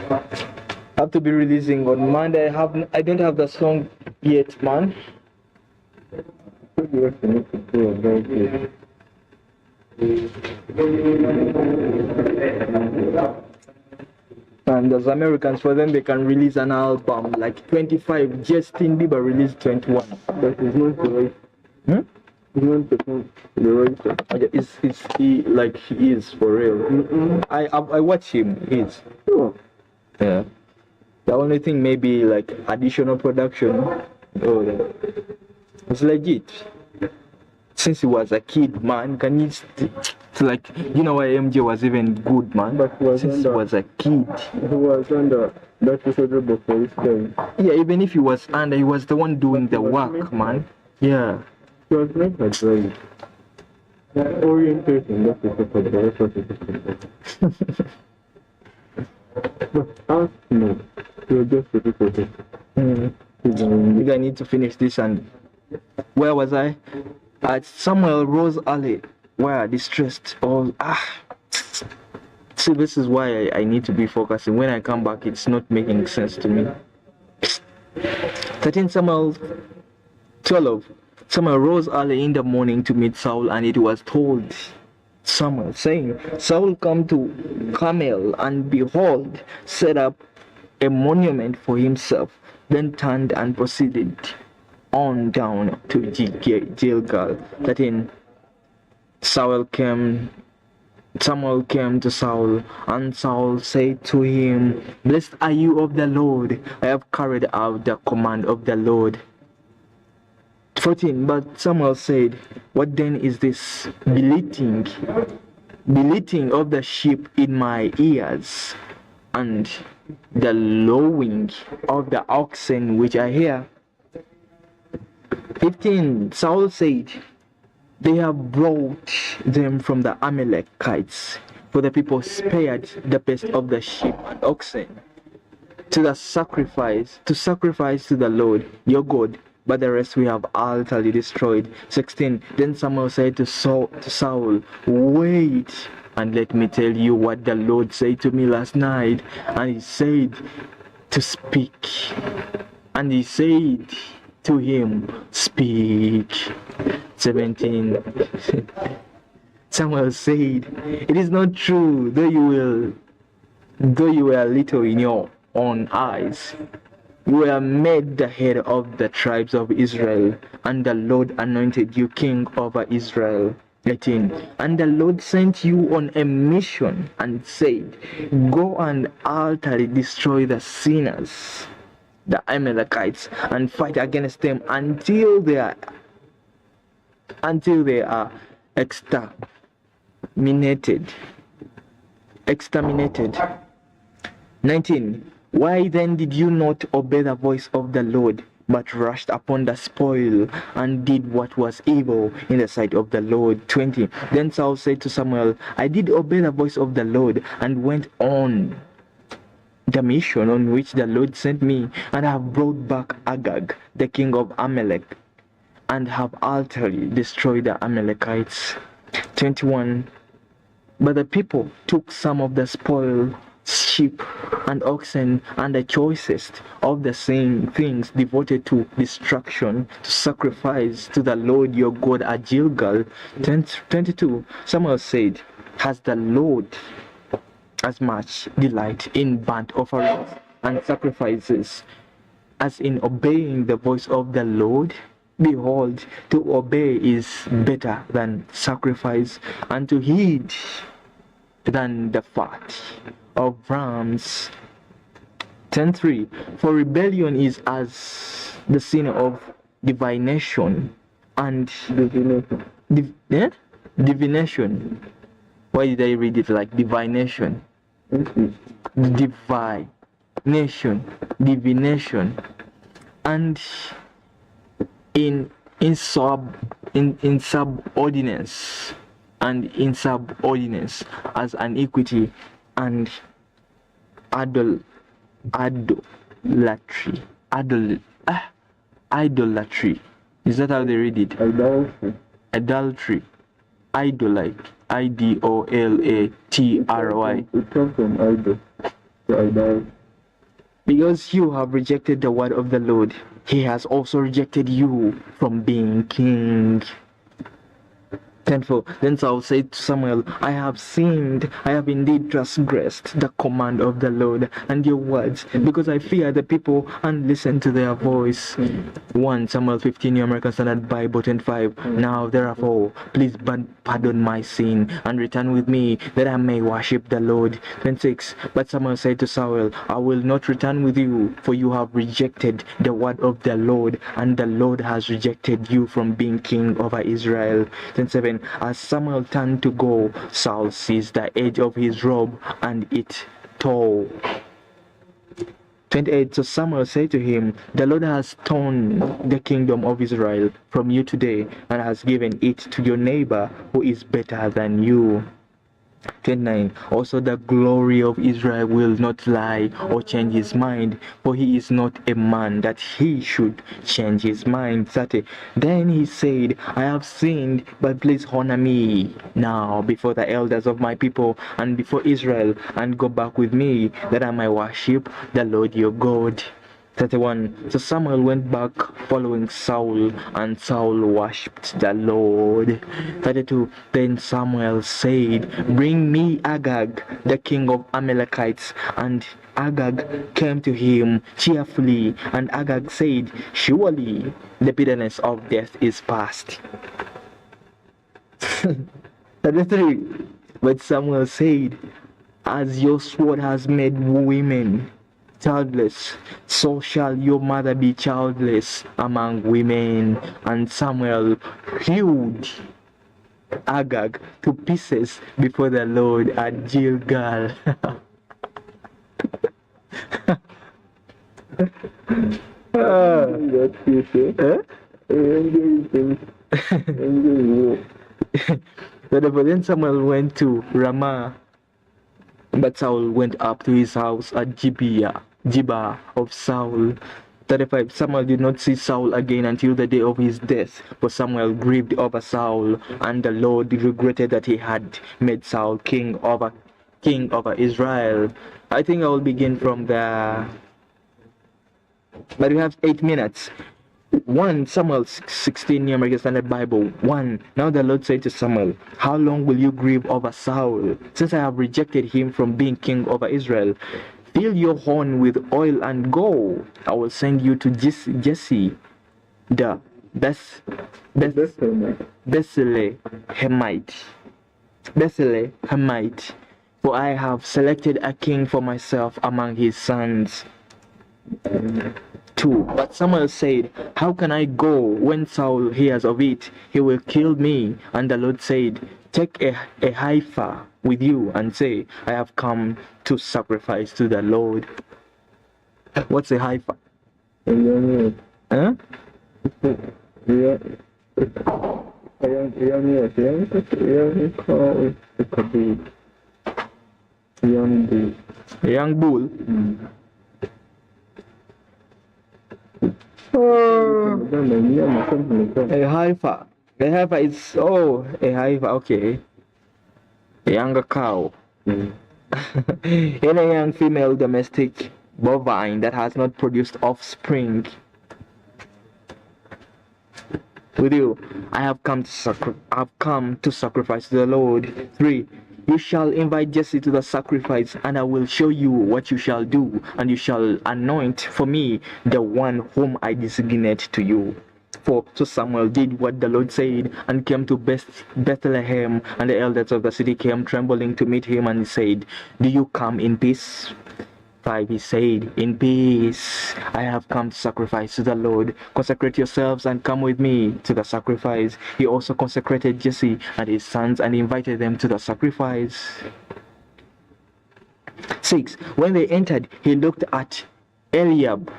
I have to be releasing on Monday. I don't have the song yet, man. You have to make it feel about it. And as Americans, for them, they can release an album like 25. Justin Bieber released 21. But it's not the right. It's not the right. Is he like he is for real? I watch him. He's Sure. yeah. The only thing maybe like additional production. Oh, it's legit. Since he was a kid, man, can you like you know why MJ was even good, man? But he was Since he was a kid. He was under that disorderable for his time. Yeah, even if he was under, he was the one doing the work, man. Yeah. He was not that right. Orientation, that's the purpose, that's what it is. But us, no. You're just a people. I think I need to finish this. And where was I? At Samuel Rose Alley, where distressed all see, this is why I need to be focusing. When I come back, it's not making sense to me. 13 Samuel 12. Samuel rose early in the morning to meet Saul, and it was told Samuel, saying, Saul come to Carmel, and behold, set up a monument for himself. Then turned and proceeded on down to Gilgal. 13 Samuel came to Saul, and Saul said to him, Blessed are you of the Lord, I have carried out the command of the Lord. 14 But Samuel said, What then is this bleating of the sheep in my ears, and the lowing of the oxen which I hear? 15 Saul said, They have brought them from the Amalekites, for the people spared the best of the sheep and oxen. to sacrifice to the Lord your God, but the rest we have utterly destroyed. 16. Then Samuel said to Saul, wait, and let me tell you what the Lord said to me last night. And he said to speak. And he said to him, speak. 17. Samuel said, it is not true, though you were little in your own eyes. You were made the head of the tribes of Israel, and the Lord anointed you king over Israel. 18. And the Lord sent you on a mission and said, go and utterly destroy the sinners, the Amalekites, and fight against them until they are exterminated. 19. Why then did you not obey the voice of the Lord, but rushed upon the spoil and did what was evil in the sight of the Lord? 20. Then Saul said to Samuel, I did obey the voice of the Lord and went on the mission on which the Lord sent me, and have brought back Agag, the king of Amalek, and have utterly destroyed the Amalekites. 21. But the people took some of the spoil, sheep and oxen, and the choicest of the same things devoted to destruction, to sacrifice to the Lord your God at Gilgal. 22. Samuel said, has the Lord as much delight in burnt offerings and sacrifices as in obeying the voice of the Lord? Behold, to obey is better than sacrifice, and to heed than the fat of rams. 10:3. For rebellion is as the sin of divination, and divination. Why did I read it like divination? Divination, and in subordinance, as iniquity and idolatry. Idolatry. Is that how they read it? Adultery. Idolatry. Idolatry. It comes from idol. The idol. Because you have rejected the word of the Lord, he has also rejected you from being king. 10:4. Then Saul said to Samuel, I have sinned, I have indeed transgressed the command of the Lord and your words, because I fear the people and listen to their voice. 1 Samuel 15, New American Standard Bible 25. Now therefore, please pardon my sin and return with me, that I may worship the Lord. 26. But Samuel said to Saul, I will not return with you, for you have rejected the word of the Lord, and the Lord has rejected you from being king over Israel. 27. As Samuel turned to go, Saul seized the edge of his robe and it tore. 28. So Samuel said to him, the Lord has torn the kingdom of Israel from you today and has given it to your neighbor who is better than you. 29. Also the glory of Israel will not lie or change his mind, for he is not a man that he should change his mind. 30. Then he said, I have sinned, but please honor me now before the elders of my people and before Israel, and go back with me, that I may worship the Lord your God. 31. So Samuel went back following Saul, and Saul worshipped the Lord. 32. Then Samuel said, bring me Agag, the king of Amalekites. And Agag came to him cheerfully, and Agag said, surely the bitterness of death is past. 33. But Samuel said, as your sword has made women childless, so shall your mother be childless among women. And Samuel hewed Agag to pieces before the Lord at Gilgal. Then Samuel went to Ramah, but Saul went up to his house at Gibeah Jiba of Saul. 35. Samuel did not see Saul again until the day of his death, for Samuel grieved over Saul, and the Lord regretted that he had made Saul king over Israel. I think I will begin from there, but we have 8 minutes. 1 Samuel 16, New American Standard Bible. 1. Now the Lord said to Samuel, how long will you grieve over Saul, since I have rejected him from being king over Israel? Fill your horn with oil and go. I will send you to Jesse, the Bethlehemite, for I have selected a king for myself among his sons. 2. But Samuel said, how can I go? When Saul hears of it, he will kill me. And the Lord said, take a heifer with you and say, I have come to sacrifice to the Lord. What's a heifer? Huh? A young bull. A heifer. A heifer is, a heifer, okay. A younger cow. Any young female domestic bovine that has not produced offspring. With you, I have come to sacrifice to the Lord. 3. You shall invite Jesse to the sacrifice, and I will show you what you shall do, and you shall anoint for me the one whom I designate to you. 4. So Samuel did what the Lord said, and came to Bethlehem, and the elders of the city came trembling to meet him, and he said, do you come in peace? 5. He said, in peace, I have come to sacrifice to the Lord. Consecrate yourselves and come with me to the sacrifice. He also consecrated Jesse and his sons and invited them to the sacrifice. 6. When they entered, he looked at Eliab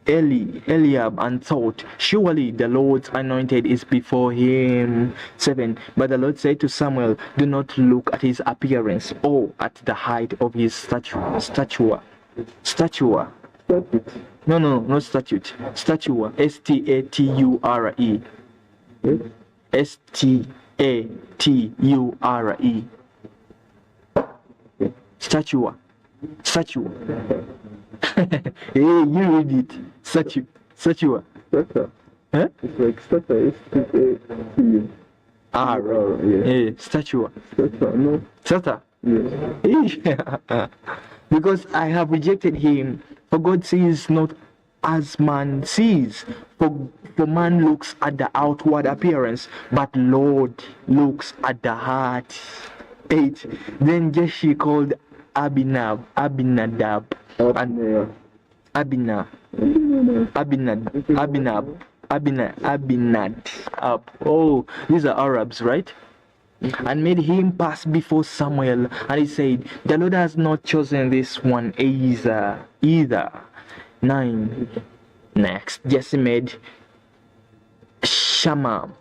and thought, surely the Lord's anointed is before him. 7. But the Lord said to Samuel, do not look at his appearance or at the height of his stature. No, not statute. Stature. S-T-A-T-U-R-E. S-T-A-T-U-R-E. Stature. Hey, you read it. Stature. Stature. Huh? It's like stature. S-T-A-T-U. Yeah. Stature. Stature, no? Stature. Yes. Because I have rejected him. For God sees not as man sees. For man looks at the outward appearance, but Lord looks at the heart. 8. Then Jesse called Abinadab up. Oh, these are Arabs, right? And made him pass before Samuel, and he said, the Lord has not chosen this one either. 9. Next, Jesse made Shammam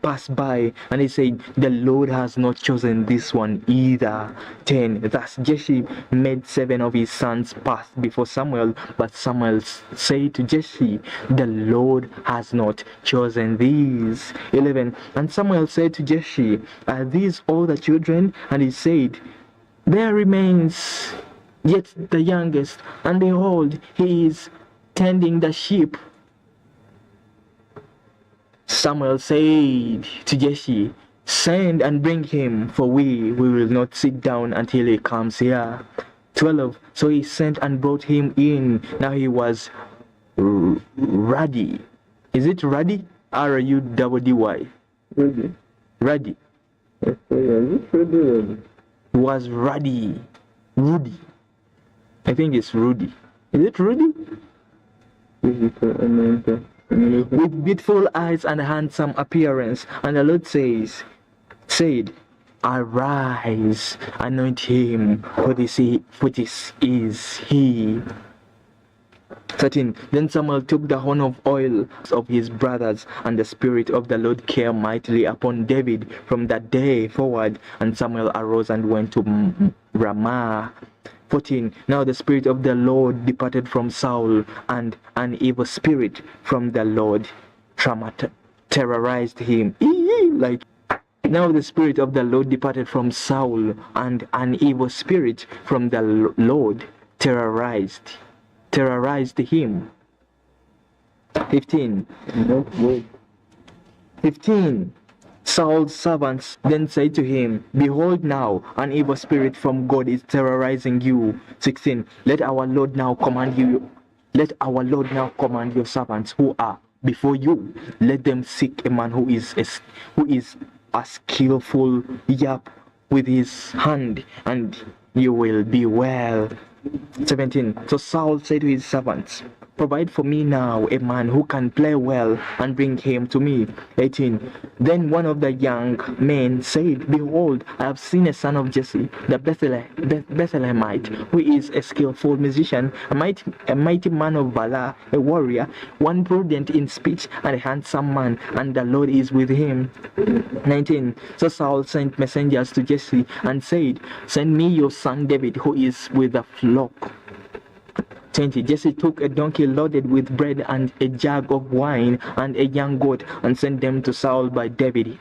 passed by, and he said, the Lord has not chosen this one either. 10. Thus Jesse made 7 of his sons pass before Samuel, but Samuel said to Jesse, the Lord has not chosen these. 11. And Samuel said to Jesse, are these all the children? And he said, there remains yet the youngest, and behold, he is tending the sheep. Samuel said to Jesse, send and bring him, for we will not sit down until he comes here. 12. So he sent and brought him in. Now he was ruddy. Is it ruddy? R-U-D-D-Y. Ruddy. Ruddy. Was ruddy. Rudy. I think it's Rudy. Is it Rudy? With beautiful eyes and handsome appearance. And the Lord said, arise, anoint him, for this is he. 13. Then Samuel took the horn of oil of his brothers, and the Spirit of the Lord came mightily upon David from that day forward. And Samuel arose and went to Ramah. 14. Now the Spirit of the Lord departed from Saul, and an evil spirit from the Lord terrorized him. Like, now the Spirit of the Lord departed from Saul, and an evil spirit from the Lord terrorized him. 15. 15. Saul's servants then said to him, Behold now, an evil spirit from God is terrorizing you. 16. Let our Lord now command your servants who are before you. Let them seek a man who is a skillful yap with his hand, and you will be well. 17. So Saul said to his servants, Provide for me now a man who can play well, and bring him to me. 18. Then one of the young men said, Behold, I have seen a son of Jesse, the Bethlehemite, who is a skillful musician, a mighty man of valor, a warrior, one prudent in speech, and a handsome man, and the Lord is with him. 19. So Saul sent messengers to Jesse and said, Send me your son David, who is with the flock. 20. Jesse took a donkey loaded with bread and a jug of wine and a young goat, and sent them to Saul by David,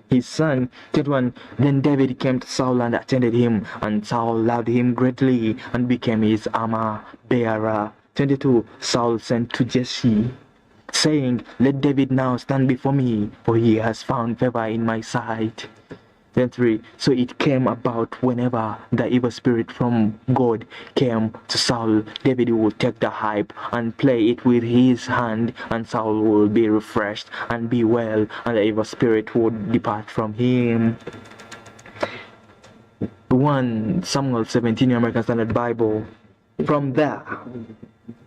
his son. 21. Then David came to Saul and attended him, and Saul loved him greatly and became his armor bearer. 22. Saul sent to Jesse, saying, Let David now stand before me, for he has found favor in my sight. 23. So it came about, whenever the evil spirit from God came to Saul, David would take the harp and play it with his hand, and Saul would be refreshed and be well, and the evil spirit would depart from him. 1 Samuel 17, New American Standard Bible. From there,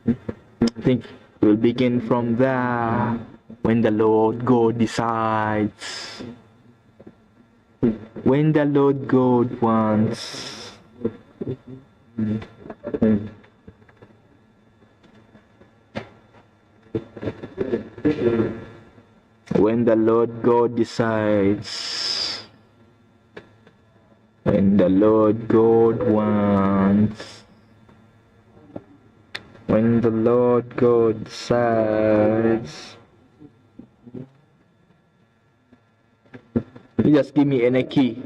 I think we'll begin from there. When the Lord God decides. When the Lord God wants. When the Lord God decides. When the Lord God wants. When the Lord God decides. You just give me any key.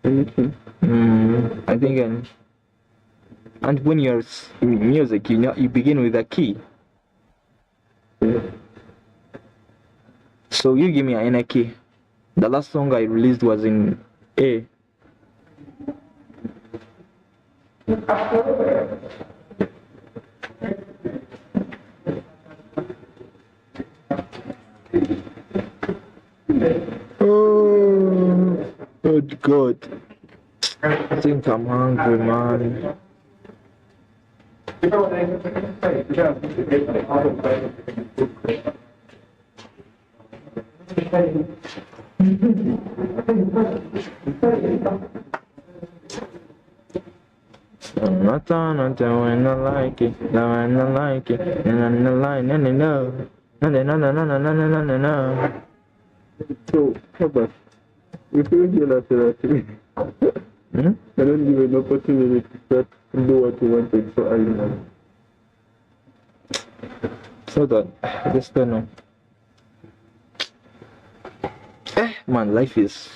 I think, and when you're in music, you begin with a key. So you give me any key. The last song I released was in A. Oh, good God. I think I'm hungry, man. Not when I like it, when I like it, and I like no. So, Papa, if you hear that, I don't give you an opportunity to start to do what you wanted, so I know. So that, I just don't know. Man, life is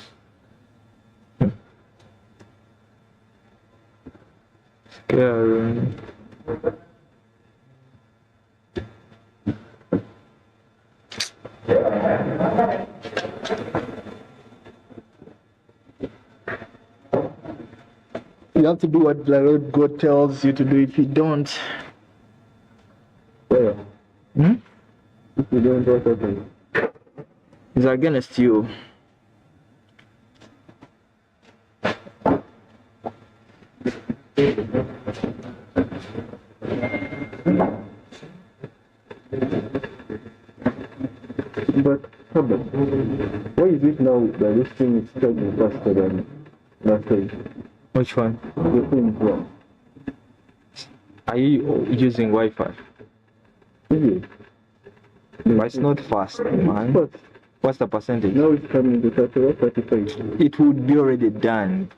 scary. You have to do what the Lord God tells you to do. If you don't, If you don't, what happens? it's against you. But, Papa, why is it now that this thing is starting faster than last time? Which one? The thing is wrong. Are you using Wi-Fi? Is it? But it's not fast, man. But What's the percentage? Now it's coming to 30 35. It would be already done.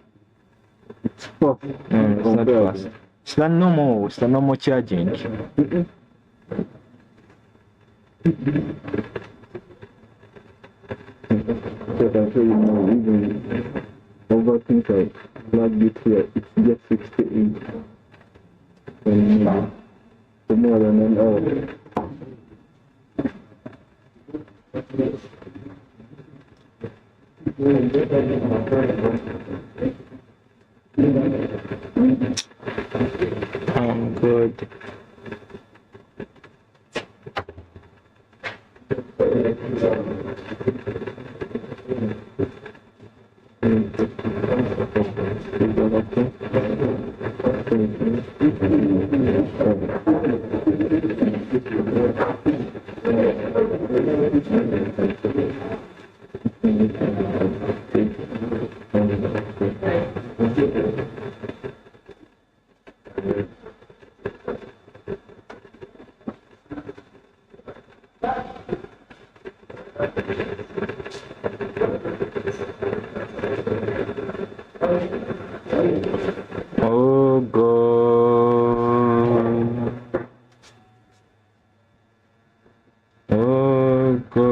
It's fast. It's not fast. It's the normal charging. So I can show you now, even over things like plug it here, it's just 68. And for more than an hour. I'm good. Oh God. Oh God.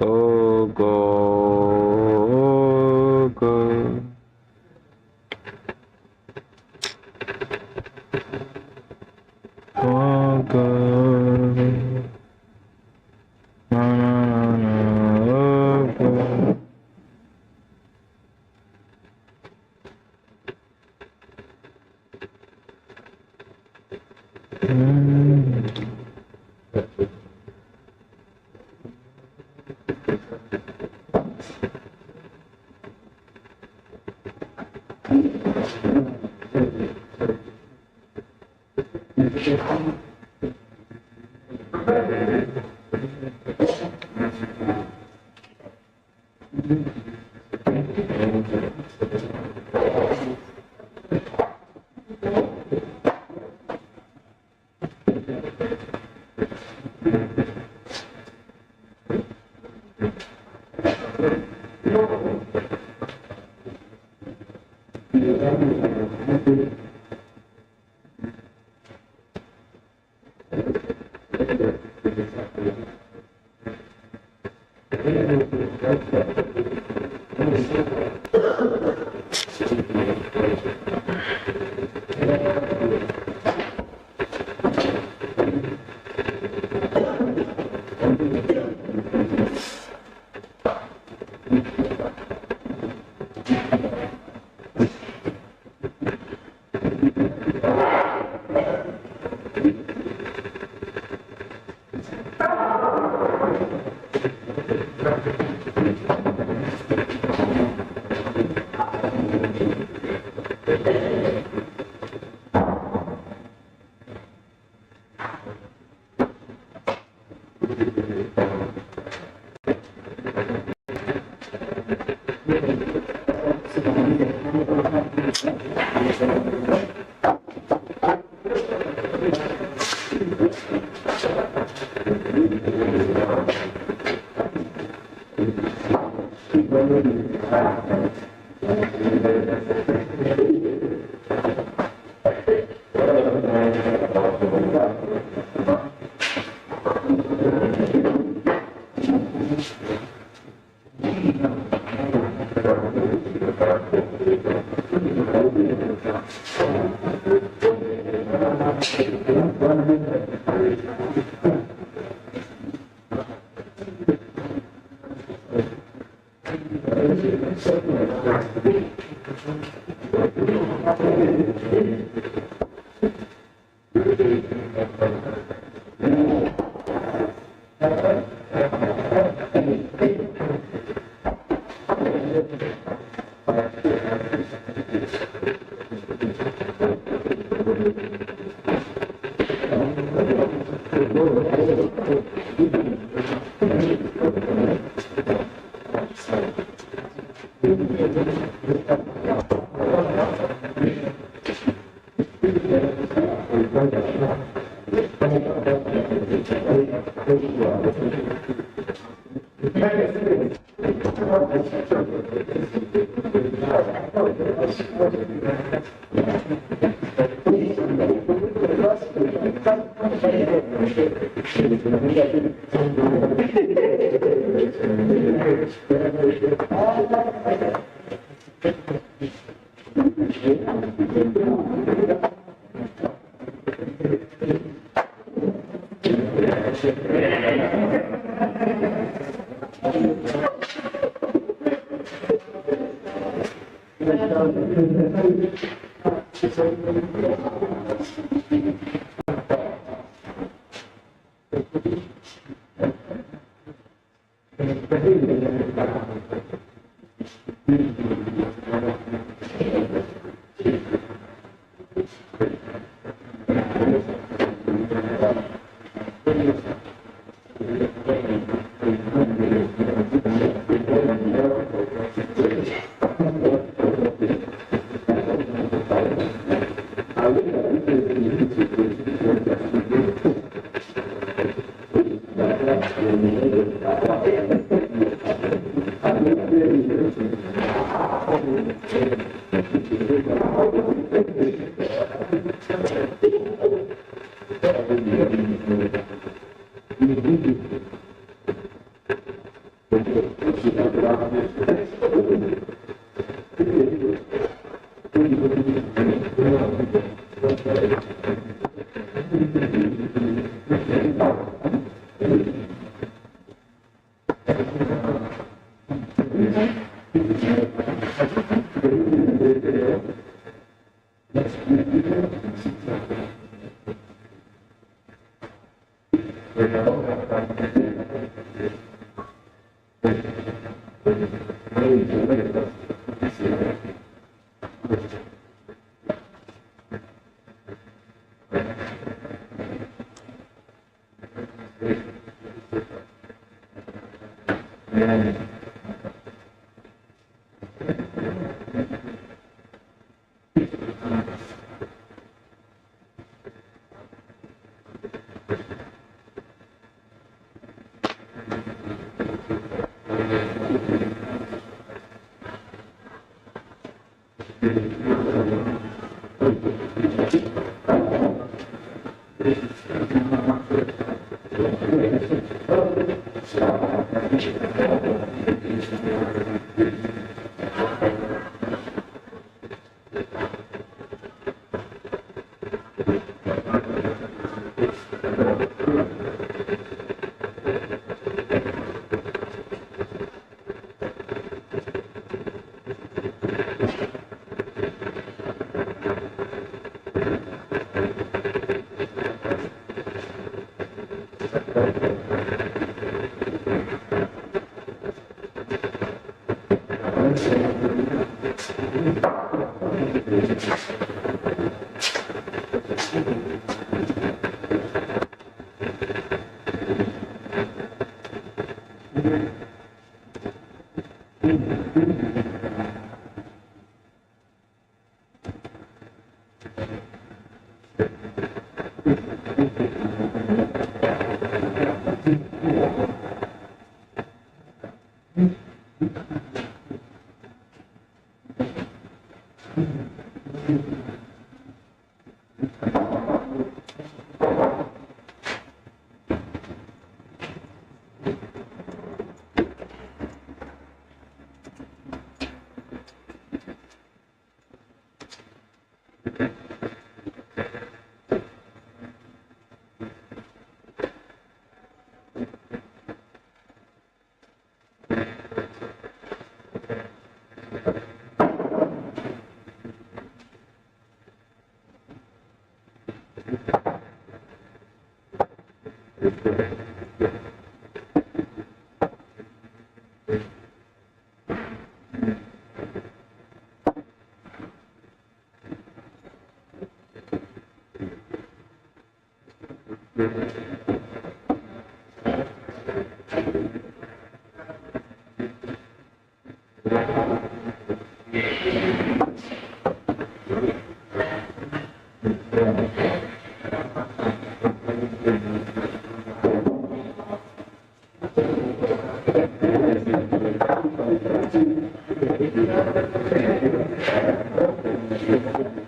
Oh God. Oh God. Oh God. No, no, no, no. Oh God. Yes.